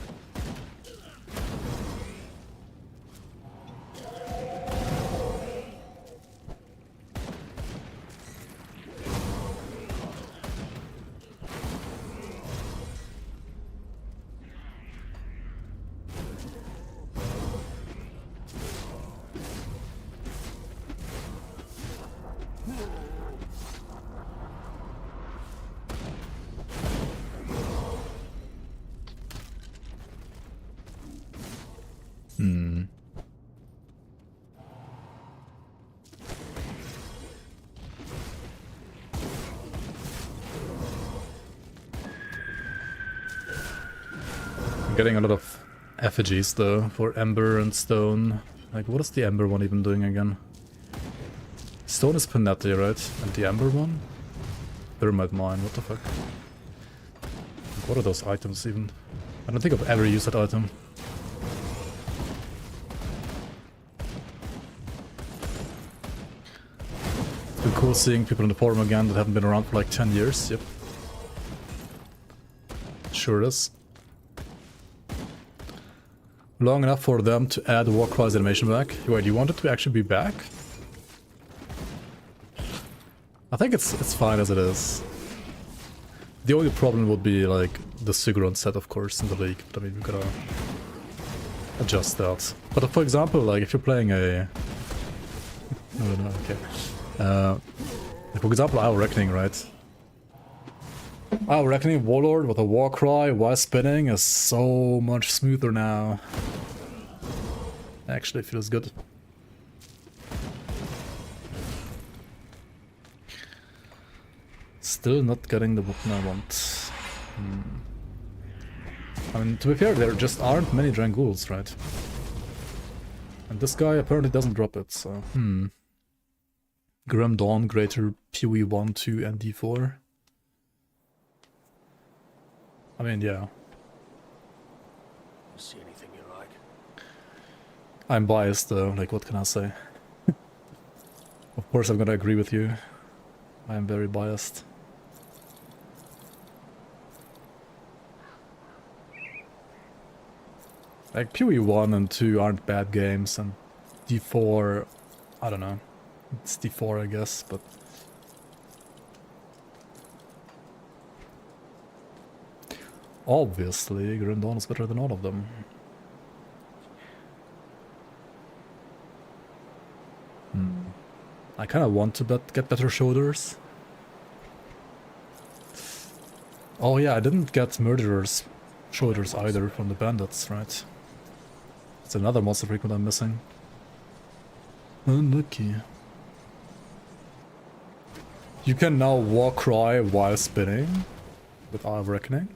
I'm getting a lot of effigies though for Ember and Stone. Like what is the Ember one even doing again? Stone is Panetti, right? And the Ember one? Thermite Mine, what the fuck? Like, what are those items even? I don't think I've ever used that item. It's been cool seeing people in the forum again that haven't been around for like 10 years, yep. Sure is. Long enough for them to add Warcry's animation back. Wait, you want it to actually be back? I think it's fine as it is. The only problem would be like the Sigurd set, of course, in the league. But I mean, we gotta adjust that. But for example, like if you're playing a... No, okay. For example, Our Reckoning, right? Oh, Reckoning Warlord with a Warcry while spinning is so much smoother now. Actually feels good. Still not getting the weapon I want. I mean, to be fair, there just aren't many Drangools, right? And this guy apparently doesn't drop it, so... Grim Dawn, Greater, PoE 1, 2, and D4. I mean, yeah. See anything you like? I'm biased though, like what can I say? Of course I'm gonna agree with you. I am very biased. Like, PoE 1 and 2 aren't bad games, and D4, I don't know. It's D4, I guess, but... Obviously, Grim Dawn is better than all of them. I kind of want to get better shoulders. Oh yeah, I didn't get Murderer's shoulders either from the bandits, right? It's another monster frequent I'm missing. Unlucky. You can now Warcry while spinning with Eye of Reckoning.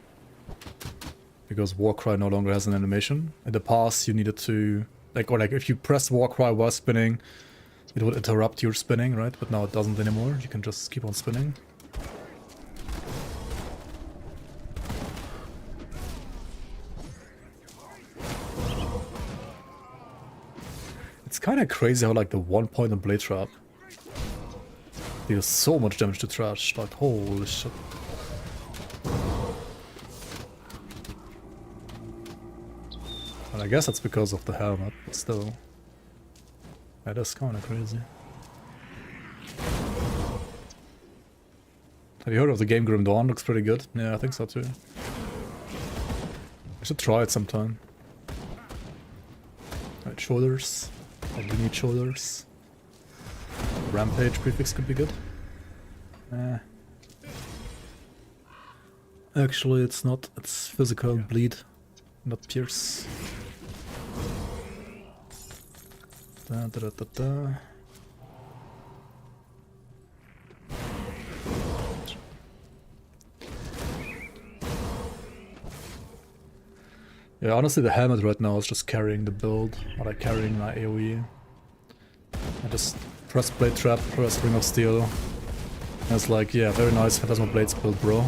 Because Warcry no longer has an animation. In the past you needed to... Like, or like if you press Warcry while spinning, it would interrupt your spinning, right? But now it doesn't anymore. You can just keep on spinning. It's kind of crazy how like the 1 point on Blade Trap deals so much damage to trash. Like, holy shit. And I guess that's because of the helmet, but still. That is kind of crazy. Have you heard of the game Grim Dawn? Looks pretty good. Yeah, I think so too. I should try it sometime. Right, shoulders. I do need shoulders. Rampage prefix could be good. Actually, it's not. It's physical bleed, not pierce. Da, da, da, da, da. Yeah, honestly, the helmet right now is just carrying the build, or like carrying my AoE. I just press Blade Trap, press Ring of Steel. And it's like, yeah, very nice Phantasmal Blades build, bro.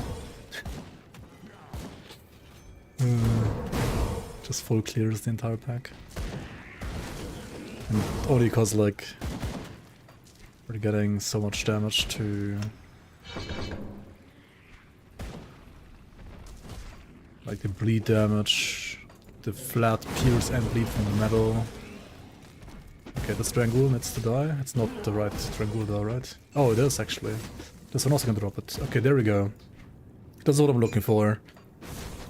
Just full clears the entire pack. And only cause like we're getting so much damage to like the bleed damage, the flat pierce and bleed from the metal. Okay, this Drangul needs to die. It's not the right Drangul though, right? Oh, it is actually. This one also can drop it. Okay, there we go. That's what I'm looking for.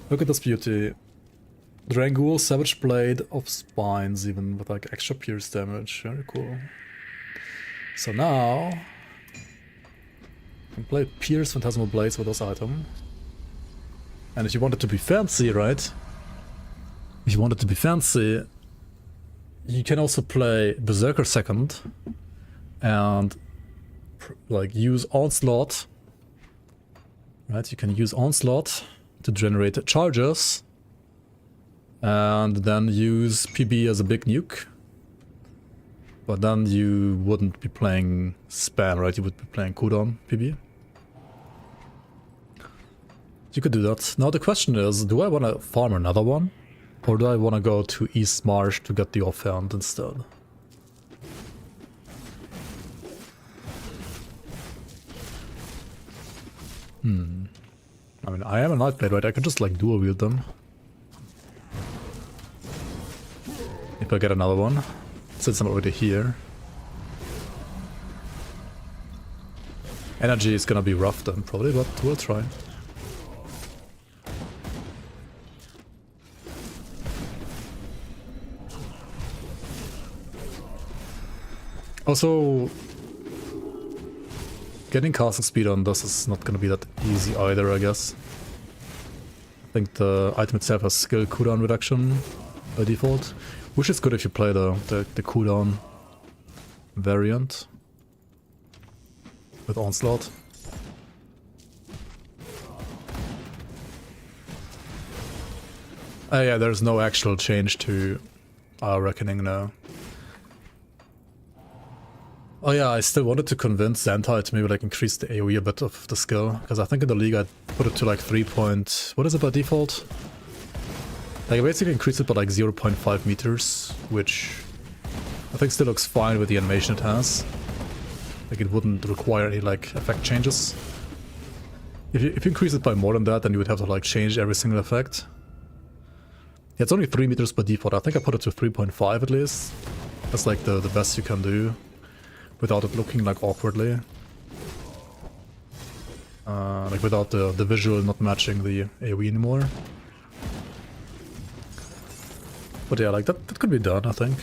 Look at this beauty. Drangul, Savage Blade of Spines, even with like extra pierce damage. Very cool. So now I can play Pierce Phantasmal Blades with this item. And if you want it to be fancy, right? If you want it to be fancy, you can also play Berserker second and like use Onslaught. Right? You can use Onslaught to generate charges. And then use PB as a big nuke. But then you wouldn't be playing Span, right? You would be playing cooldown PB. You could do that. Now the question is, do I want to farm another one? Or do I want to go to East Marsh to get the offhand instead? I mean, I am a Nightblade, right? I could just like dual wield them. If I get another one, since I'm already here. Energy is gonna be rough then, probably, but we'll try. Also, Getting casting speed on this is not gonna be that easy either, I guess. I think the item itself has skill cooldown reduction by default, which is good if you play the cooldown variant with Onslaught. Yeah, there's no actual change to our reckoning now. Oh yeah, I still wanted to convince Zentai to maybe like increase the AoE a bit of the skill, because I think in the league I put it to like 3 point... what is it by default? Like I basically increased it by like 0.5 meters, which I think still looks fine with the animation it has. Like it wouldn't require any like effect changes. If you increase it by more than that, then you would have to like change every single effect. Yeah, it's only 3 meters by default. I think I put it to 3.5 at least. That's like the best you can do without it looking like awkwardly. Like without the visual not matching the AoE anymore. But yeah, like that could be done, I think.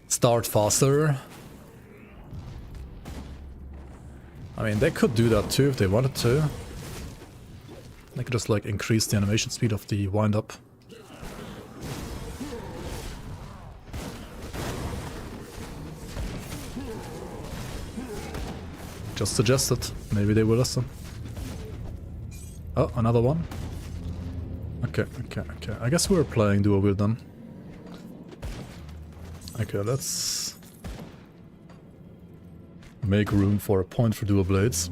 Start faster. I mean, they could do that too if they wanted to. They could just like increase the animation speed of the wind-up. Just suggested. Maybe they will listen. Oh, another one. Okay. I guess we're playing dual wield then. Okay, let's make room for a point for dual blades.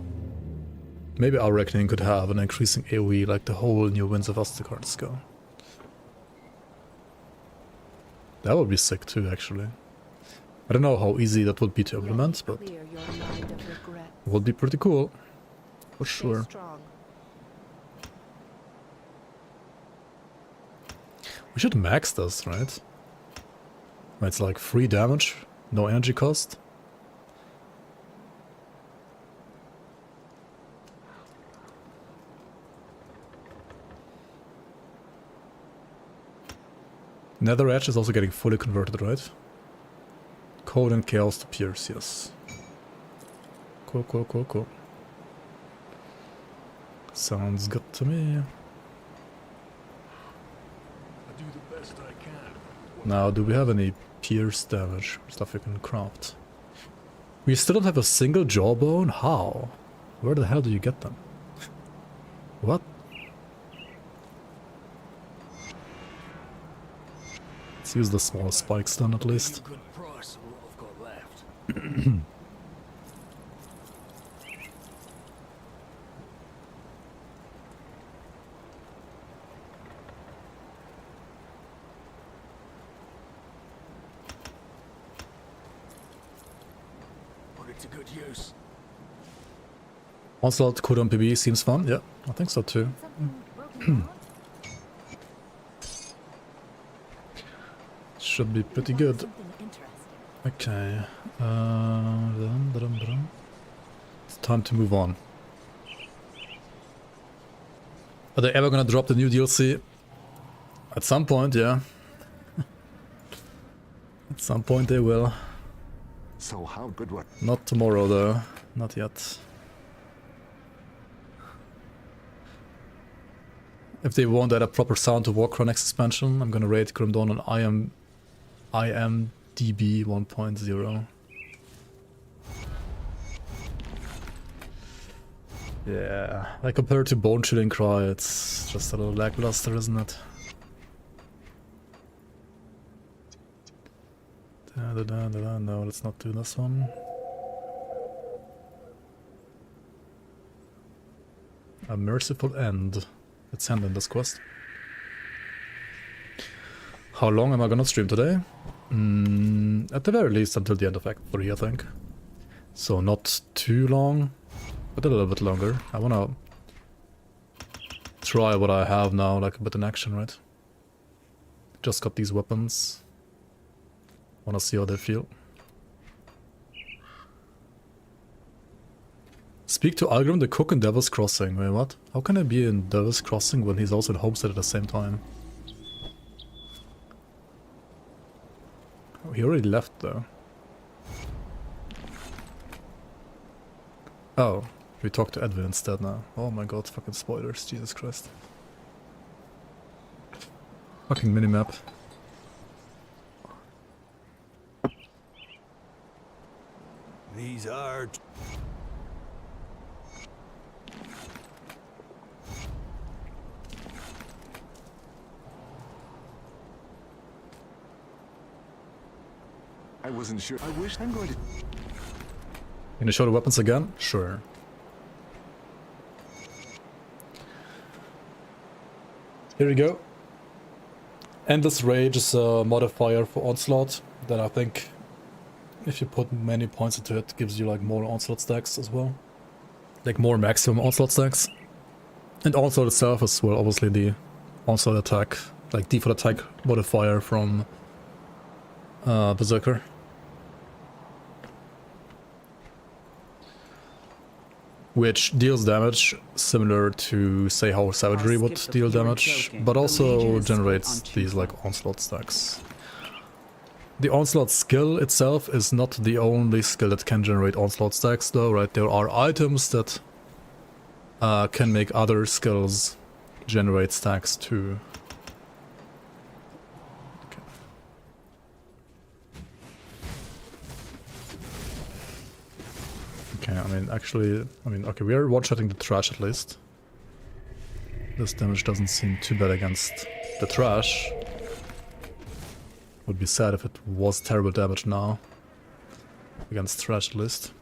Maybe our reckoning could have an increasing AoE like the whole new Winds of Ostakar's go. That would be sick too, actually. I don't know how easy that would be to implement, but it would be pretty cool. For sure. We should max this, right? It's like free damage, no energy cost. Nether Edge is also getting fully converted, right? Cold and Chaos to Pierce, yes. Cool. Sounds good to me. I do the best I can. Now, do we have any Pierce damage? Stuff you can craft. We still don't have a single jawbone? How? Where the hell do you get them? What? Let's use the small spikes then at least. Good price on what I've got left. Put it to good use. Onslaught cooldown PB seems fun. Yeah, I think so too. Something broken down? Should be pretty good. Something interesting. Okay. It's time to move on. Are they ever gonna drop the new DLC? At some point, yeah. At some point they will. So how good what? Not tomorrow though. Not yet. If they won't add a proper sound to Warcry next expansion, I'm gonna raid Grim Dawn on IMDb 1.0. Yeah, like compared to Bone Chilling Cry, it's just a little lackluster, isn't it? No, let's not do this one. A merciful end. Let's end in this quest. How long am I gonna stream today? At the very least until the end of Act 3, I think. So not too long, but a little bit longer. I wanna try what I have now, like a bit in action, right? Just got these weapons. Wanna see how they feel. Speak to Algrim the Cook in Devil's Crossing. Wait, what? How can I be in Devil's Crossing when he's also in Homestead at the same time? Oh, he already left though. Oh, we talked to Edwin instead now. Oh my god, fucking spoilers, Jesus Christ. Fucking minimap. These are... I wasn't sure. I wish I'm going to... Can you show the weapons again? Sure. Here we go. Endless Rage is a modifier for Onslaught that I think, if you put many points into it, gives you like more Onslaught stacks as well. Like more maximum Onslaught stacks. And Onslaught itself is, well, obviously the Onslaught attack, like default attack modifier from Berserker. Which deals damage similar to, say, how Savagery would deal damage, but also generates these like Onslaught stacks. The Onslaught skill itself is not the only skill that can generate Onslaught stacks though, right? There are items that can make other skills generate stacks too. Okay, I mean, actually, okay, we are one-shotting the trash at least. This damage doesn't seem too bad against the trash. Would be sad if it was terrible damage now. Against trash at least.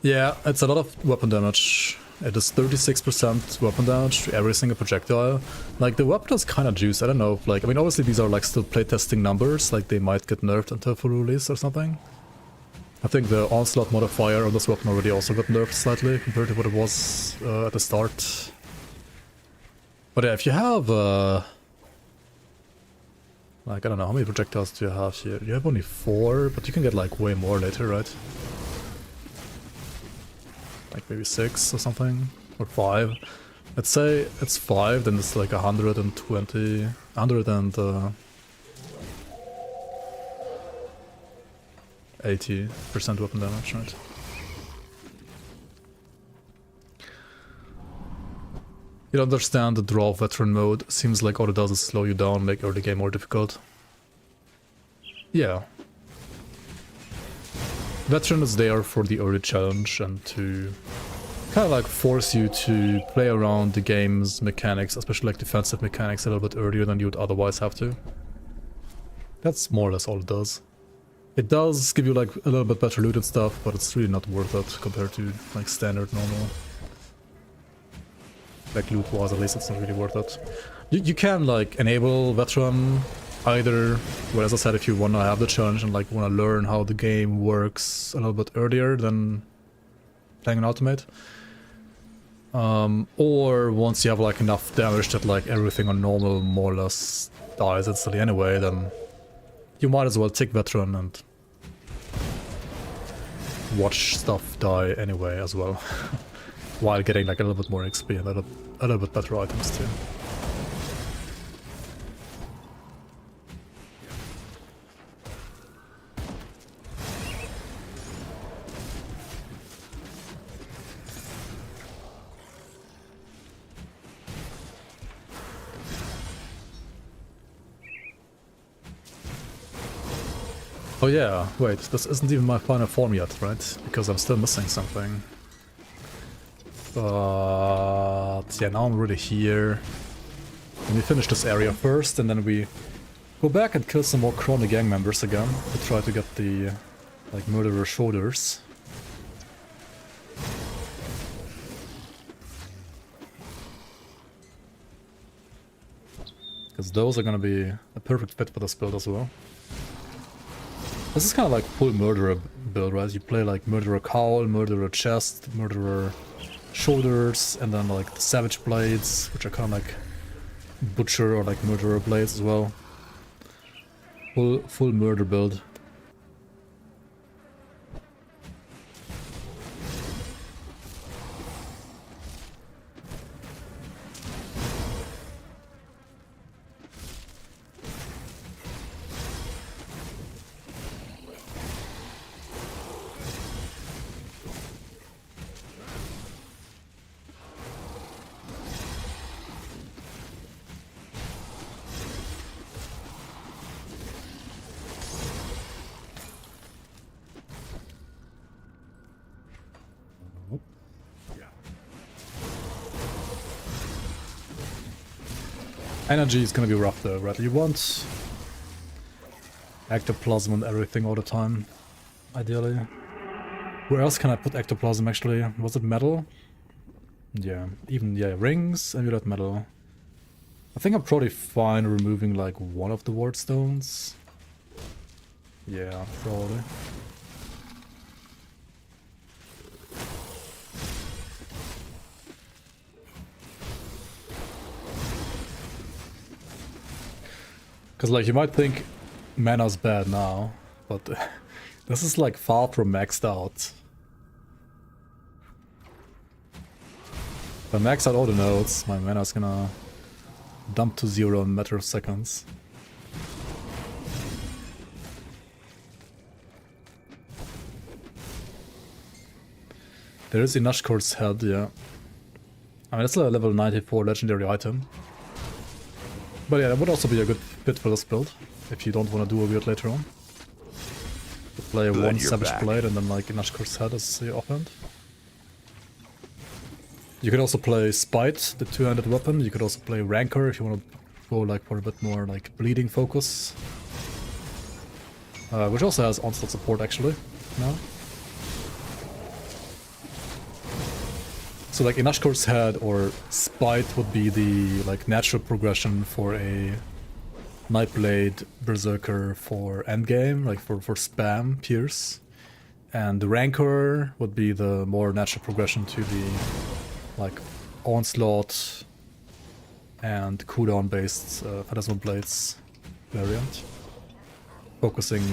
Yeah, it's a lot of weapon damage. It is 36% weapon damage to every single projectile. Like, the weapon is kinda juice, I don't know, like, I mean, obviously these are like still playtesting numbers, like they might get nerfed until full release or something. I think the Onslaught modifier on this weapon already also got nerfed slightly compared to what it was at the start. But yeah, if you have, like, I don't know, how many projectiles do you have here? You have only 4, but you can get like way more later, right? Like maybe 6 or something, or 5. Let's say it's 5, then it's like 120, 80% weapon damage, right? You don't understand the draw of veteran mode. Seems like all it does is slow you down, make early game more difficult. Yeah. Veteran is there for the early challenge and to kind of like force you to play around the game's mechanics, especially like defensive mechanics, a little bit earlier than you would otherwise have to. That's more or less all it does. It does give you like a little bit better loot and stuff, but it's really not worth it compared to like standard normal. Like loot wise, at least it's not really worth it. You can like enable veteran either, well, as I said, if you want to have the challenge and like want to learn how the game works a little bit earlier than playing an ultimate. Or once you have like enough damage that like everything on normal more or less dies instantly anyway, then you might as well take veteran and watch stuff die anyway as well. While getting like a little bit more XP and a little bit better items too. Oh yeah, wait, this isn't even my final form yet, right? Because I'm still missing something. But yeah, now I'm really here. Let me finish this area first, and then we go back and kill some more Chronic gang members again to try to get the like murderer shoulders. Because those are gonna be a perfect fit for this build as well. This is kind of like full murderer build, right? You play like murderer cowl, murderer chest, murderer shoulders, and then like the savage blades, which are kind of like butcher or like murderer blades as well. Full murder build. Energy is gonna be rough though, right? You want ectoplasm and everything all the time, ideally. Where else can I put ectoplasm actually? Was it metal? Yeah, even, yeah, rings, amulet, metal. I think I'm probably fine removing like one of the ward stones. Yeah, probably. Because like you might think mana's bad now, but this is like far from maxed out. If I max out all the nodes, my mana's gonna dump to 0 in a matter of seconds. There is Inashkor's head, yeah. I mean, that's a level 94 legendary item. But yeah, that would also be a good fit for this build, if you don't want to do a weird later on. Play Good, one you're Savage back. Blade and then like Inashkor's head as your offhand. You could also play Spite, the two-handed weapon. You could also play Rancor if you want to go like for a bit more like bleeding focus. Which also has onslaught support actually, now. So like Inashkor's head or Spite would be the like natural progression for a Nightblade Berserker for endgame, like for spam Pierce. And the Rancor would be the more natural progression to the like onslaught and cooldown based Phantasmal Blades variant. Focusing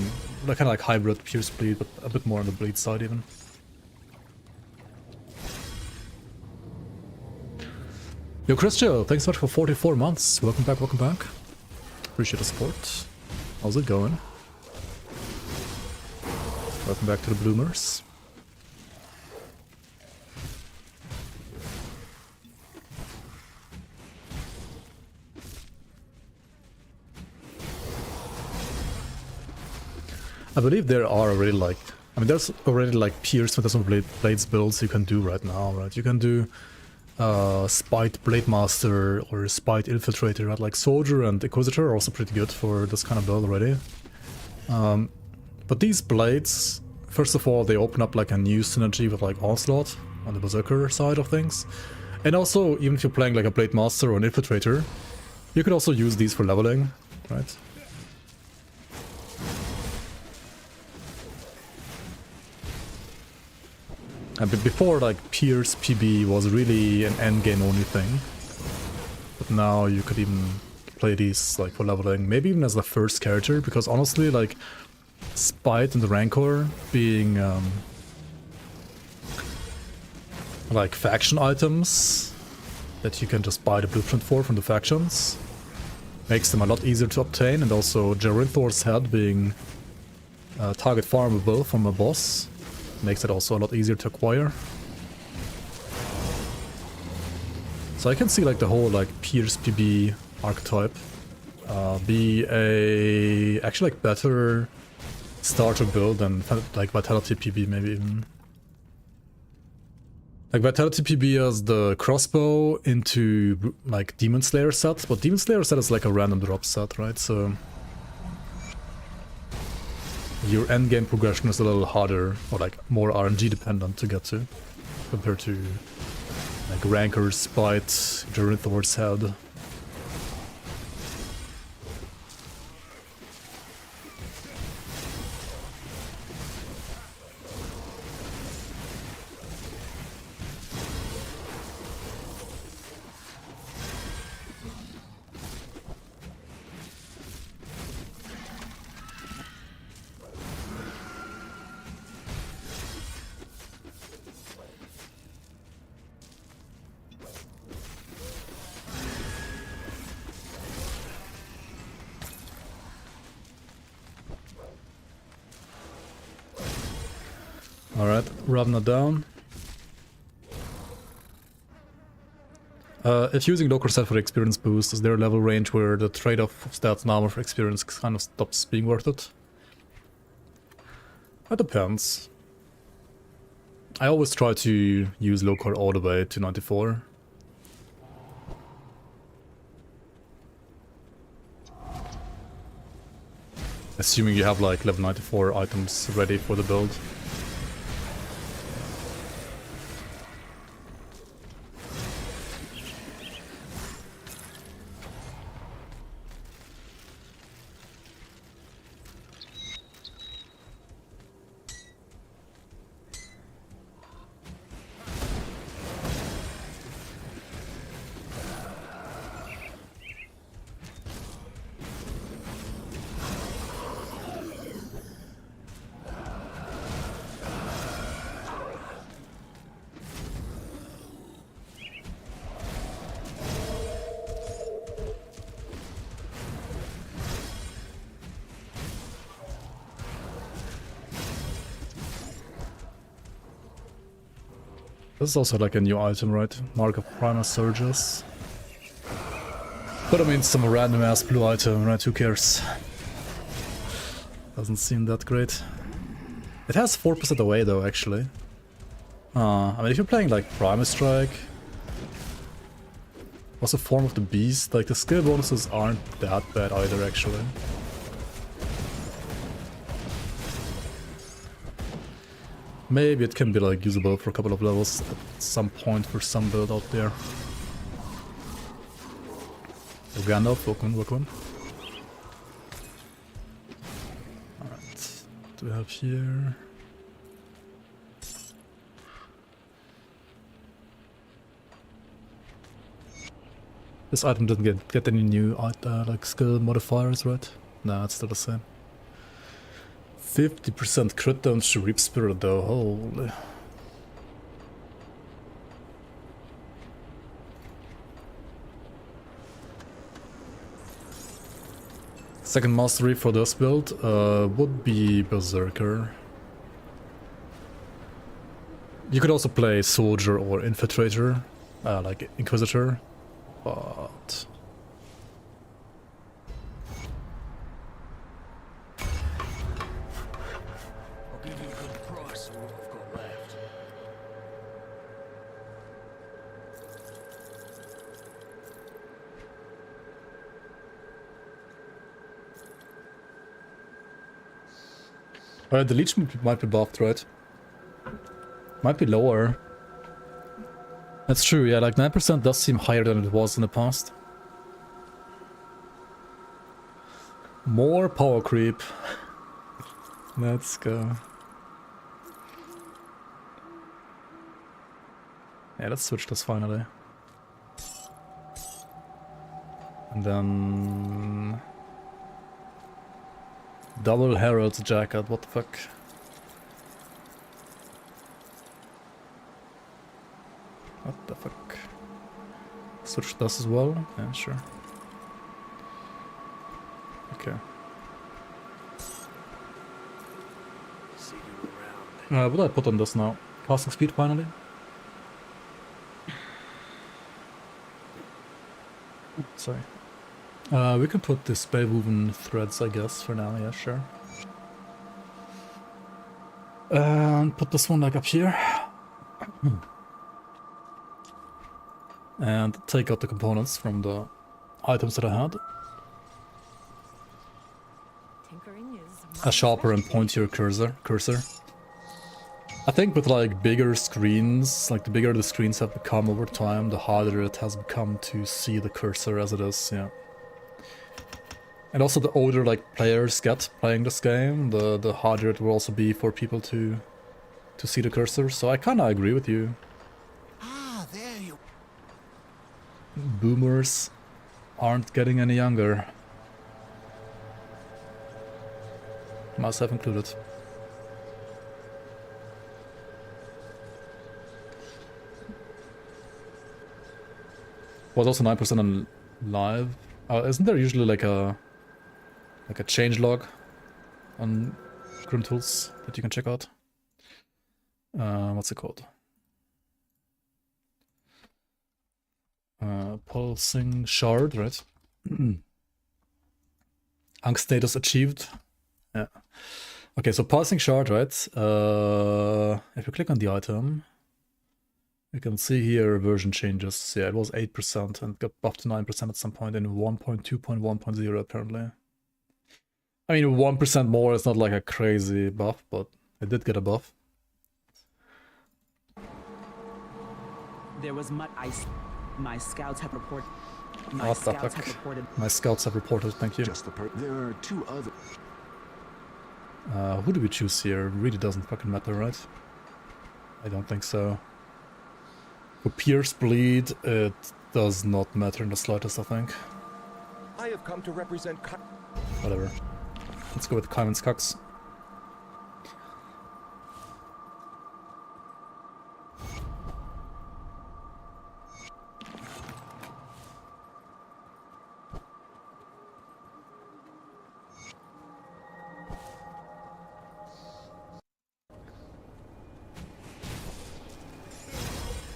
like kind of like hybrid Pierce bleed, but a bit more on the bleed side even. Yo, Christian, thanks so much for 44 months. Welcome back, welcome back. Appreciate the support. How's it going? Welcome back to the Bloomers. I believe there are already like, I mean there's already like Pierce Phantasmal Blades builds you can do right now, right? You can do Spite Blade Master or Spite Infiltrator, right? Like Soldier and Inquisitor are also pretty good for this kind of build already. But these blades, first of all, they open up like a new synergy with like Onslaught on the Berserker side of things. And also, even if you're playing like a Blade Master or an Infiltrator, you could also use these for leveling, right? And before, like, Pierce PB was really an endgame only thing. But now you could even play these, like, for leveling. Maybe even as the first character, because honestly, like, Spite and the Rancor being, like, faction items that you can just buy the blueprint for from the factions, makes them a lot easier to obtain. And also, Gerynthor's head being target farmable from a boss makes it also a lot easier to acquire. So I can see like the whole like Pierce PB archetype be a actually like better starter build than like Vitality PB maybe even. Like Vitality PB as the crossbow into like Demon Slayer set, but Demon Slayer set is like a random drop set, right? So your endgame progression is a little harder, or like more RNG dependent to get to, compared to like Rancor, Spite, Gerynthor's head. Alright, Ravna down. If using Local Set for the experience boost, is there a level range where the trade-off of stats and armor for experience kind of stops being worth it? That depends. I always try to use Local all the way to 94. Assuming you have like level 94 items ready for the build. This is also like a new item, right? Mark of Primal Surges. But I mean, some random ass blue item, right? Who cares? Doesn't seem that great. It has 4% away though, actually. I mean, if you're playing like Primal Strike, what's the form of the beast? Like the skill bonuses aren't that bad either, actually. Maybe it can be like usable for a couple of levels at some point for some build out there. Oh, Gandalf, welcome, welcome. Alright, what do we have here? This item didn't get any new like skill modifiers, right? No, it's still the same. 50% crit damage to Reap Spirit though, holy. Second mastery for this build would be Berserker. You could also play Soldier or Infiltrator, like Inquisitor, but... I'll give you a good price for what I've got left. The Leech might be buffed, right? Might be lower. That's true, yeah, like 9% does seem higher than it was in the past. More power creep. Let's go. Yeah, let's switch this finally. And then... Double Herald's Jacket, what the fuck? What the fuck? Switch this as well? Yeah, sure. Okay. See you around. What do I put on this now? Casting speed finally? Sorry. We can put the spellwoven threads, I guess, for now, yeah, sure. And put this one like up here. And take out the components from the items that I had. Tinkering is A sharper and pointier cursor. I think with like bigger screens, like the bigger the screens have become over time, the harder it has become to see the cursor as it is, yeah. And also the older like players get playing this game, the harder it will also be for people to see the cursor. So I kinda agree with you. Ah, there you... Boomers aren't getting any younger. Myself included. Was also 9% on live. Isn't there usually like a change log on Grim Tools that you can check out? What's it called? Pulsing Shard, right? Angst status achieved. Yeah. Okay, so Pulsing Shard, right? If you click on the item, you can see here version changes. Yeah, it was 8% and got buffed to 9% at some point in 1.2.1.0 apparently. I mean, 1% more is not like a crazy buff, but it did get a buff. There was much ice. My scouts have reported. What the fuck? My scouts have reported, thank you. Just there are two other. Who do we choose here? Really doesn't fucking matter, right? I don't think so. For Pierce Bleed, it does not matter in the slightest, I think. I have come to represent. Whatever. Let's go with Kaiman's Cox.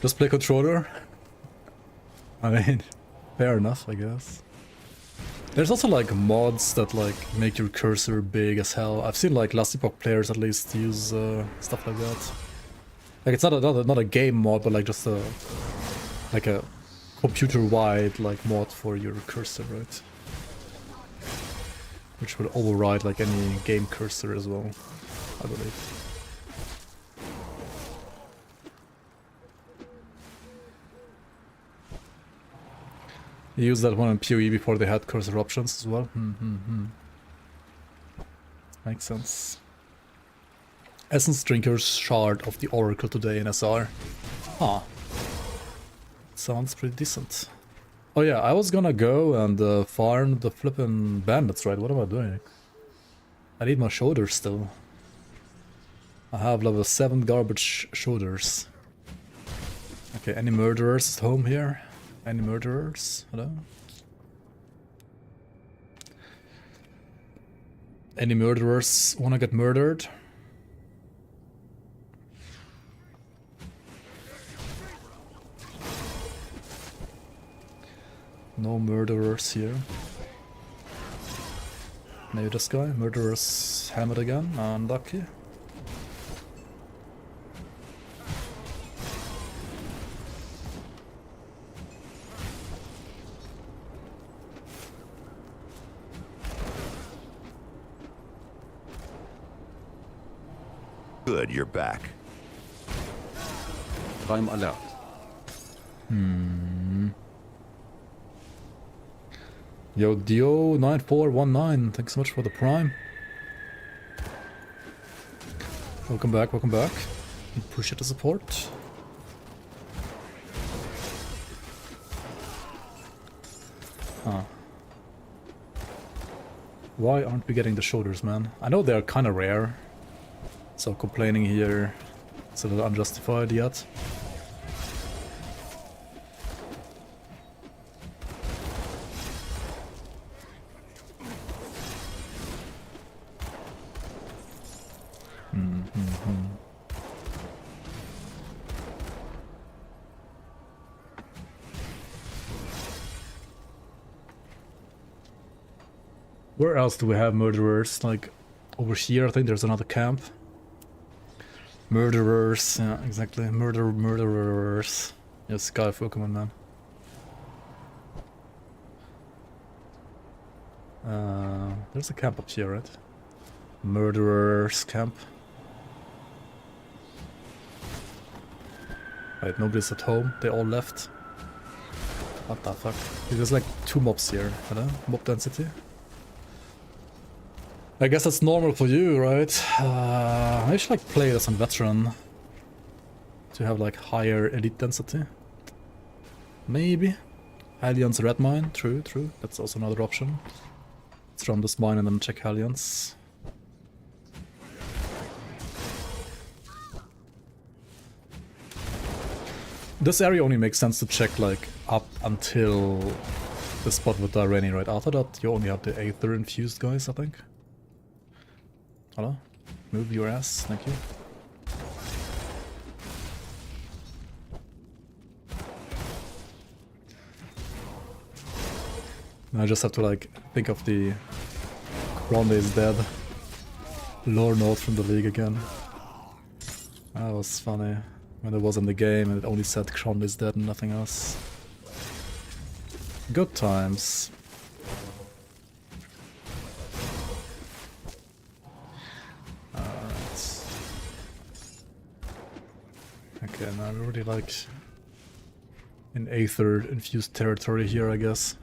Just play controller? I mean, fair enough, I guess. There's also like mods that like make your cursor big as hell. I've seen like Last Epoch players at least use stuff like that. Like it's not a game mod, but like just a computer-wide like mod for your cursor, right? Which would override like any game cursor as well, I believe. You used that one in PoE before they had cursor options as well. Makes sense. Essence Drinker's Shard of the Oracle today in SR. Ah. Sounds pretty decent. Oh yeah, I was gonna go and farm the flippin' bandits, right? What am I doing? I need my shoulders still. I have level 7 garbage shoulders. Okay, any murderers at home here? Any murderers? Hello? Any murderers wanna get murdered? No murderers here. Maybe this guy? Murderers hammered again? Unlucky. Good, you're back. Prime alert. Yo, Dio9419, thanks so much for the prime. Welcome back, welcome back. Appreciate the support. Huh. Why aren't we getting the shoulders, man? I know they're kind of rare. So complaining here is a little unjustified yet. Where else do we have murderers? Like over here, I think there's another camp. Murderers, yeah, exactly. Murderers. Yes, Sky Pokemon, man. There's a camp up here, right? Murderers camp. Right, nobody's at home. They all left. What the fuck? There's like 2 mobs here. Hello? Mob density. I guess that's normal for you, right? I should like play as a veteran to have like higher elite density. Maybe. Helion's red mine, true. That's also another option. Let's run this mine and then check Helion's. This area only makes sense to check like up until the spot with the Irene, right? After that you only have the Aether infused guys, I think. Hello? Move your ass, thank you. I just have to like think of the Grande is dead lore note from the league again. That was funny when it was in the game and it only said Grande is dead and nothing else. Good times. Okay, now we're already like in Aether infused territory here, I guess.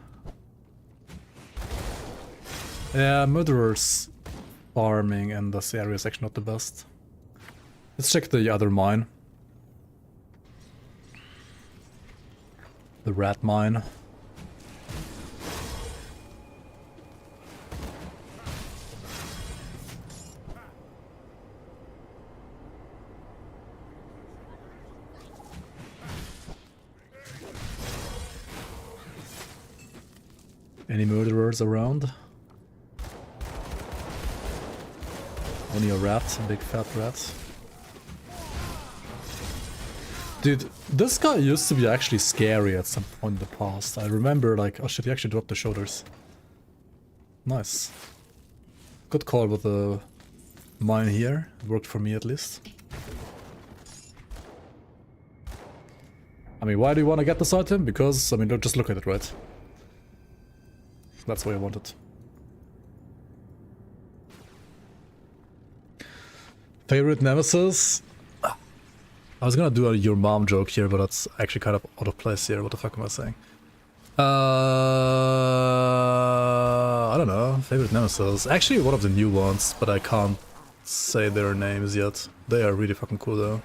Yeah, Murderers farming in this area is actually not the best. Let's check the other mine. The rat mine. Any murderers around? Only a rat, a big fat rat. Dude, this guy used to be actually scary at some point in the past. I remember like, oh shit, he actually dropped the shoulders. Nice. Good call with the mine here. It worked for me at least. I mean, why do you want to get this item? Because, I mean, don't just look at it, right? That's what I wanted. Favorite nemesis? I was gonna do a your mom joke here, but that's actually kind of out of place here. What the fuck am I saying? I don't know. Favorite nemesis? Actually, one of the new ones, but I can't say their names yet. They are really fucking cool though.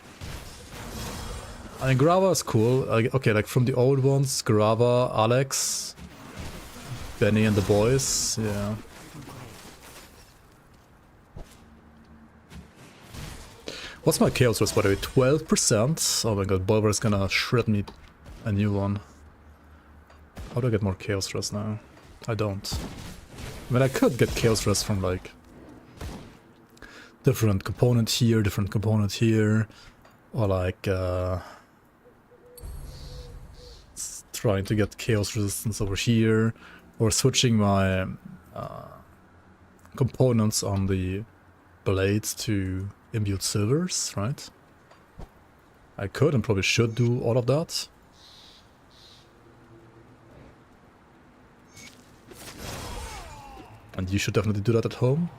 I mean, Grava is cool. Okay, like from the old ones, Grava, Alex, Benny and the boys, yeah. What's my chaos rest by the way? 12%? Oh my god, Bulver is gonna shred me a new one. How do I get more chaos rest now? I don't. I mean, I could get chaos rest from like different component here, different component here, or like trying to get chaos resistance over here, or switching my components on the blades to imbued silvers, right? I could and probably should do all of that. And you should definitely do that at home.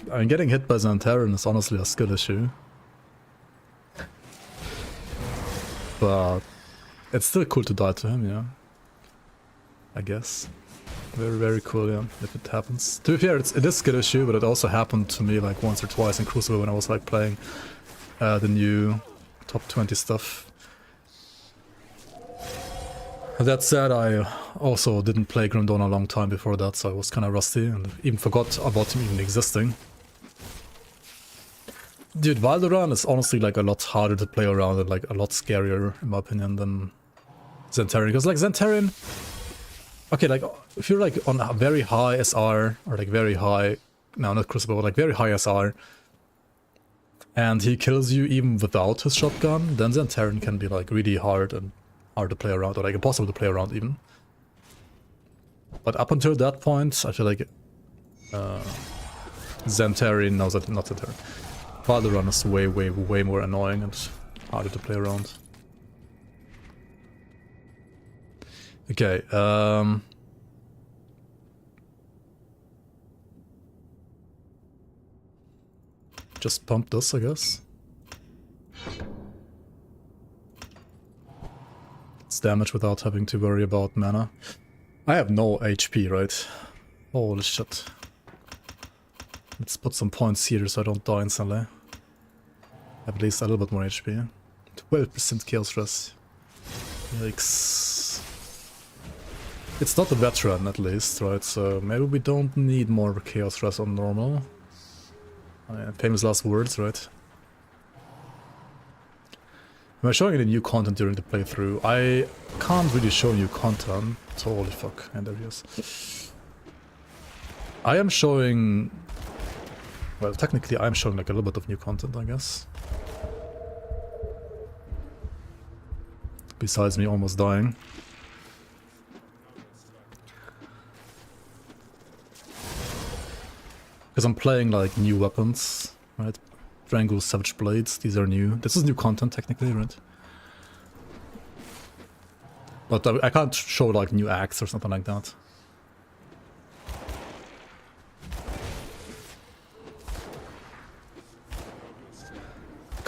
I mean, getting hit by Xantaran is honestly a skill issue. But it's still cool to die to him, yeah. I guess. Very, very cool, yeah, if it happens. To be fair, it is a skill issue, but it also happened to me like once or twice in Crucible when I was like playing the new top 20 stuff. That said, I also didn't play Grandon a long time before that, so I was kind of rusty and even forgot about him even existing. Dude, Valdoran is honestly like a lot harder to play around and like a lot scarier, in my opinion, than Xantaran. Because like Xantaran... Okay, like, if you're like on a very high SR, or like very high... No, not Crucible, but like very high SR, and he kills you even without his shotgun, then Xantaran can be like really hard and hard to play around, or like impossible to play around even. But up until that point, I feel like Xantaran, no, not Xantaran, Valdoran is way, way, way more annoying and harder to play around. Okay, just pump this, I guess. It's damage without having to worry about mana. I have no HP, right? Holy shit. Let's put some points here so I don't die instantly. At least a little bit more HP. 12% kill stress. Yikes. It's not a veteran at least, right? So maybe we don't need more chaos stress on normal. I mean, famous last words, right? Am I showing any new content during the playthrough? I can't really show new content. Holy fuck, and there he is. I am showing... Well, technically I'm showing like a little bit of new content, I guess. Besides me almost dying. Because I'm playing like new weapons, right? Drango Savage Blades, these are new. This is new content technically, right? But I can't show like new axe or something like that.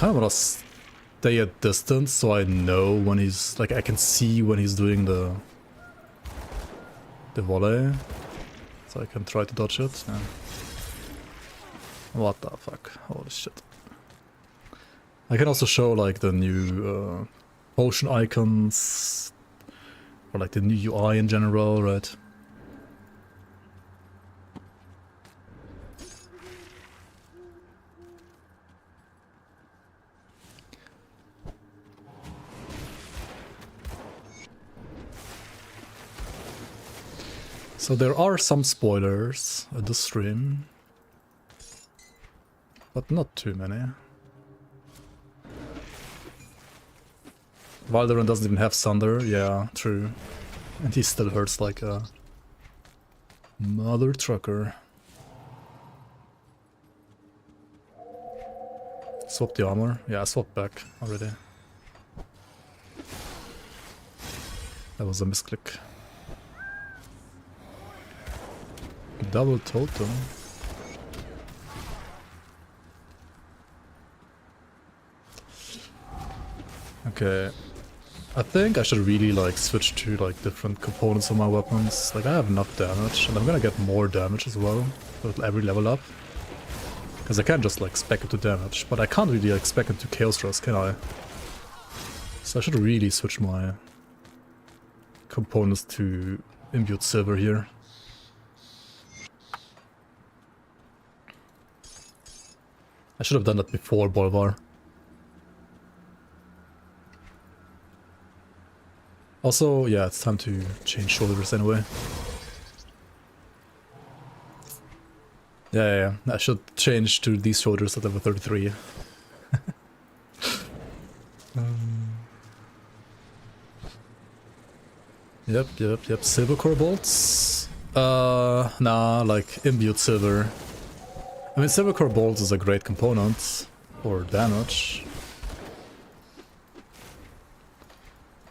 kind of want to stay at distance so I know when he's, like, I can see when he's doing the volley. So I can try to dodge it. Yeah. What the fuck? Holy shit. I can also show, like, the new potion icons, or like the new UI in general, right? So there are some spoilers at the stream, but not too many. Valderan doesn't even have Sunder, yeah, true. And he still hurts like a mother trucker. Swap the armor? Yeah, I swapped back already. That was a misclick. Double totem. Okay. I think I should really like switch to like different components of my weapons. Like I have enough damage and I'm gonna get more damage as well with every level up. Because I can't just like spec it to damage, but I can't really like spec it to Chaos Thrust, can I? So I should really switch my components to Imbued Silver here. I should have done that before Bolvar. Also, yeah, it's time to change shoulders anyway. Yeah, I should change to these shoulders at level 33. Yep, silver core bolts? Nah, like imbued silver. I mean, silver core bolts is a great component for damage.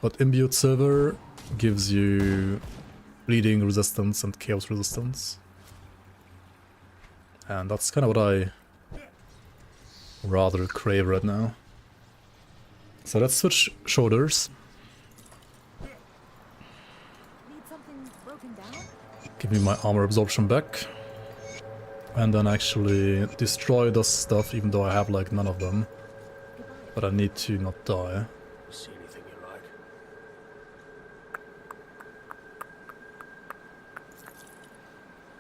But imbued silver gives you bleeding resistance and chaos resistance. And that's kind of what I rather crave right now. So let's switch shoulders. Need something broken down? Give me my armor absorption back. And then actually destroy this stuff even though I have like none of them. But I need to not die. See anything you like?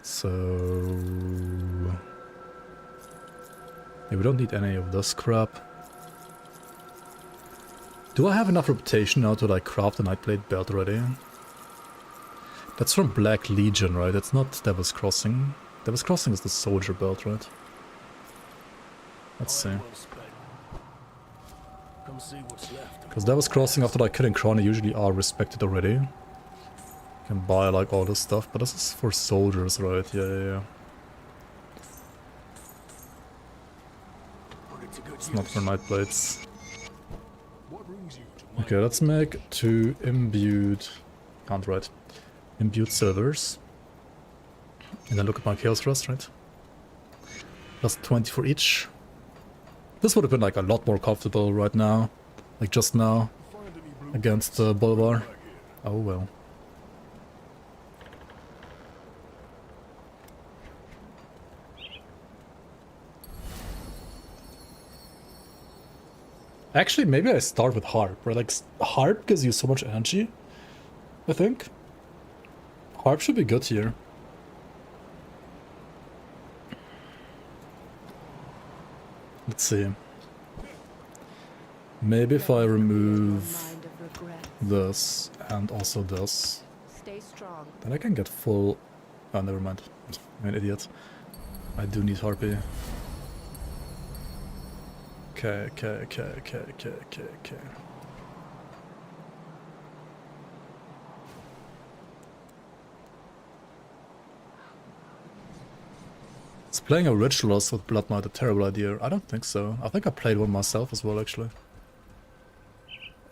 So yeah, we don't need any of this crap. Do I have enough reputation now to like craft a Nightblade belt already? That's from Black Legion, right? It's not Devil's Crossing. Devil's Crossing is the soldier belt, right? Let's see. Come see what's left. Because Devil's Crossing after like killing Kroni usually are respected already. You can buy like all this stuff, but this is for soldiers, right? Yeah. It's not for Nightblades. Okay, let's make 2 imbued... Can't write. Imbued silvers. And then look at my Chaos Thrust, right? Plus 20 for each. This would have been like a lot more comfortable right now. Like just now. Against the Bolvar. Oh well. Actually, maybe I start with Harp, right? Like, Harp gives you so much energy, I think. Harp should be good here. Let's see. Maybe if I remove this and also this, Stay strong. then I can get full... Oh, never mind. I'm an idiot. I do need Harpy. Okay. Is playing a Ritualist with Blood Knight a terrible idea? I don't think so. I think I played one myself as well, actually.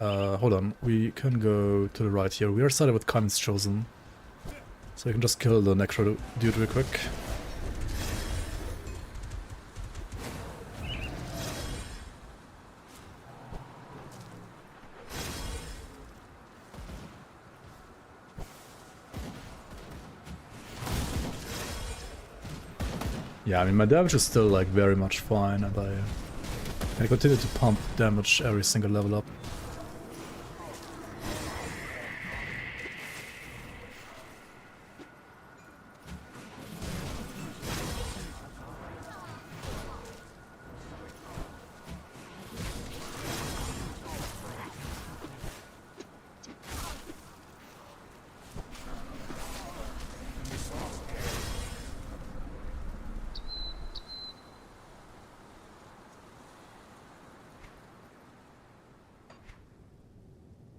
Hold on. We can go to the right here. We are sided with Kaiman's Chosen. So we can just kill the Necro dude real quick. Yeah, I mean, my damage is still like very much fine, and I continue to pump damage every single level up.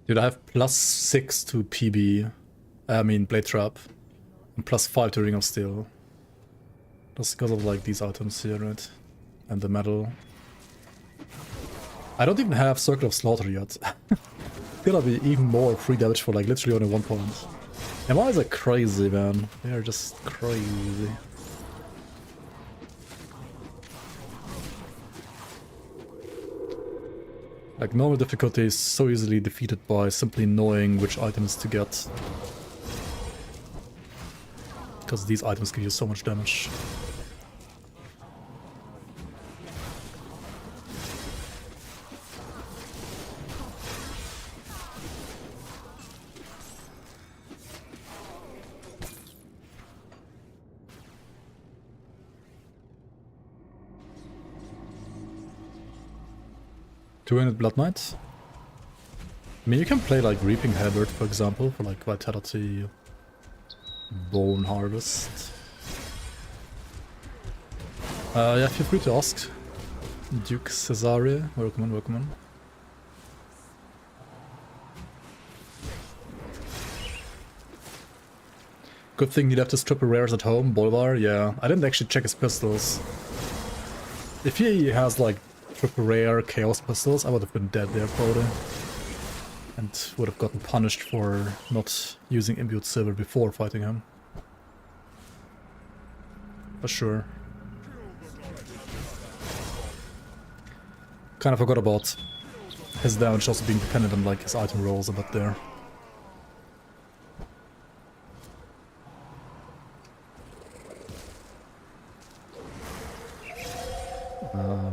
Dude, I have +6 to PB, I mean Blade Trap, and +5 to Ring of Steel. Just because of like these items here, right? And the metal. I don't even have Circle of Slaughter yet. It's gonna be even more free damage for like literally only 1 point. MIs are crazy, man. They are just crazy. Like, normal difficulty is so easily defeated by simply knowing which items to get. Because these items give you so much damage. Two-handed Blood Knight. I mean, you can play like Reaping Halberd, for example, for like Vitality, Bone Harvest. Yeah, feel free to ask. Duke Cesare, welcome on, welcome on. Good thing he left his triple rares at home, Bolvar. Yeah, I didn't actually check his pistols. If he has like triple rare chaos pistols, I would have been dead there probably. And would have gotten punished for not using imbued silver before fighting him. For sure. Kinda forgot about his damage also being dependent on like his item rolls a bit there.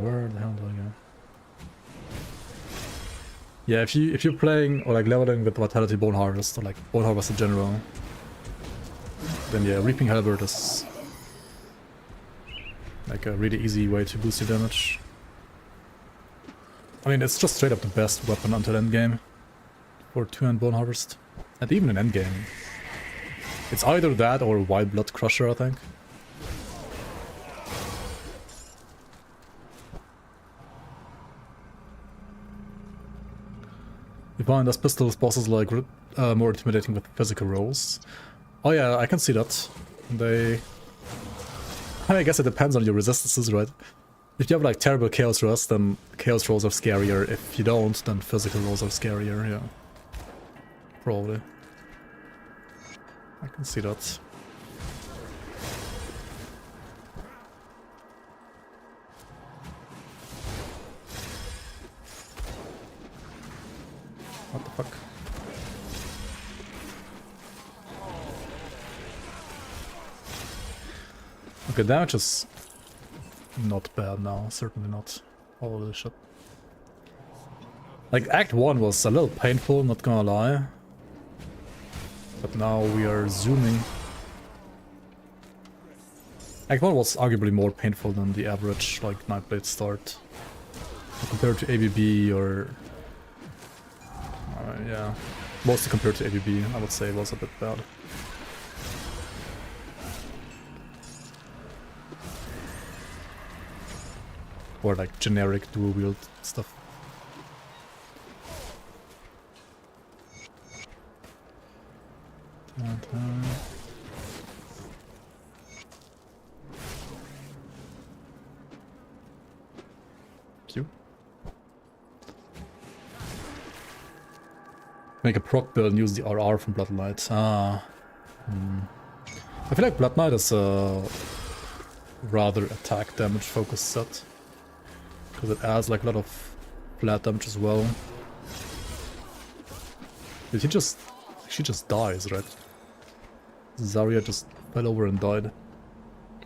Where the hell do I go? Yeah, if you're playing or like leveling with Vitality Bone Harvest or like Bone Harvest in general, then yeah, Reaping Halberd is like a really easy way to boost your damage. I mean, it's just straight up the best weapon until endgame for 2-hand Bone Harvest, and even in endgame, it's either that or White Blood Crusher, I think. You find as pistols bosses like more intimidating with physical rolls. Oh yeah, I can see that. I guess it depends on your resistances, right? If you have like terrible chaos rust, then chaos rolls are scarier. If you don't, then physical rolls are scarier, yeah. Probably. I can see that. What the fuck? Okay, damage is not bad now, certainly not. All of this shit. Like, Act 1 was a little painful, not gonna lie. But now we are zooming. Act 1 was arguably more painful than the average, like, Nightblade start. Compared to ABB or... yeah, mostly compared to ABB, I would say it was a bit bad. Or like generic dual wield stuff. Q. Make a proc build and use the RR from Blood Knight. I feel like Blood Knight is a rather attack damage focused set. Because it adds like a lot of flat damage as well. Did he just... she just dies, right? Zarya just fell over and died.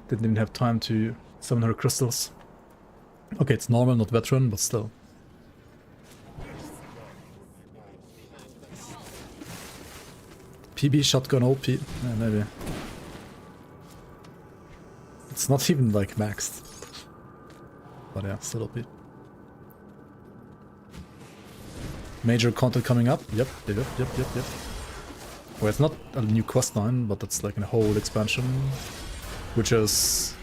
Didn't even have time to summon her crystals. Okay, it's normal, not veteran, but still. PB shotgun OP? Yeah, maybe. It's not even like maxed. But yeah, still OP. Major content coming up? Yep. Well, it's not a new quest line, but it's like a whole expansion. Which is...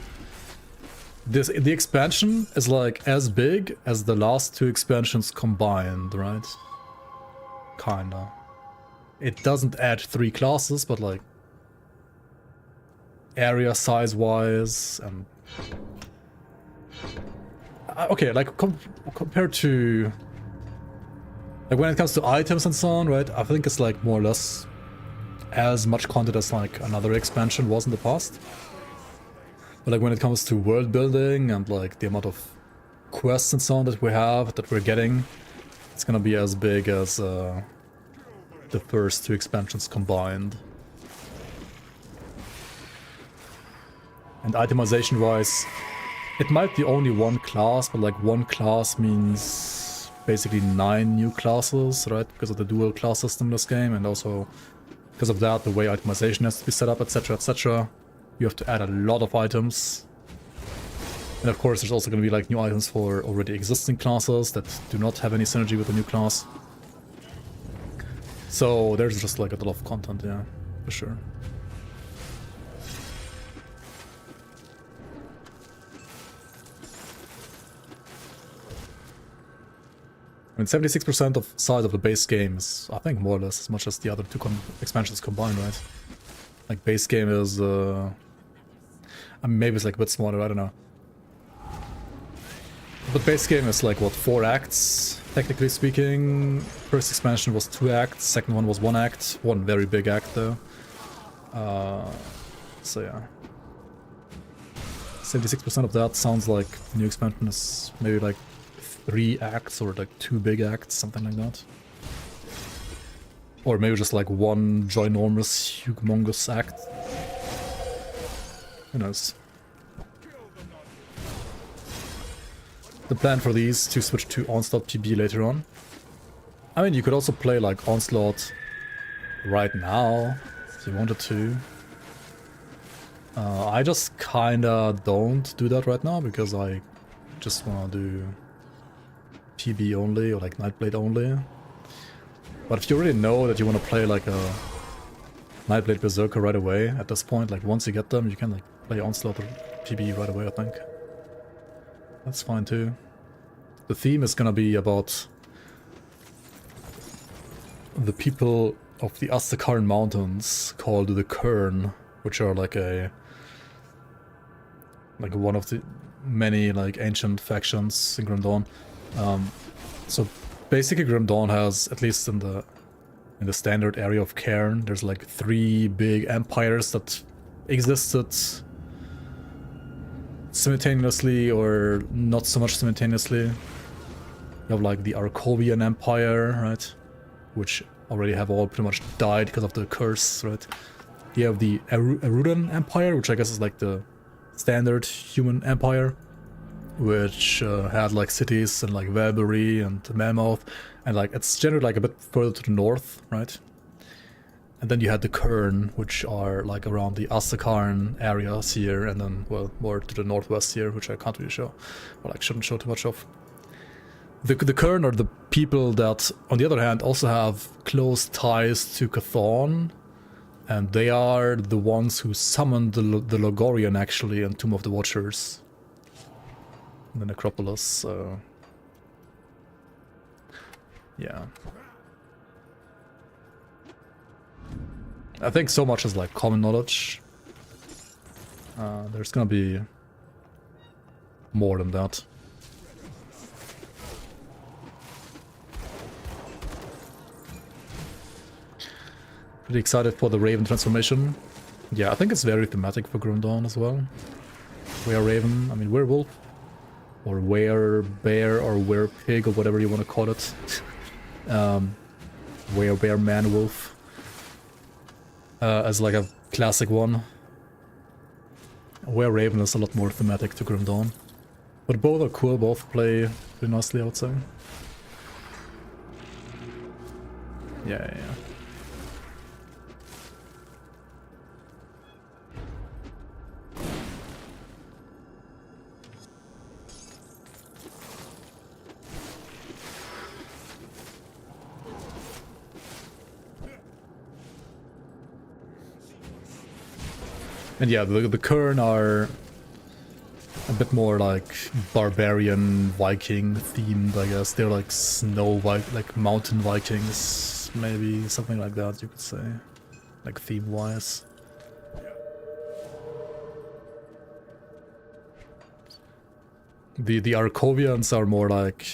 the expansion is like as big as the last 2 expansions combined, right? Kinda. It doesn't add 3 classes, but like area size wise and okay, like compared to like when it comes to items and so on, right? I think it's like more or less as much content as like another expansion was in the past. But like when it comes to world building and like the amount of quests and so on that we have, that we're getting, it's gonna be as big as the first 2 expansions combined. And itemization wise, it might be only 1 class, but like 1 class means basically 9 new classes, right? Because of the dual class system in this game, and also because of that, the way itemization has to be set up, etc, etc. You have to add a lot of items. And of course, there's also going to be like new items for already existing classes that do not have any synergy with the new class. So there's just like a lot of content, yeah, for sure. I mean, 76% of size of the base game is, I think, more or less as much as the other 2 expansions combined, right? Like, base game is, I mean, maybe it's like a bit smaller, I don't know. But base game is like, what, 4 acts, technically speaking. First expansion was 2 acts, second one was 1 act. 1 very big act, though. So, yeah. 76% of that sounds like the new expansion is maybe like 3 acts or like 2 big acts, something like that. Or maybe just like 1 ginormous, humongous act. Who knows? The plan for these to switch to Onslaught PB later on. I mean, you could also play like Onslaught right now if you wanted to. I just kinda don't do that right now because I just wanna do PB only or like Nightblade only. But if you already know that you want to play like a Nightblade Berserker right away at this point, like once you get them, you can like play Onslaught or PB right away, I think. That's fine too. The theme is gonna be about the people of the Astakaran Mountains called the Kern, which are like one of the many like ancient factions in Grim Dawn. So basically Grim Dawn has, at least in the standard area of Cairn, there's like 3 big empires that existed simultaneously or not so much simultaneously. You have like the Arkovian Empire, right? Which already have all pretty much died because of the curse, right? You have the Erudan Empire, which I guess is like the standard human empire, which had like cities in like Velbury and Melmoth, and like it's generally like a bit further to the north, right? And then you had the Kern, which are like around the Astakaran areas here, and then, well, more to the northwest here, which I can't really show, or like shouldn't show too much of. The Kern are the people that, on the other hand, also have close ties to Chthon, and they are the ones who summoned the Logorian, actually, and Tomb of the Watchers. The Necropolis, so... yeah. I think so much is like common knowledge. There's gonna be more than that. Pretty excited for the Raven transformation. Yeah, I think it's very thematic for Grim Dawn as well. Were-Raven, I mean werewolf. Or were-bear or were-pig or whatever you want to call it. Were-bear man-wolf. As like a classic one. Where Raven is a lot more thematic to Grim Dawn. But both are cool, both play pretty nicely, I would say. Yeah. And yeah, the Kern are a bit more like barbarian Viking themed, I guess. They're like like mountain Vikings, maybe something like that you could say, like theme wise. The Arkovians are more like,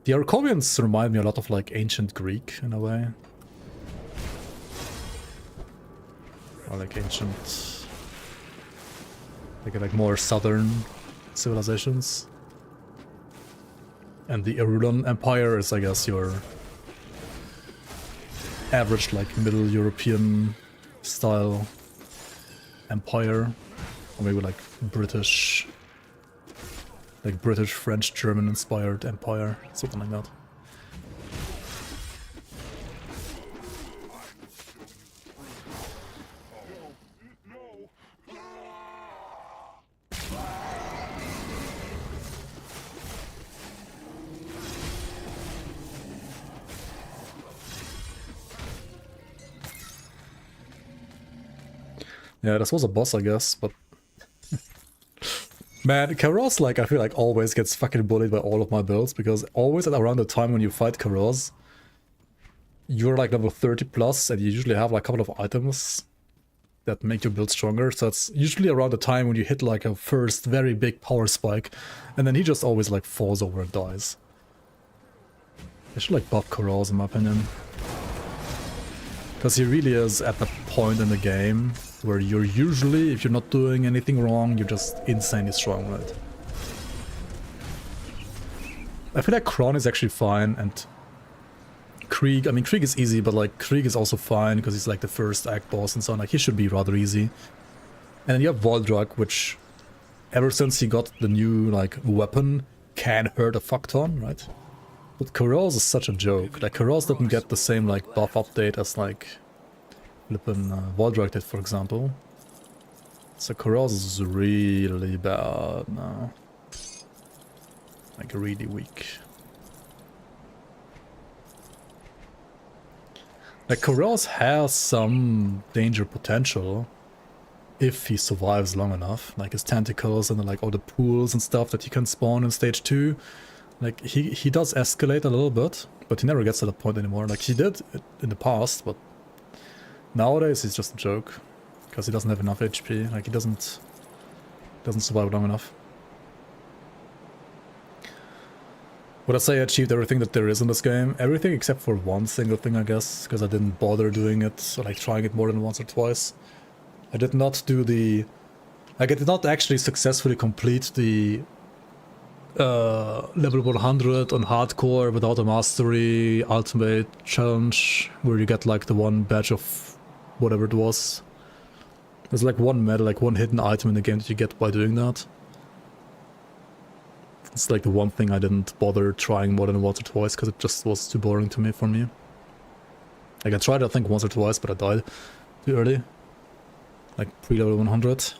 the Arkovians remind me a lot of like ancient Greek in a way. Or like ancient, like more southern civilizations. And the Irulan Empire is, I guess, your average like Middle European style empire, or maybe like British, French, German inspired empire, something like that. Yeah, this was a boss, I guess, but... Man, Karos, like, I feel like always gets fucking bullied by all of my builds, because always at around the time when you fight Karos, you're like level 30 plus, and you usually have like a couple of items that make your build stronger, so it's usually around the time when you hit like a first very big power spike, and then he just always like falls over and dies. I should like buff Karos in my opinion. Because he really is at the point in the game where you're usually, if you're not doing anything wrong, you're just insanely strong, right? I feel like Kron is actually fine, and Krieg, I mean Krieg is easy, but like Krieg is also fine because he's like the first act boss and so on, like he should be rather easy. And then you have Voldrak, which ever since he got the new like weapon can hurt a fuck ton, right? But Karos is such a joke. Like Karos didn't get the same like buff update as like flippin' Voldrak did, for example. So Karos is really bad now. Like really weak. Like Karos has some danger potential if he survives long enough. Like his tentacles and like all the pools and stuff that he can spawn in stage 2. Like, he does escalate a little bit, but he never gets to that point anymore. Like, he did in the past, but nowadays he's just a joke. Because he doesn't have enough HP. Like, he doesn't survive long enough. Would I say I achieved everything that there is in this game? Everything except for one single thing, I guess. Because I didn't bother doing it, or like trying it more than once or twice. I did not do the... Like, I did not actually successfully complete the... level 100 on hardcore without a mastery ultimate challenge where you get like the one badge of whatever it was. There's like one medal, like one hidden item in the game that you get by doing that. It's like the one thing I didn't bother trying more than once or twice because it just was too boring to me for me. Like I tried I think once or twice, but I died too early. Like pre-level 100.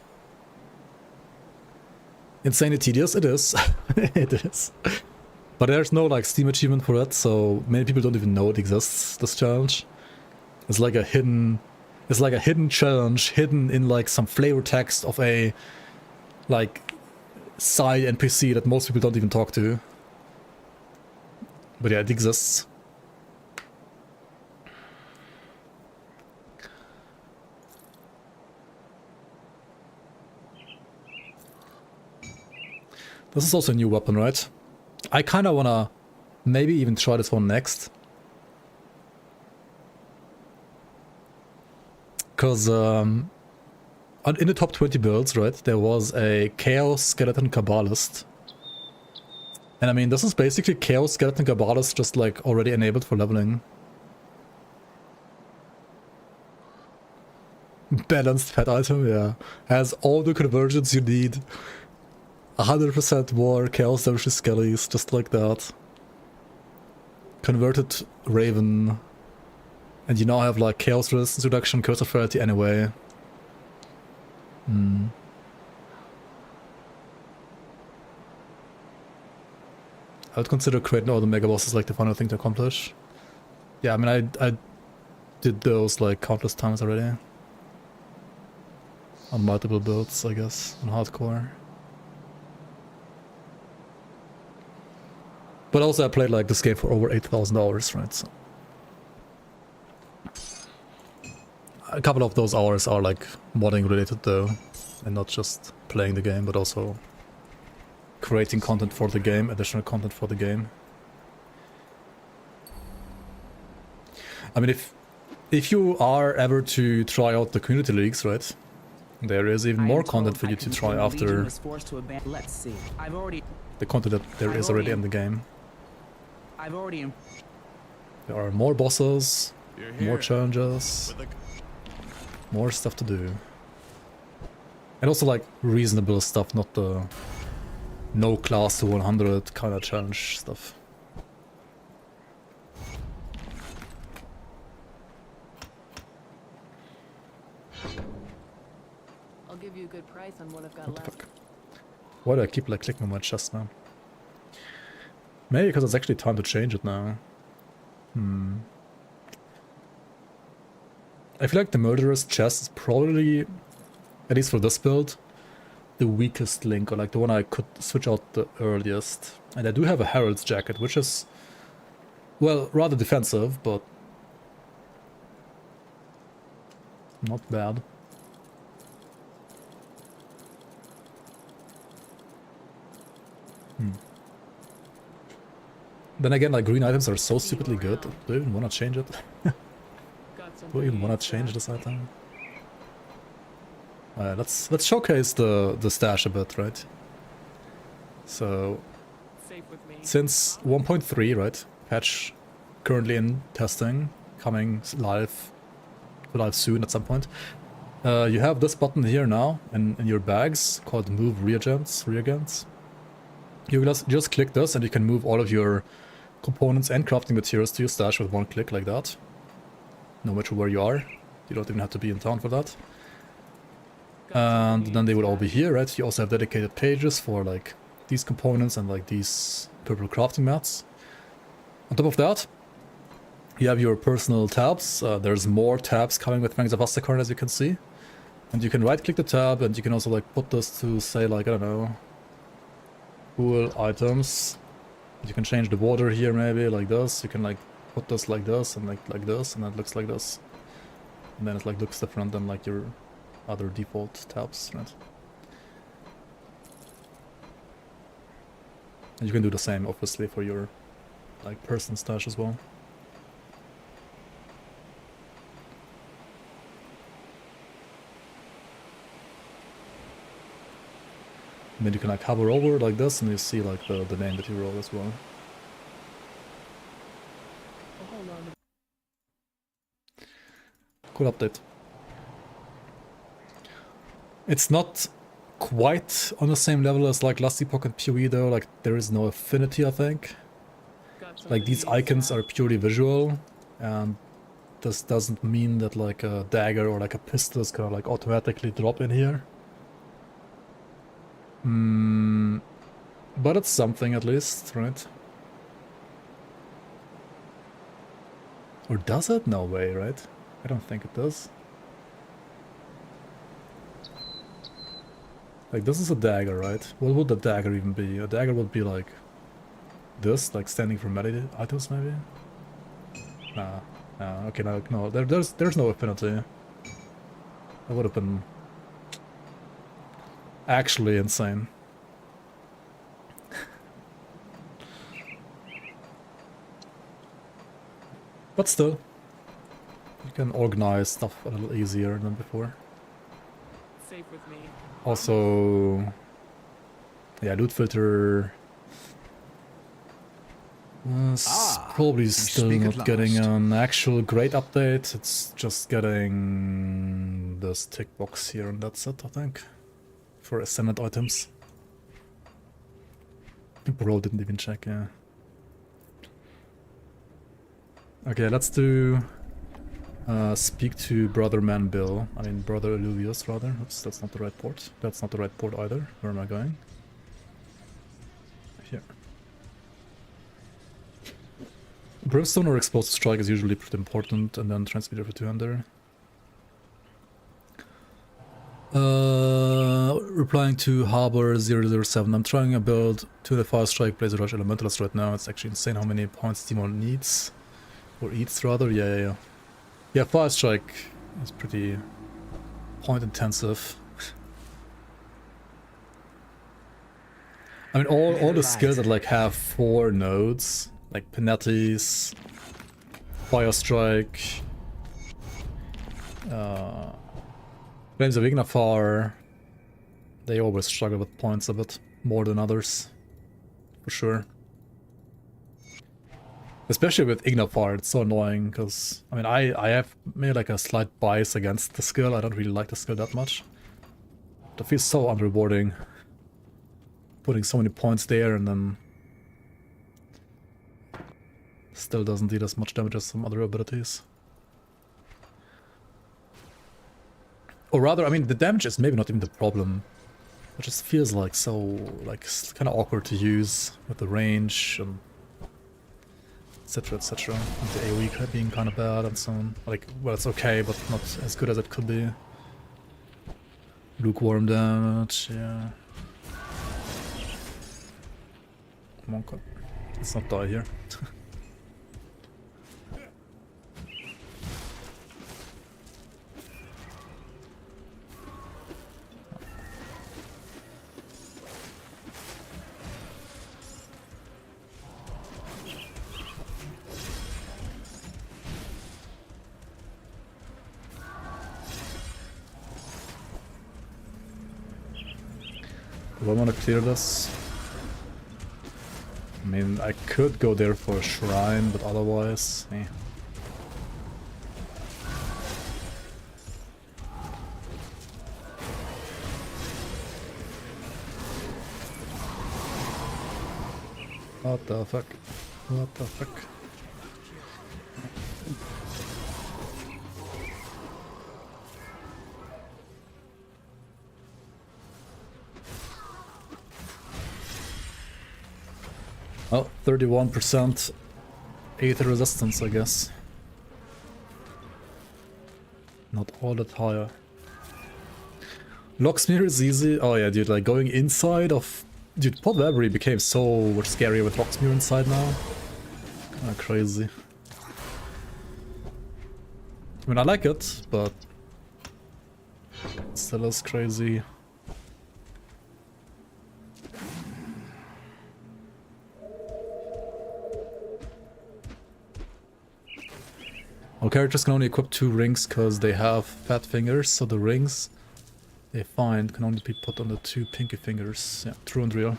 Insanely tedious, it is. It is. But there's no like Steam achievement for it, so many people don't even know it exists, this challenge. It's like a hidden challenge, hidden in like some flavor text of a like side NPC that most people don't even talk to. But yeah, it exists. This is also a new weapon, right? I kind of want to maybe even try this one next. Because in the top 20 builds, right, there was a Chaos Skeleton Kabbalist. And I mean, this is basically Chaos Skeleton Kabbalist just like already enabled for leveling. Balanced pet item, yeah. Has all the conversions you need. 100% more Chaos Damage Skellies, just like that. Converted Raven. And you now have like Chaos Resistance Reduction, Curse of Fertility anyway. I would consider creating all the mega bosses like the final thing to accomplish. Yeah, I mean, I did those like countless times already. On multiple builds, I guess, on hardcore. But also I played like this game for over 8,000 hours, right? So a couple of those hours are like modding related though, and not just playing the game, but also creating content for the game, additional content for the game. I mean, if you are ever to try out the community leagues, right? There is even more content for you to try after Let's see. the content that there is already in the game. There are more bosses, more challenges, more stuff to do. And also like reasonable stuff, not the no class to 100 kind of challenge stuff. I'll give you a good price on what I've got left. Fuck. Why do I keep like clicking on my chest now? Maybe because it's actually time to change it now. I feel like the Murderer's chest is probably, at least for this build, the weakest link, or like the one I could switch out the earliest. And I do have a Herald's jacket, which is, well, rather defensive, but not bad. Then again, like green items are so stupidly good. Do I even want to change it? Do I even want to change this item? Let's showcase the stash a bit, right? So since 1.3, right, patch currently in testing, coming live soon at some point. You have this button here now in your bags called Move Reagents. You just click this and you can move all of your components and crafting materials to your stash with one click like that. No matter where you are. You don't even have to be in town for that. And then they will all be here, right? You also have dedicated pages for like these components and like these purple crafting mats. On top of that, you have your personal tabs. There's more tabs coming with Fangs of Astacorn, as you can see. And you can right click the tab and you can also like put this to say like, I don't know, cool items. You can change the border here maybe like this. You can like put this like this and like this, and it looks like this. And then it like looks different than like your other default tabs, right? And you can do the same obviously for your like person stash as well. And then you can like hover over like this and you see like the name that you roll as well. Cool update. It's not quite on the same level as like Lusty Pocket PoE though, like there is no affinity, I think. Like these icons are purely visual, and this doesn't mean that like a dagger or like a pistol is gonna like automatically drop in here. But it's something at least, right? Or does it? No way, right? I don't think it does. Like this is a dagger, right? What would the dagger even be? A dagger would be like this, like standing for melee items maybe? Nah, okay, no, there's no affinity. That would have been actually insane. But still, you can organize stuff a little easier than before. Safe with me. Also, yeah, loot filter probably still not getting an actual great update. It's just getting on this tick box here, and that's it, I think. For ascendant items. Bro didn't even check, yeah. Okay, let's do... speak to Brother Manbill. I mean, Brother Illuvius, rather. Oops, that's not the right port. That's not the right port either. Where am I going? Here. Brimstone or Explosive Strike is usually pretty important, and then Transmitter for 200. Replying to Harbor 007. I'm trying to build 205 Strike Blazer Rush Elementalist right now. It's actually insane how many points Demon needs. Or eats, rather. Yeah. Yeah, 5 Strike is pretty point intensive. I mean, all the skills that like have 4 nodes, like Penetti's, Fire Strike, Flames of Ignafar, they always struggle with points a bit more than others, for sure. Especially with Ignafar, it's so annoying, because, I mean, I have made like a slight bias against the skill. I don't really like the skill that much. But it feels so unrewarding. Putting so many points there and then still doesn't deal as much damage as some other abilities. Or rather, I mean, the damage is maybe not even the problem. It just feels like so, like, kind of awkward to use with the range and etc, etc. And the AoE being kind of bad and so on. Like, well, it's okay, but not as good as it could be. Lukewarm damage, yeah. Come on, God. Let's not die here. Do I want to clear this? I mean, I could go there for a shrine, but otherwise, eh. What the fuck? What the fuck? Oh, 31% Aether resistance, I guess. Not all that higher. Locksmere is easy. Oh yeah, dude, like going inside of... Dude, Pod Library became so much scarier with Locksmere inside now. Kinda crazy. I mean, I like it, but... it still is crazy. Our characters can only equip 2 rings because they have fat fingers, so the rings they find can only be put on the 2 pinky fingers. Yeah, true and real.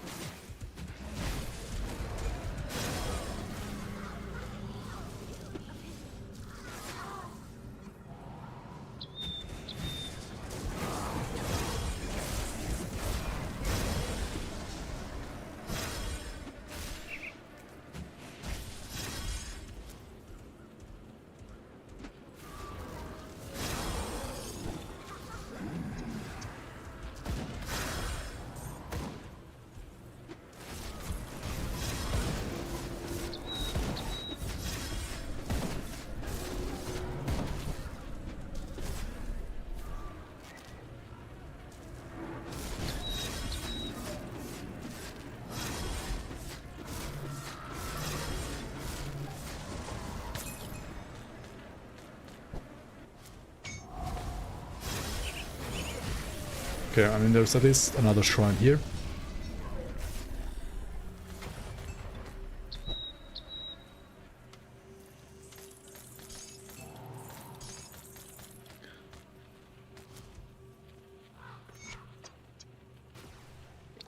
Okay, I mean, there's at least another shrine here.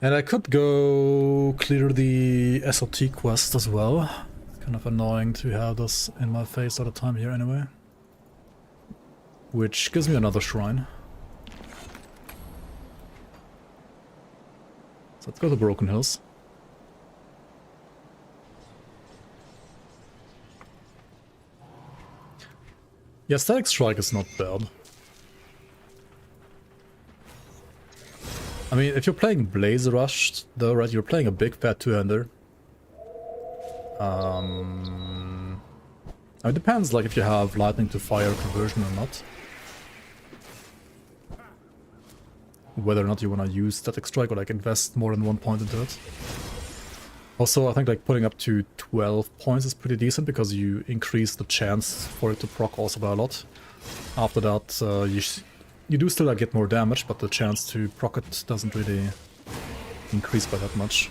And I could go clear the SOT quest as well. Kind of annoying to have this in my face all the time here anyway. Which gives me another shrine. So let's go to Broken Hills. Yeah, Static Strike is not bad. I mean, if you're playing Blaze Rush, though, right, you're playing a big fat two-hander. It depends, like, if you have lightning to fire conversion or not. Whether or not you want to use Static Strike or, like, invest more than 1 point into it. Also, I think, like, putting up to 12 points is pretty decent because you increase the chance for it to proc also by a lot. After that, you do still, like, get more damage, but the chance to proc it doesn't really increase by that much.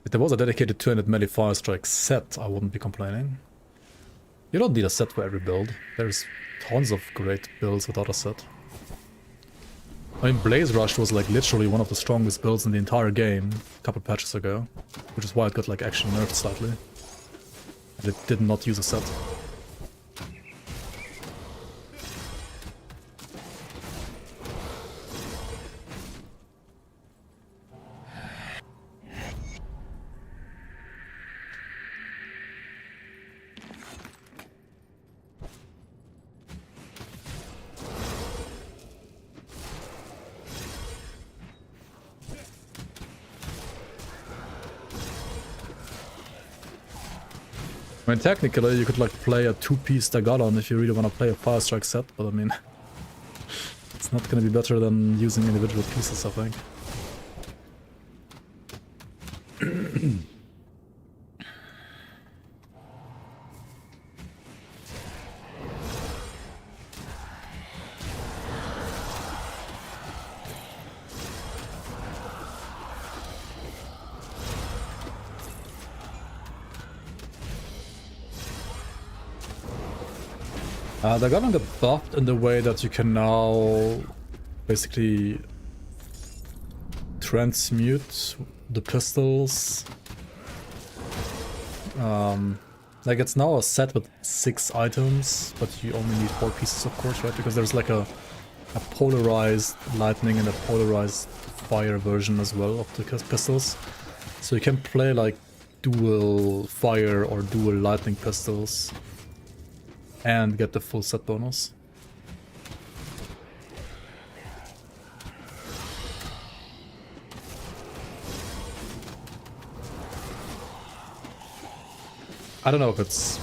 If there was a dedicated 200 melee fire strike set, I wouldn't be complaining. You don't need a set for every build. There's tons of great builds without a set. I mean, Blaze Rush was like literally one of the strongest builds in the entire game a couple patches ago, which is why it got like actually nerfed slightly. And it did not use a set. I mean, technically, you could like play a two-piece Dagalon if you really want to play a Fire Strike set, but I mean, it's not going to be better than using individual pieces, I think. They're gonna get buffed in the way that you can now basically transmute the pistols. Like it's now a set with 6 items, but you only need 4 pieces, of course, right? Because there's like a polarized lightning and a polarized fire version as well of the pistols. So you can play like dual fire or dual lightning pistols and get the full set bonus. I don't know if it's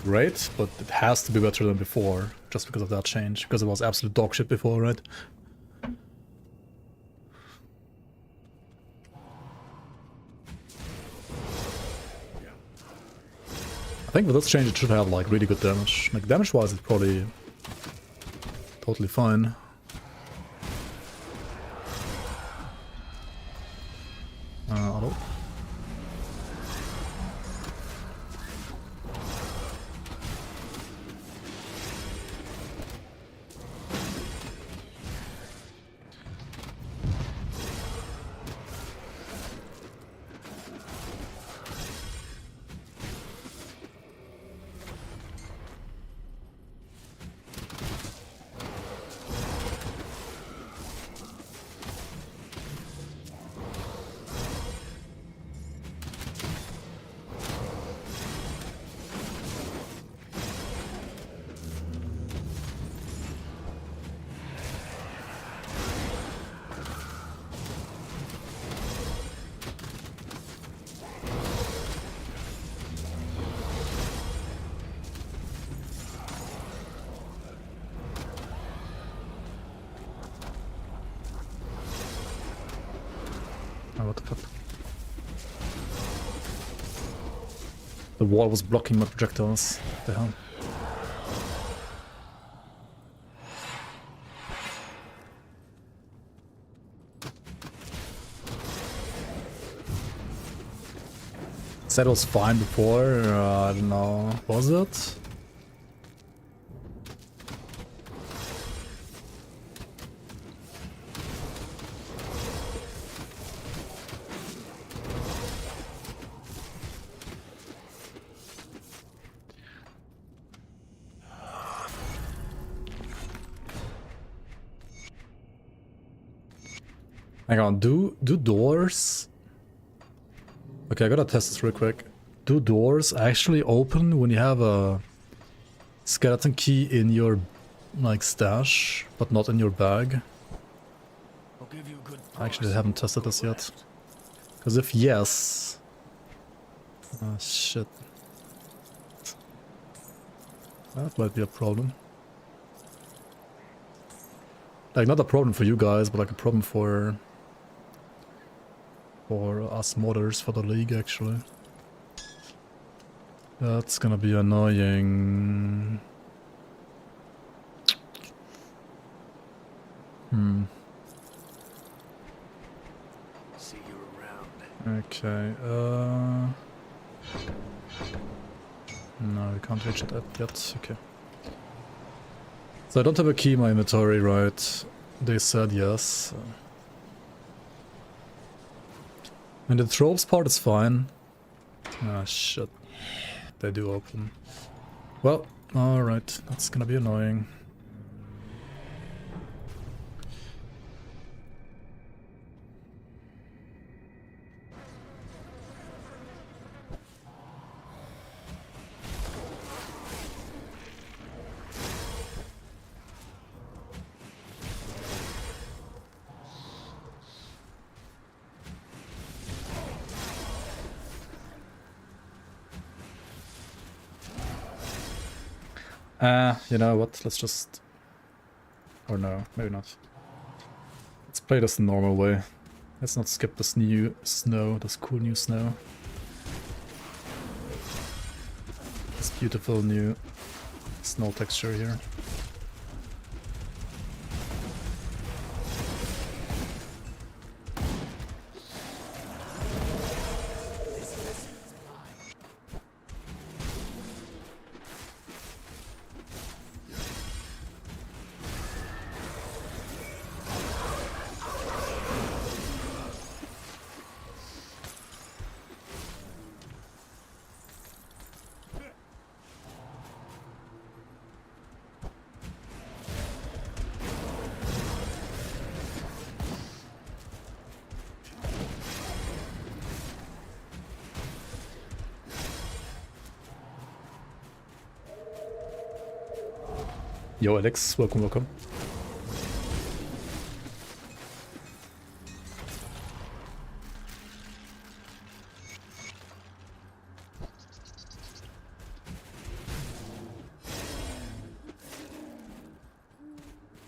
great, but it has to be better than before, just because of that change, because it was absolute dog shit before, right? I think with this change it should have like really good damage. Like damage wise it's probably totally fine. Auto. Oh, what the fuck? The wall was blocking my projectiles. What the hell? Said it was fine before, I don't know. Was it? Hang on, do doors... Okay, I gotta test this real quick. Do doors actually open when you have a skeleton key in your, like, stash, but not in your bag? I'll give you a good I actually price haven't on tested what this we've yet. left. Because if yes... Ah, shit. That might be a problem. Like, not a problem for you guys, but like a problem for us modders, for the league, actually. That's gonna be annoying. See you around. Okay, no, we can't reach that yet, okay. So I don't have a key in my inventory, right? They said yes. And the tropes part is fine. Ah, shit. They do open. Well, alright, that's gonna be annoying. You know what, let's just... Or no, maybe not. Let's play this the normal way. Let's not skip this new snow, this cool new snow. This beautiful new snow texture here. Yo Alex, welcome, welcome.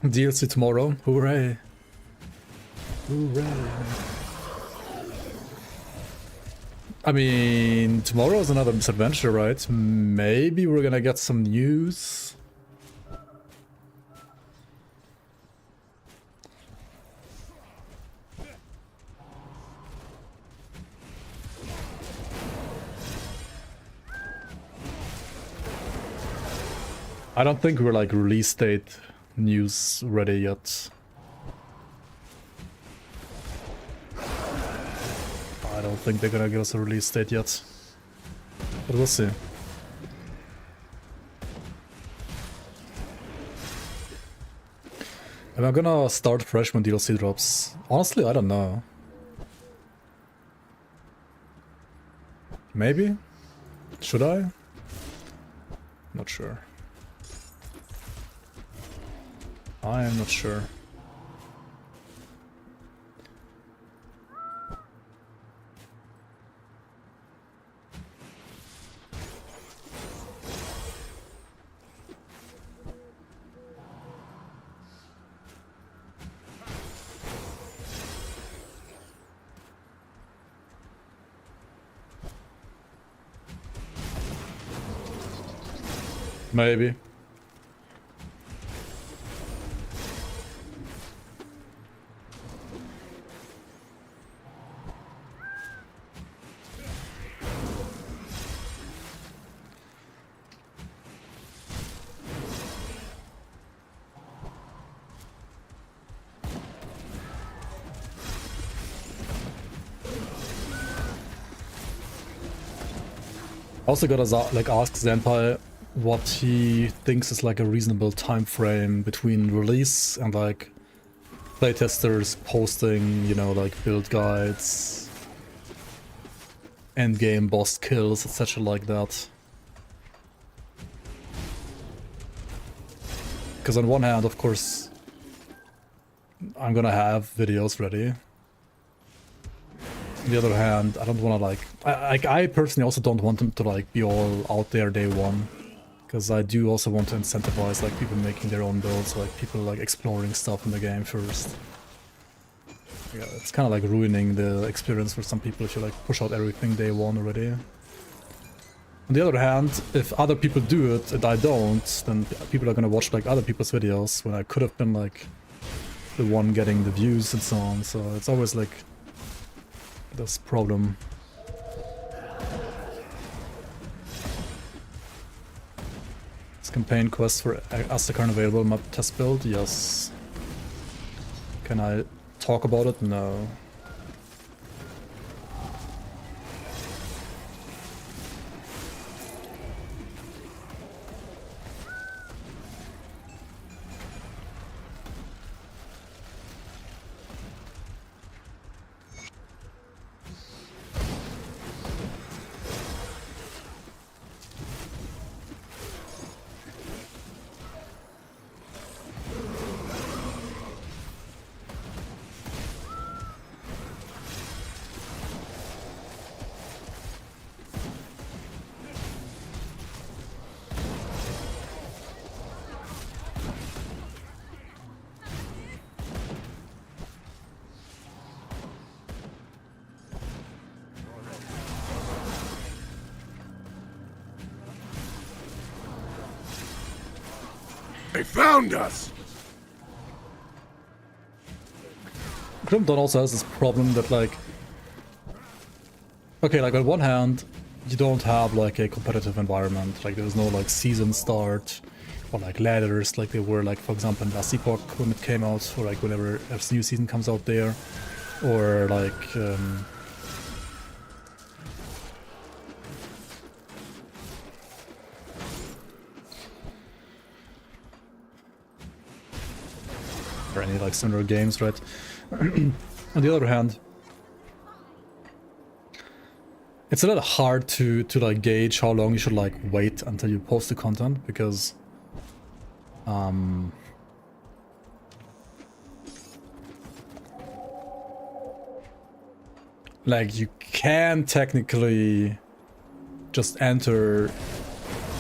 DLC tomorrow, hooray! Hooray! I mean, tomorrow is another misadventure, right? Maybe we're gonna get some news. I don't think we're like release date news ready yet. I don't think they're gonna give us a release date yet. But we'll see. Am I gonna start fresh when DLC drops? Honestly, I don't know. Maybe? Should I? Not sure. I am not sure. Maybe. Also gotta like ask Senpai what he thinks is like a reasonable time frame between release and like playtesters posting, you know, like build guides, endgame boss kills, etc. like that. Because on one hand, of course, I'm gonna have videos ready. On the other hand, I don't want to like... I personally also don't want them to like be all out there day one. Because I do also want to incentivize like people making their own builds, like people like exploring stuff in the game first. Yeah, it's kind of like ruining the experience for some people if you like push out everything day one already. On the other hand, if other people do it and I don't, then people are gonna watch like other people's videos when I could have been like the one getting the views and so on. So it's always like this problem. Is campaign quest for Aztecan available map test build? Yes. Can I talk about it? No. They found us! Grim Dawn also has this problem that like... Okay, like on one hand, you don't have like a competitive environment, like there's no like season start or like ladders like they were like for example in Last Epoch when it came out, or like whenever a new season comes out there, or like or any like similar games, right? On the other hand, it's a little hard to like gauge how long you should like wait until you post the content, because like you can technically just enter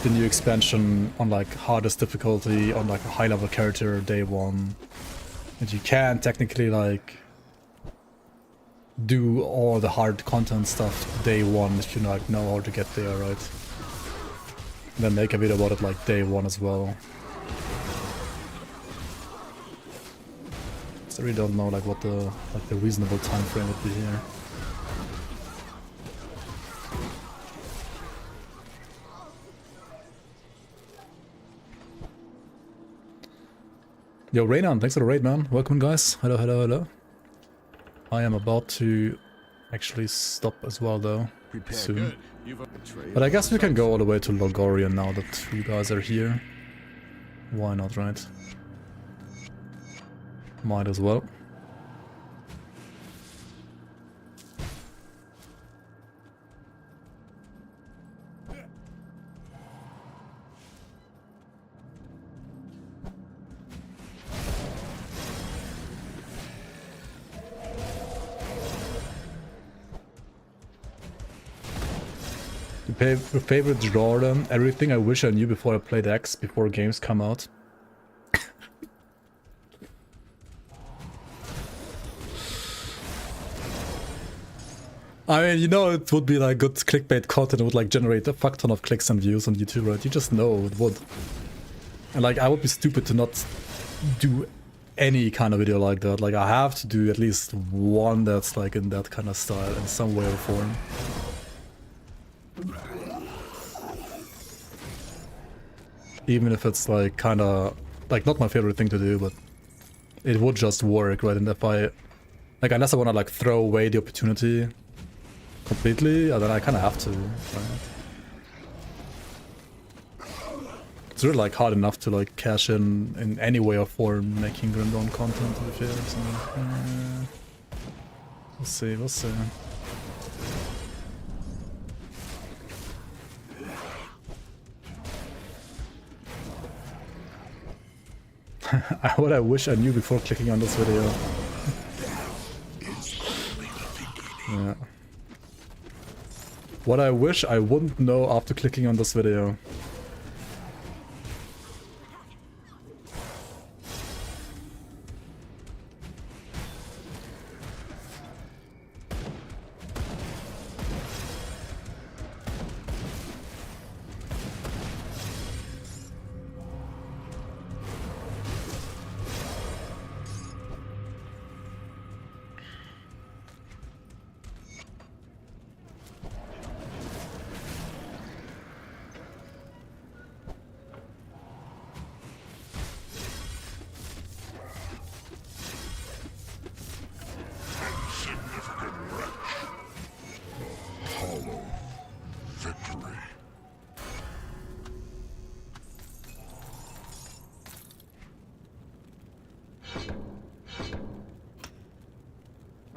the new expansion on like hardest difficulty on like a high level character day one, and you can technically like do all the hard content stuff day one if you like know how to get there, right? And then make a video about it like day one as well. So I really don't know like what the reasonable time frame would be here. Yo, Raynan, thanks for the raid, man. Welcome, guys. Hello, hello, hello. I am about to actually stop as well, though, soon. But I guess we can go all the way to Logorian now that you guys are here. Why not, right? Might as well. Your favorite Jordan? Everything I wish I knew before I played X, before games come out. I mean, you know, it would be like good clickbait content. It would like generate a fuck ton of clicks and views on YouTube, right? You just know it would. And like, I would be stupid to not do any kind of video like that. Like, I have to do at least one that's like in that kind of style in some way or form. Even if it's like kind of like not my favorite thing to do, but it would just work, right? And if I like, unless I want to like throw away the opportunity completely, then I kind of have to, right? It's really like hard enough to like cash in any way or form making Grim Dawn content, to be fair. So, we'll see, we'll see. What I wish I knew before clicking on this video. Yeah. What I wish I wouldn't know after clicking on this video.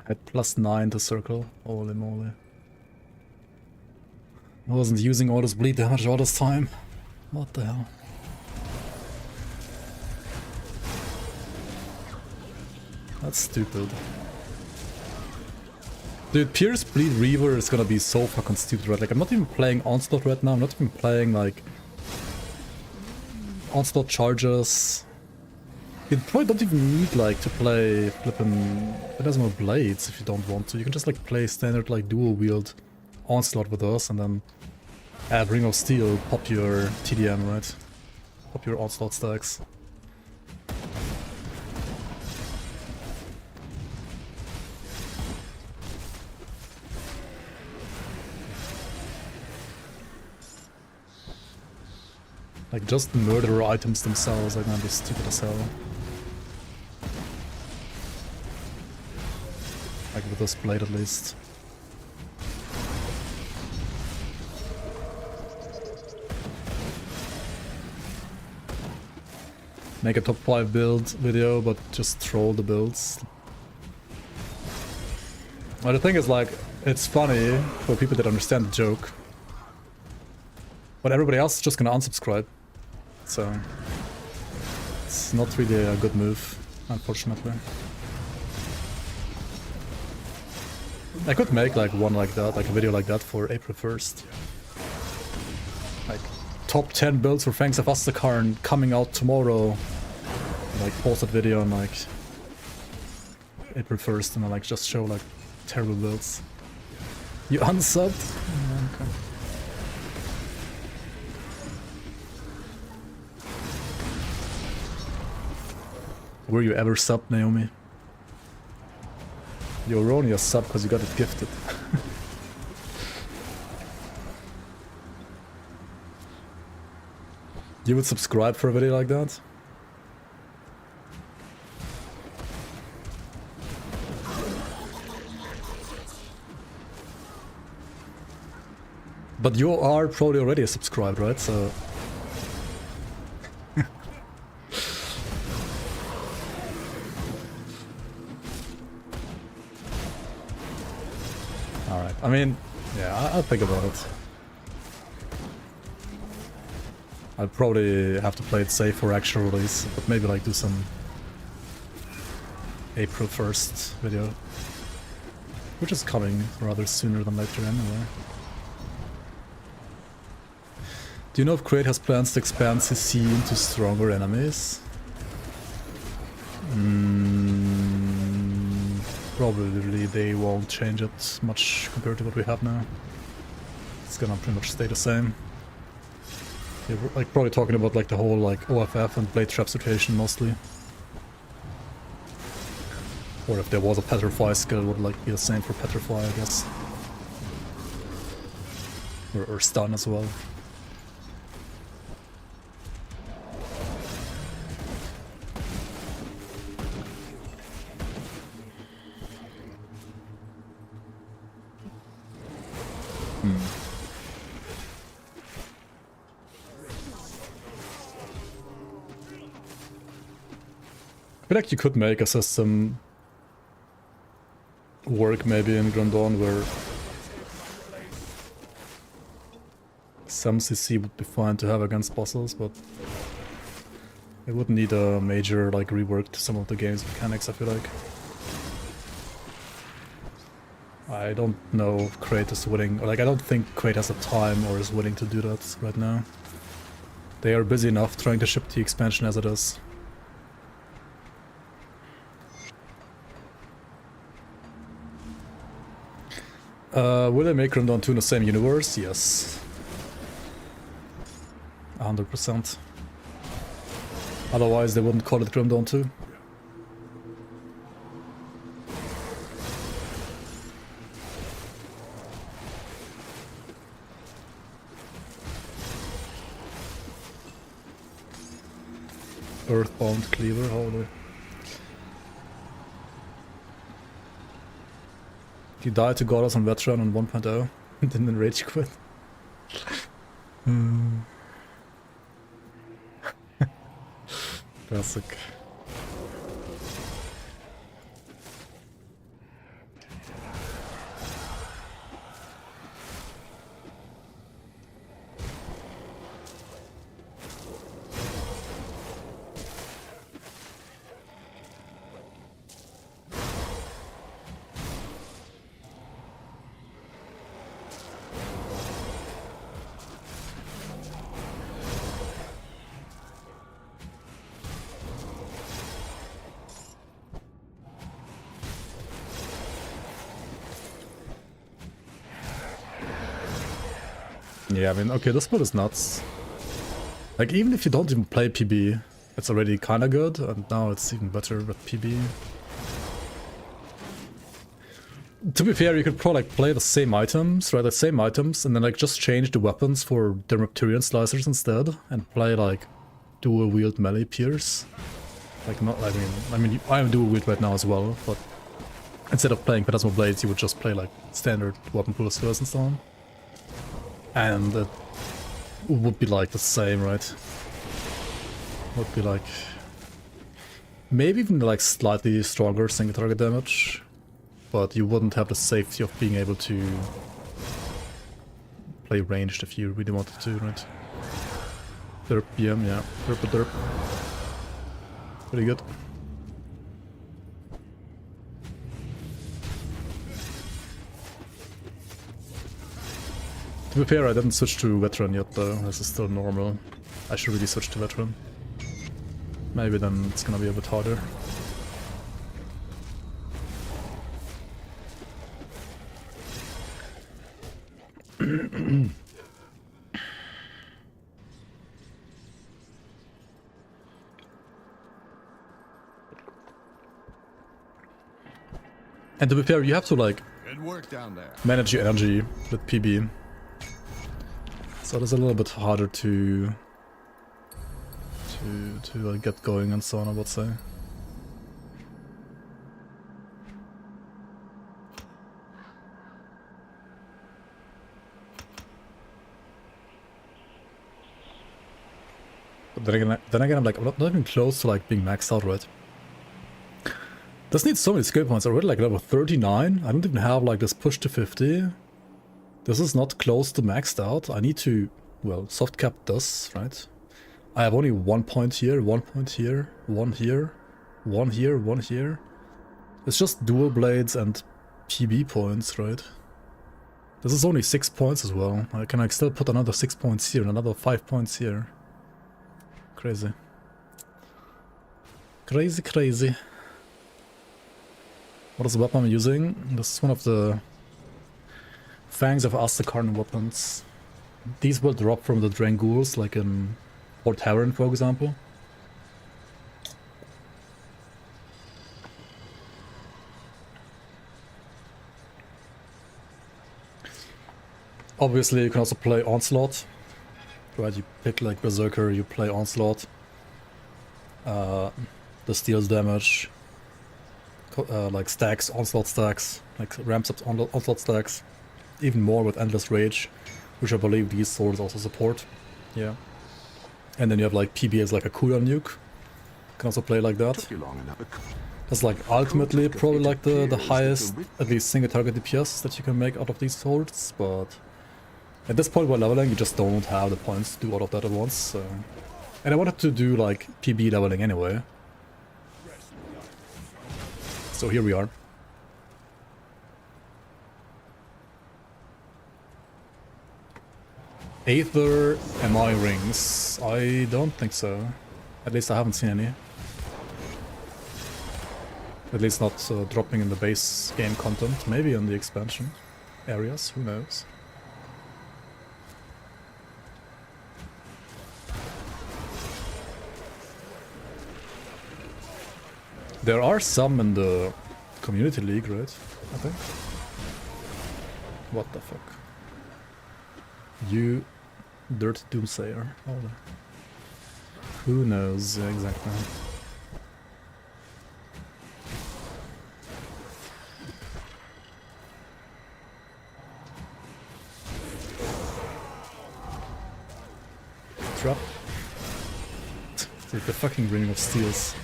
I had +9 to circle, holy moly. I wasn't using all this bleed damage all this time. What the hell? That's stupid. Dude, Pierce Bleed Reaver is gonna be so fucking stupid, right? Like, I'm not even playing Onslaught right now, I'm not even playing, like, Onslaught Charges. You probably don't even need, like, to play flippin' Phantasmal Blades if you don't want to. You can just, like, play standard, like, dual wield Onslaught with us and then add Ring of Steel, pop your TDM, right? Pop your Onslaught stacks. Like, just the murderer items themselves are gonna be stupid as hell. Like with this blade at least. Make a top 5 build video, but just troll the builds. Well, the thing is, like, it's funny for people that understand the joke. But everybody else is just gonna unsubscribe. So it's not really a good move, unfortunately. I could make like one like that, like a video like that for April 1st. Like top 10 builds for Fangs of Astakarn coming out tomorrow. Like post that video on like April 1st and I like just show like terrible builds. You unsubbed? Oh, okay. Were you ever subbed, Naomi? You're only a sub because you got it gifted. You would subscribe for a video like that? But you are probably already a subscribed, right? So... Alright, I mean, yeah, I'll think about it. I'll probably have to play it safe for actual release, but maybe like do some April 1st video. Which is coming rather sooner than later anyway. Do you know if Kraid has plans to expand CC into stronger enemies? Probably they won't change it much compared to what we have now. It's gonna pretty much stay the same. Yeah, we're like probably talking about like the whole like OFF and Blade Trap situation mostly. Or if there was a Petrify skill, it would like be the same for Petrify, I guess. Or Stun as well. feel like you could make a system work maybe in Grim Dawn where some CC would be fine to have against bosses, but it would need a major like rework to some of the game's mechanics, I feel like. I don't know if Crate is willing, or like I don't think Crate has the time or is willing to do that right now. They are busy enough trying to ship the expansion as it is. Will they make Grim Dawn 2 in the same universe? Yes. 100%. Otherwise they wouldn't call it Grim Dawn 2. Earthbound Cleaver, holy. He died to Goddess on Veteran on 1.0 and then rage quit. Classic. Yeah, I mean, okay, this build is nuts. Like, even if you don't even play PB, it's already kinda good, and now it's even better with PB. To be fair, you could probably like play the same items, right? The same items, and then like just change the weapons for the Reptilian slicers instead, and play like dual wield melee pierce. Like not, I mean, I am dual wield right now as well, but instead of playing Phantasmal blades, you would just play like standard weapon pools first and so on. And it would be like the same, right? Would be like maybe even like slightly stronger single target damage, but you wouldn't have the safety of being able to play ranged if you really wanted to, right? Derp BM, yeah, derp. Pretty good. To be fair, I didn't switch to Veteran yet though, this is still normal. I should really switch to Veteran. Maybe then it's gonna be a bit harder. And to be fair, you have to like Good work down there. manage your energy with PB. So it's a little bit harder to get going and so on, I would say. But then again, I'm like, I'm not even close to like being maxed out, right? This needs so many skill points. I'm already like level 39. I don't even have like this push to 50. This is not close to maxed out. I need to, well, soft cap this, right? I have only 1 point here, 1 point here, 1 here, 1 here, 1 here. It's just dual blades and PB points, right? This is only 6 points as well. I can like still put another 6 points here and another 5 points here. Crazy. Crazy, crazy. What is the weapon I'm using? This is one of the Fangs of Astakarn weapons. These will drop from the Drangools, like in Port Tavern, for example. Obviously, you can also play Onslaught. Right, you pick like Berserker, you play Onslaught. This deals damage. Like stacks, Onslaught stacks, like ramps up Onslaught stacks. Even more with Endless Rage, which I believe these swords also support. Yeah. And then you have like PB as like a cooldown nuke. can also play like that. Took you long enough. That's like ultimately probably like the highest, at least single target DPS that you can make out of these swords, but at this point while leveling you just don't have the points to do all of that at once. So. And I wanted to do like PB leveling anyway. So here we are. Aether MI rings? I don't think so. At least I haven't seen any. At least not dropping in the base game content. Maybe in the expansion areas, who knows. There are some in the community league, right? I think. What the fuck? You dirt doomsayer. Oh, who knows exactly? Trap. Dude, the fucking Ring of Steels.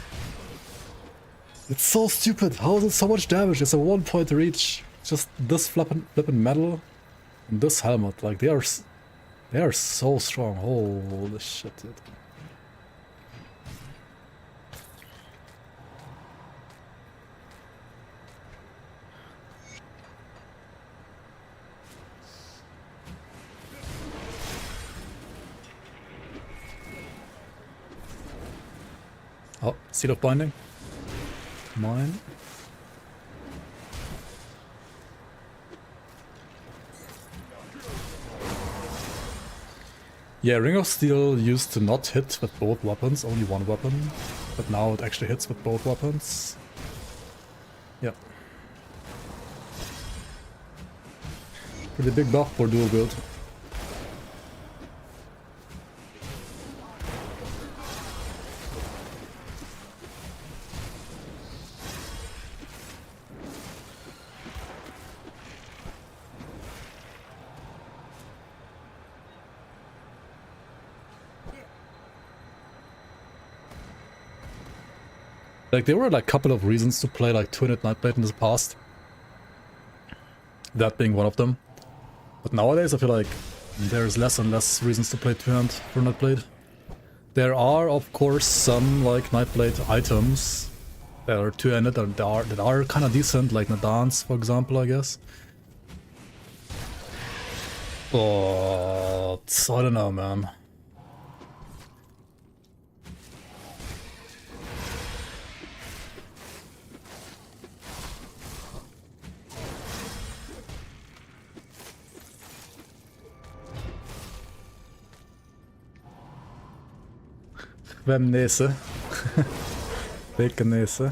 It's so stupid. How is it so much damage? It's a 1-point reach. Just this flippin' metal and this helmet. Like they are so strong. Holy shit, dude. Oh, Seal of Binding. Mine. Yeah, Ring of Steel used to not hit with both weapons, only one weapon. But now it actually hits with both weapons. Yeah. Pretty big buff for dual build. Like, there were like a couple of reasons to play like 200 Nightblade in the past. That being one of them. But nowadays I feel like there's less and less reasons to play 200 for Nightblade. There are of course some like Nightblade items that are 200 that are kind of decent, like Nadance for example, I guess. But I don't know, man. Hvem nese? Hvilken nese?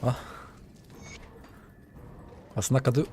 Hva? Hva snakker du?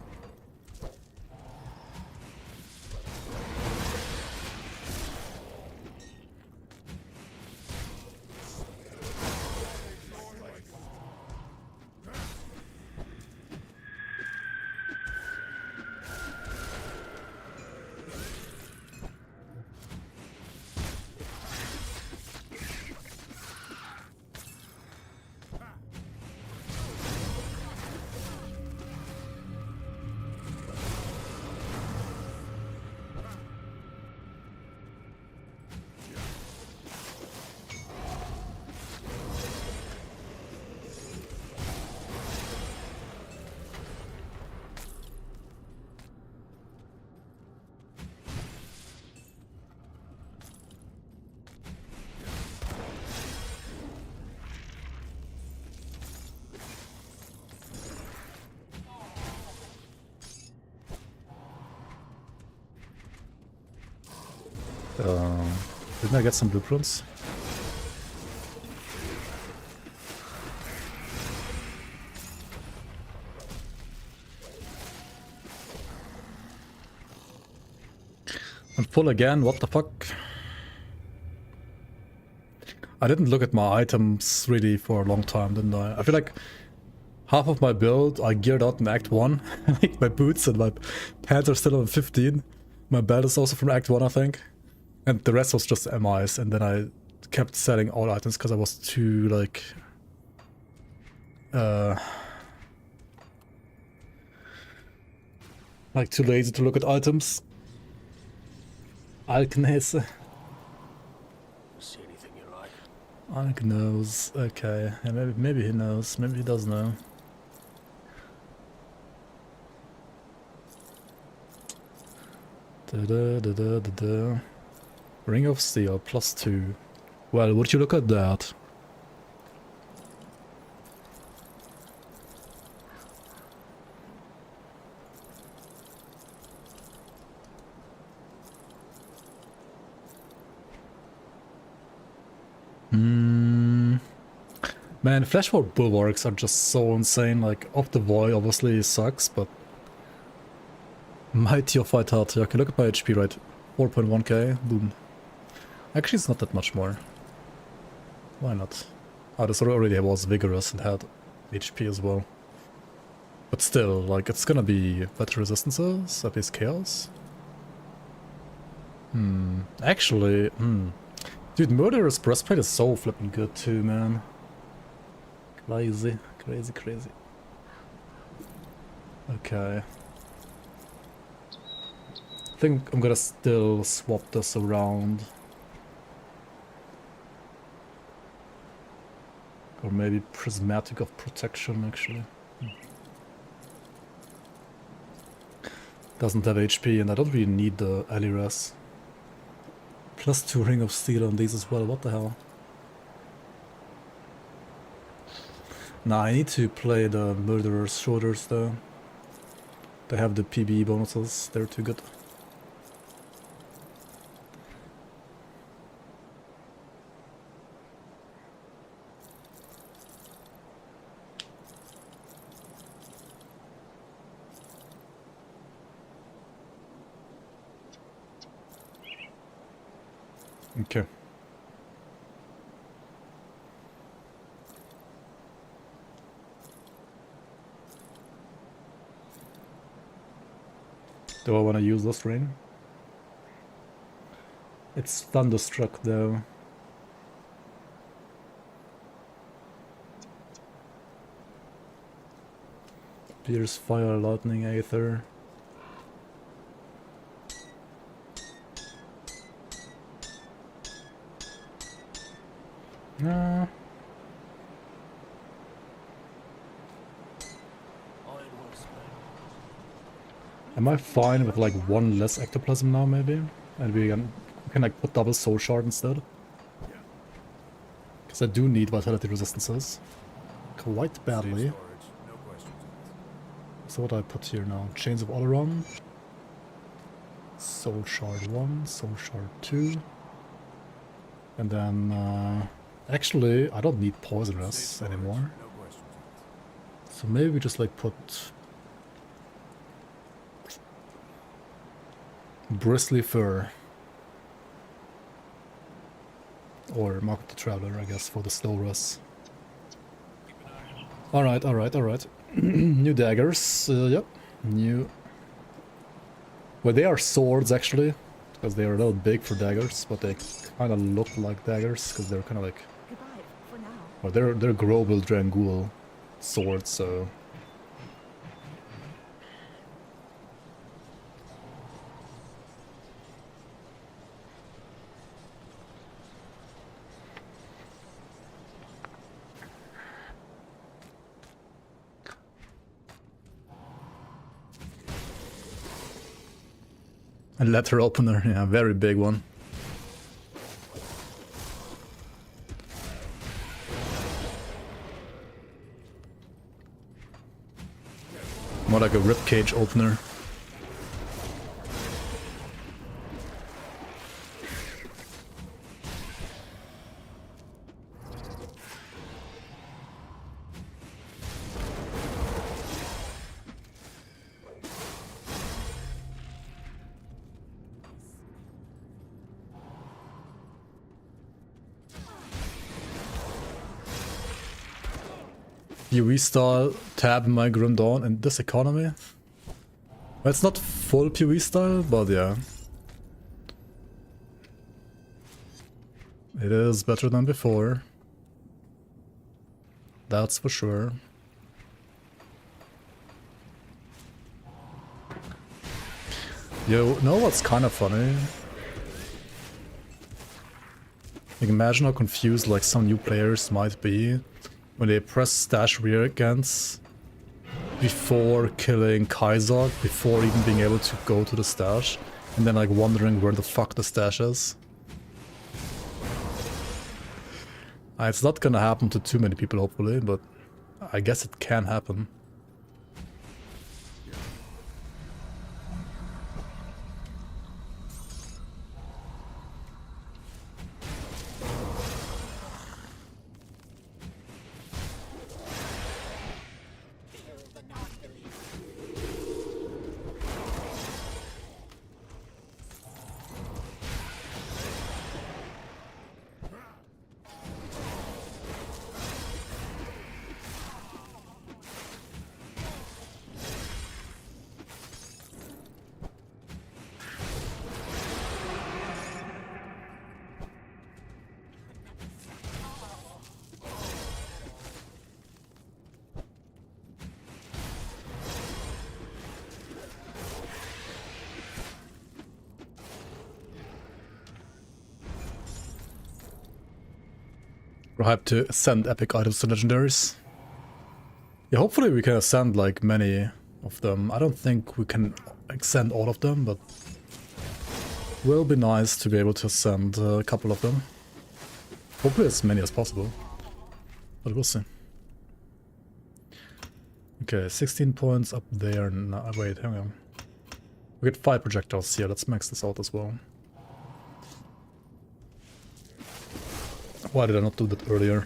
Didn't I get some blueprints? And full again, what the fuck? I didn't look at my items really for a long time, didn't I? I feel like half of my build I geared out in Act 1. Like my boots and my pants are still on 15. My belt is also from Act 1, I think. And the rest was just MIs, and then I kept selling all items because I was too like too lazy to look at items. Alknese. See anything you like? Alk knows. Okay. Yeah, maybe he knows. Maybe he does know. Da-da-da-da-da-da. Ring of Steel +2. Well, would you look at that? Man, Flashforward Bulwarks are just so insane. Like, Up the Void obviously sucks, but Mighty of Vitality. Okay, look at my HP, right? 4.1k. Boom. Actually, it's not that much more. Why not? Oh, this already was vigorous and had HP as well. But still, like, it's gonna be better resistances, at least chaos. Actually, Dude, Murderer's Breastplate is so flipping good too, man. Crazy, crazy, crazy. Okay. I think I'm gonna still swap this around. Or maybe Prismatic of Protection, actually. Doesn't have HP, and I don't really need the Aliras. +2 Ring of Steel on these as well, what the hell? Nah, I need to play the Murderer's Shoulders though. They have the PB bonuses, they're too good. Okay. Do I want to use this ring? It's Thunderstruck though. Pierce, Fire, Lightning, Aether. No. Am I fine with like one less ectoplasm now maybe? And we can like put double soul shard instead? Because I do need vitality resistances. Quite badly. So what do I put here now? Chains of Oleron. Soul shard 1, soul shard 2. And then actually I don't need poisonous anymore. So maybe we just like put Bristly Fur. Or Mark of the Traveler, I guess, for the slow rest. Alright, alright, alright. New daggers, yep. New... Well, they are swords actually, because they are a little big for daggers, but they kind of look like daggers, because they're kind of like... Goodbye, for now. Well, they're Global Drangul swords, so... A letter opener, yeah, very big one. More like a ribcage opener. PoE style, tab my Grim Dawn in this economy. Well, it's not full PoE style, but yeah. It is better than before. That's for sure. You know what's kind of funny? Like, imagine how confused like some new players might be when they press stash rear against before killing Kaizok, before even being able to go to the stash, and then like wondering where the fuck the stash is. It's not gonna happen to too many people, hopefully, but I guess it can happen. We're hyped to ascend epic items to legendaries. Yeah, hopefully we can ascend like many of them. I don't think we can ascend all of them, but will be nice to be able to ascend a couple of them. Hopefully as many as possible, but we'll see. Okay, 16 points up there. No, wait, hang on. We get 5 projectiles here. Let's max this out as well. Why did I not do that earlier?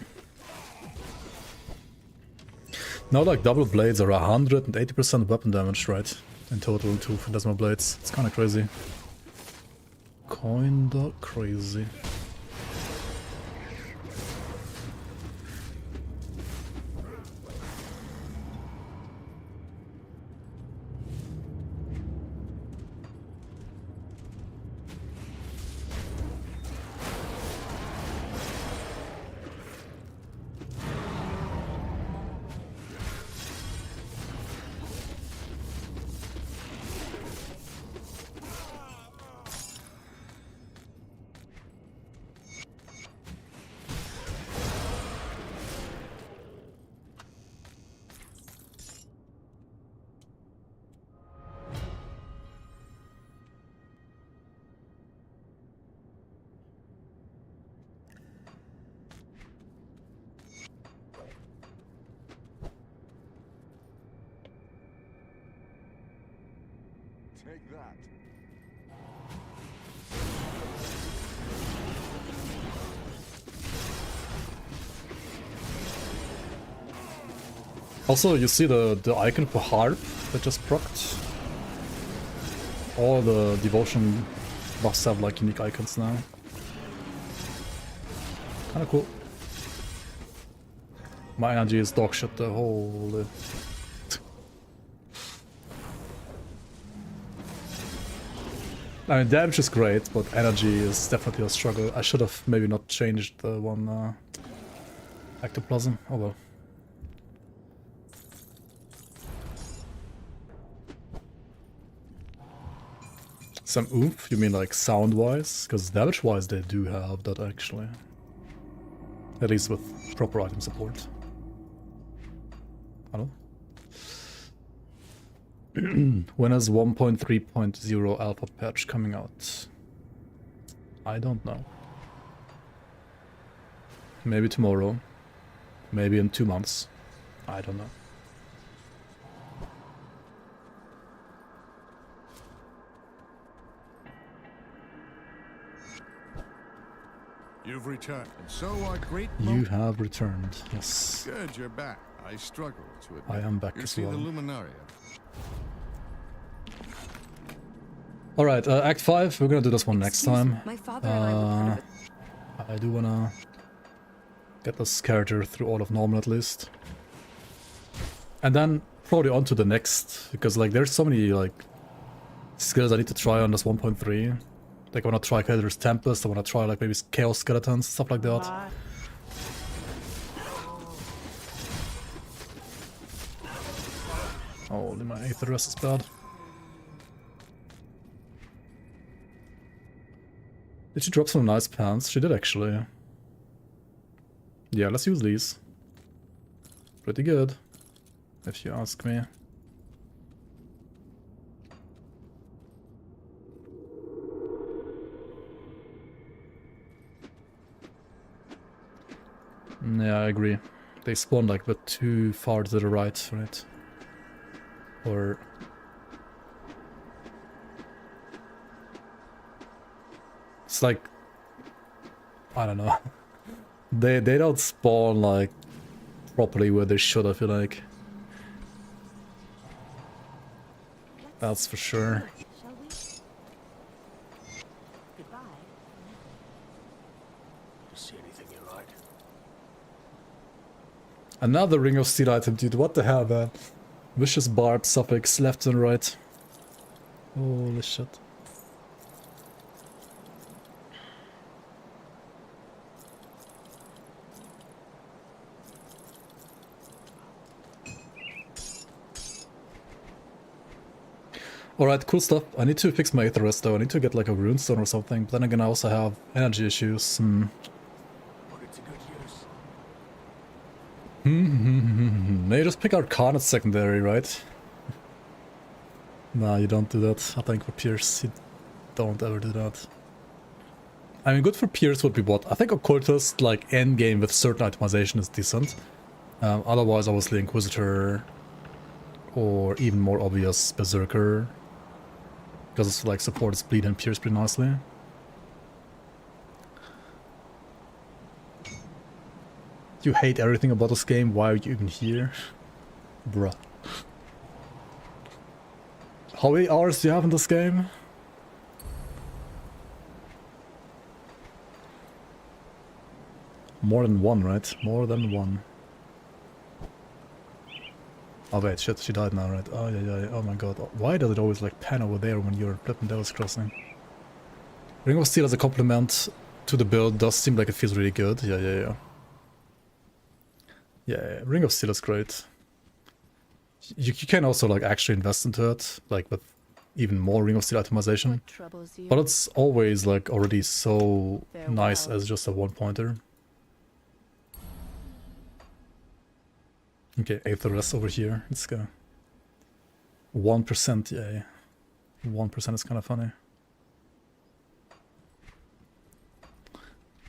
Now like double blades are 180% weapon damage, right? In total, 2 Phantasmal blades. It's kinda crazy. Kinda crazy. Take that. Also, you see the icon for harp that just procced? All the devotion buffs have like unique icons now. Kinda cool. My energy is dog shit though, holy. I mean, damage is great, but energy is definitely a struggle. I should have maybe not changed the one ectoplasm. Oh well. Some oomph? You mean like sound-wise? Because damage-wise they do have that actually. At least with proper item support. I don't know. When is 1.3.0 alpha patch coming out? I don't know. Maybe tomorrow. Maybe in 2 months. I don't know. You've returned, and so I greet You have returned, yes. Good, you're back. I struggle to admit. I am back you as see well. the Luminaria. Alright, Act 5, we're gonna do this one next time. My father and I were part of it. I do wanna get this character through all of normal at least. And then probably on to the next, because like there's so many like skills I need to try on this 1.3. Like I wanna try Creditor's Tempest, I wanna try like maybe Chaos Skeletons, stuff like that. My Holy my Aether Rest is bad. Did she drop some nice pants? She did actually. Yeah, let's use these. Pretty good, if you ask me. Yeah, I agree. They spawn like a bit too far to the right, right? Or... It's like... I don't know. They don't spawn like properly where they should, I feel like. That's for sure. Shall we? Goodbye. You see anything you like? Another Ring of Steel item, dude. What the hell, man? Vicious Barb suffix left and right. Holy shit. Alright, cool stuff. I need to fix my Aether Rest though. I need to get like a runestone or something. But then again, I also have energy issues. Put it to good use. Maybe just pick Arcana secondary, right? Nah, you don't do that. I think for Pierce, you don't ever do that. I mean, good for Pierce would be what? I think Occultist, like, endgame with certain itemization is decent. Otherwise, obviously, Inquisitor, or even more obvious, Berserker. Because it's like supports Bleed and Pierce pretty nicely. You hate everything about this game, why are you even here? Bruh. How many hours do you have in this game? More than one, right? More than one. Oh wait, shit, she died now, right? Oh yeah, yeah, oh my god. Why does it always like pan over there when you're flipping Devil's Crossing? Ring of Steel as a compliment to the build does seem like it feels really good. Yeah, yeah, yeah. Yeah, Ring of Steel is great. You can also like actually invest into it, like with even more Ring of Steel itemization. What troubles you? But it's always like already so Farewell. nice as just a one pointer. Okay, Aether Rest over here. Let's go. 1%, yeah. 1% is kind of funny.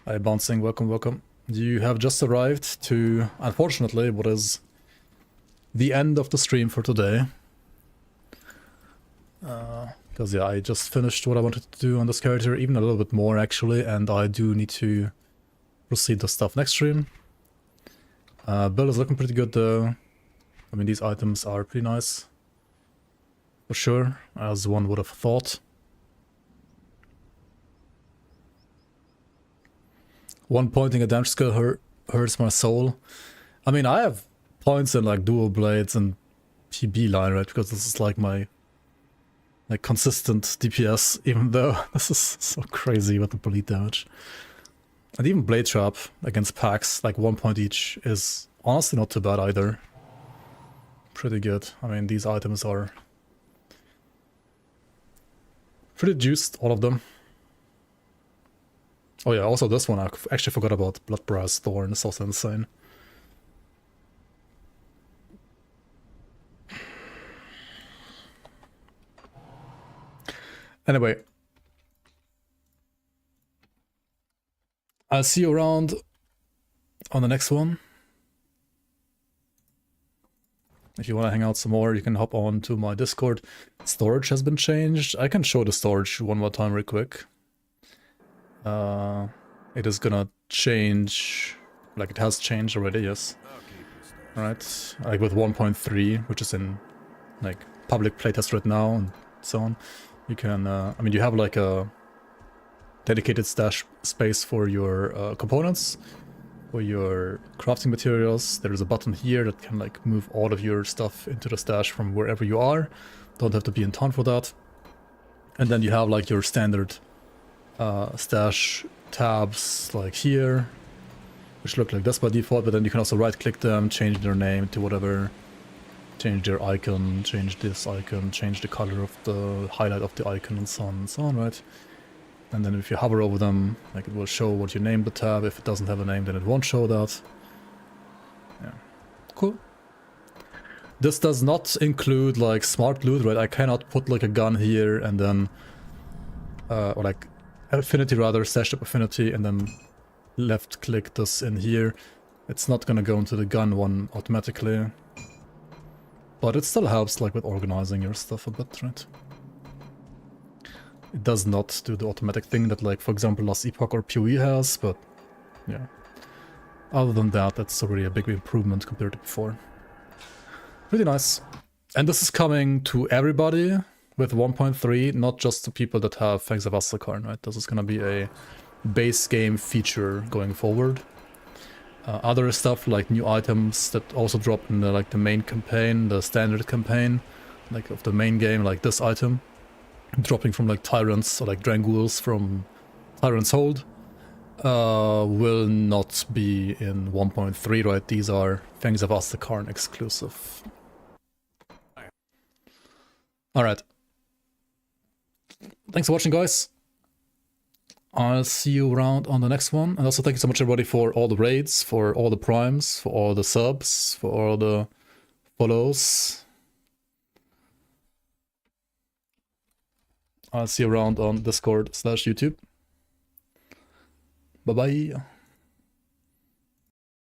Hi, Bouncing, welcome, welcome. You have just arrived to, unfortunately, what is the end of the stream for today. Because, yeah, I just finished what I wanted to do on this character, even a little bit more, actually, and I do need to proceed the stuff next stream. Build is looking pretty good, though. I mean, these items are pretty nice. For sure, as one would have thought. One pointing a damage skill hurts my soul. I mean, I have points in like dual blades and PB line, right? Because this is like my consistent DPS, even though this is so crazy with the bleed damage. And even Blade Trap against packs, like 1 point each, is honestly not too bad either. Pretty good. I mean, these items are pretty juiced, all of them. Oh yeah, also this one, I actually forgot about Bloodbrass Thorn, it's also insane. Anyway. I'll see you around on the next one. If you want to hang out some more, you can hop on to my Discord. Storage has been changed. I can show the storage one more time real quick. It is gonna change, like it has changed already, yes. Right, like with 1.3, which is in like public playtest right now and so on. You can, I mean, you have like a dedicated stash space for your components, for your crafting materials. There is a button here that can like move all of your stuff into the stash from wherever you are. Don't have to be in town for that. And then you have like your standard stash tabs like here, which look like this by default, but then you can also right click them, change their name to whatever, change their icon, change this icon, change the color of the highlight of the icon, and so on, right? And then if you hover over them, like it will show what you named the tab. If it doesn't have a name, then it won't show that. Yeah, cool. This does not include like smart loot, right? I cannot put like a gun here and then, or like affinity rather, stash up affinity and then left click this in here. It's not gonna go into the gun one automatically. But it still helps like with organizing your stuff a bit, right? It does not do the automatic thing that like, for example, Last Epoch or PoE has, but yeah. Other than that, that's already a big improvement compared to before. Really nice. And this is coming to everybody with 1.3, not just to people that have Fangs of Astrakarn, right? This is gonna be a base game feature going forward. Other stuff like new items that also drop in the, like the main campaign, the standard campaign, like of the main game, like this item, dropping from like Tyrants or like Drangools from Tyrant's Hold, will not be in 1.3, right? These are Fangs of Astrakarn exclusive. Alright. Thanks for watching, guys. I'll see you around on the next one. And also thank you so much everybody for all the raids, for all the primes, for all the subs, for all the follows. I'll see you around on Discord/YouTube. Bye bye.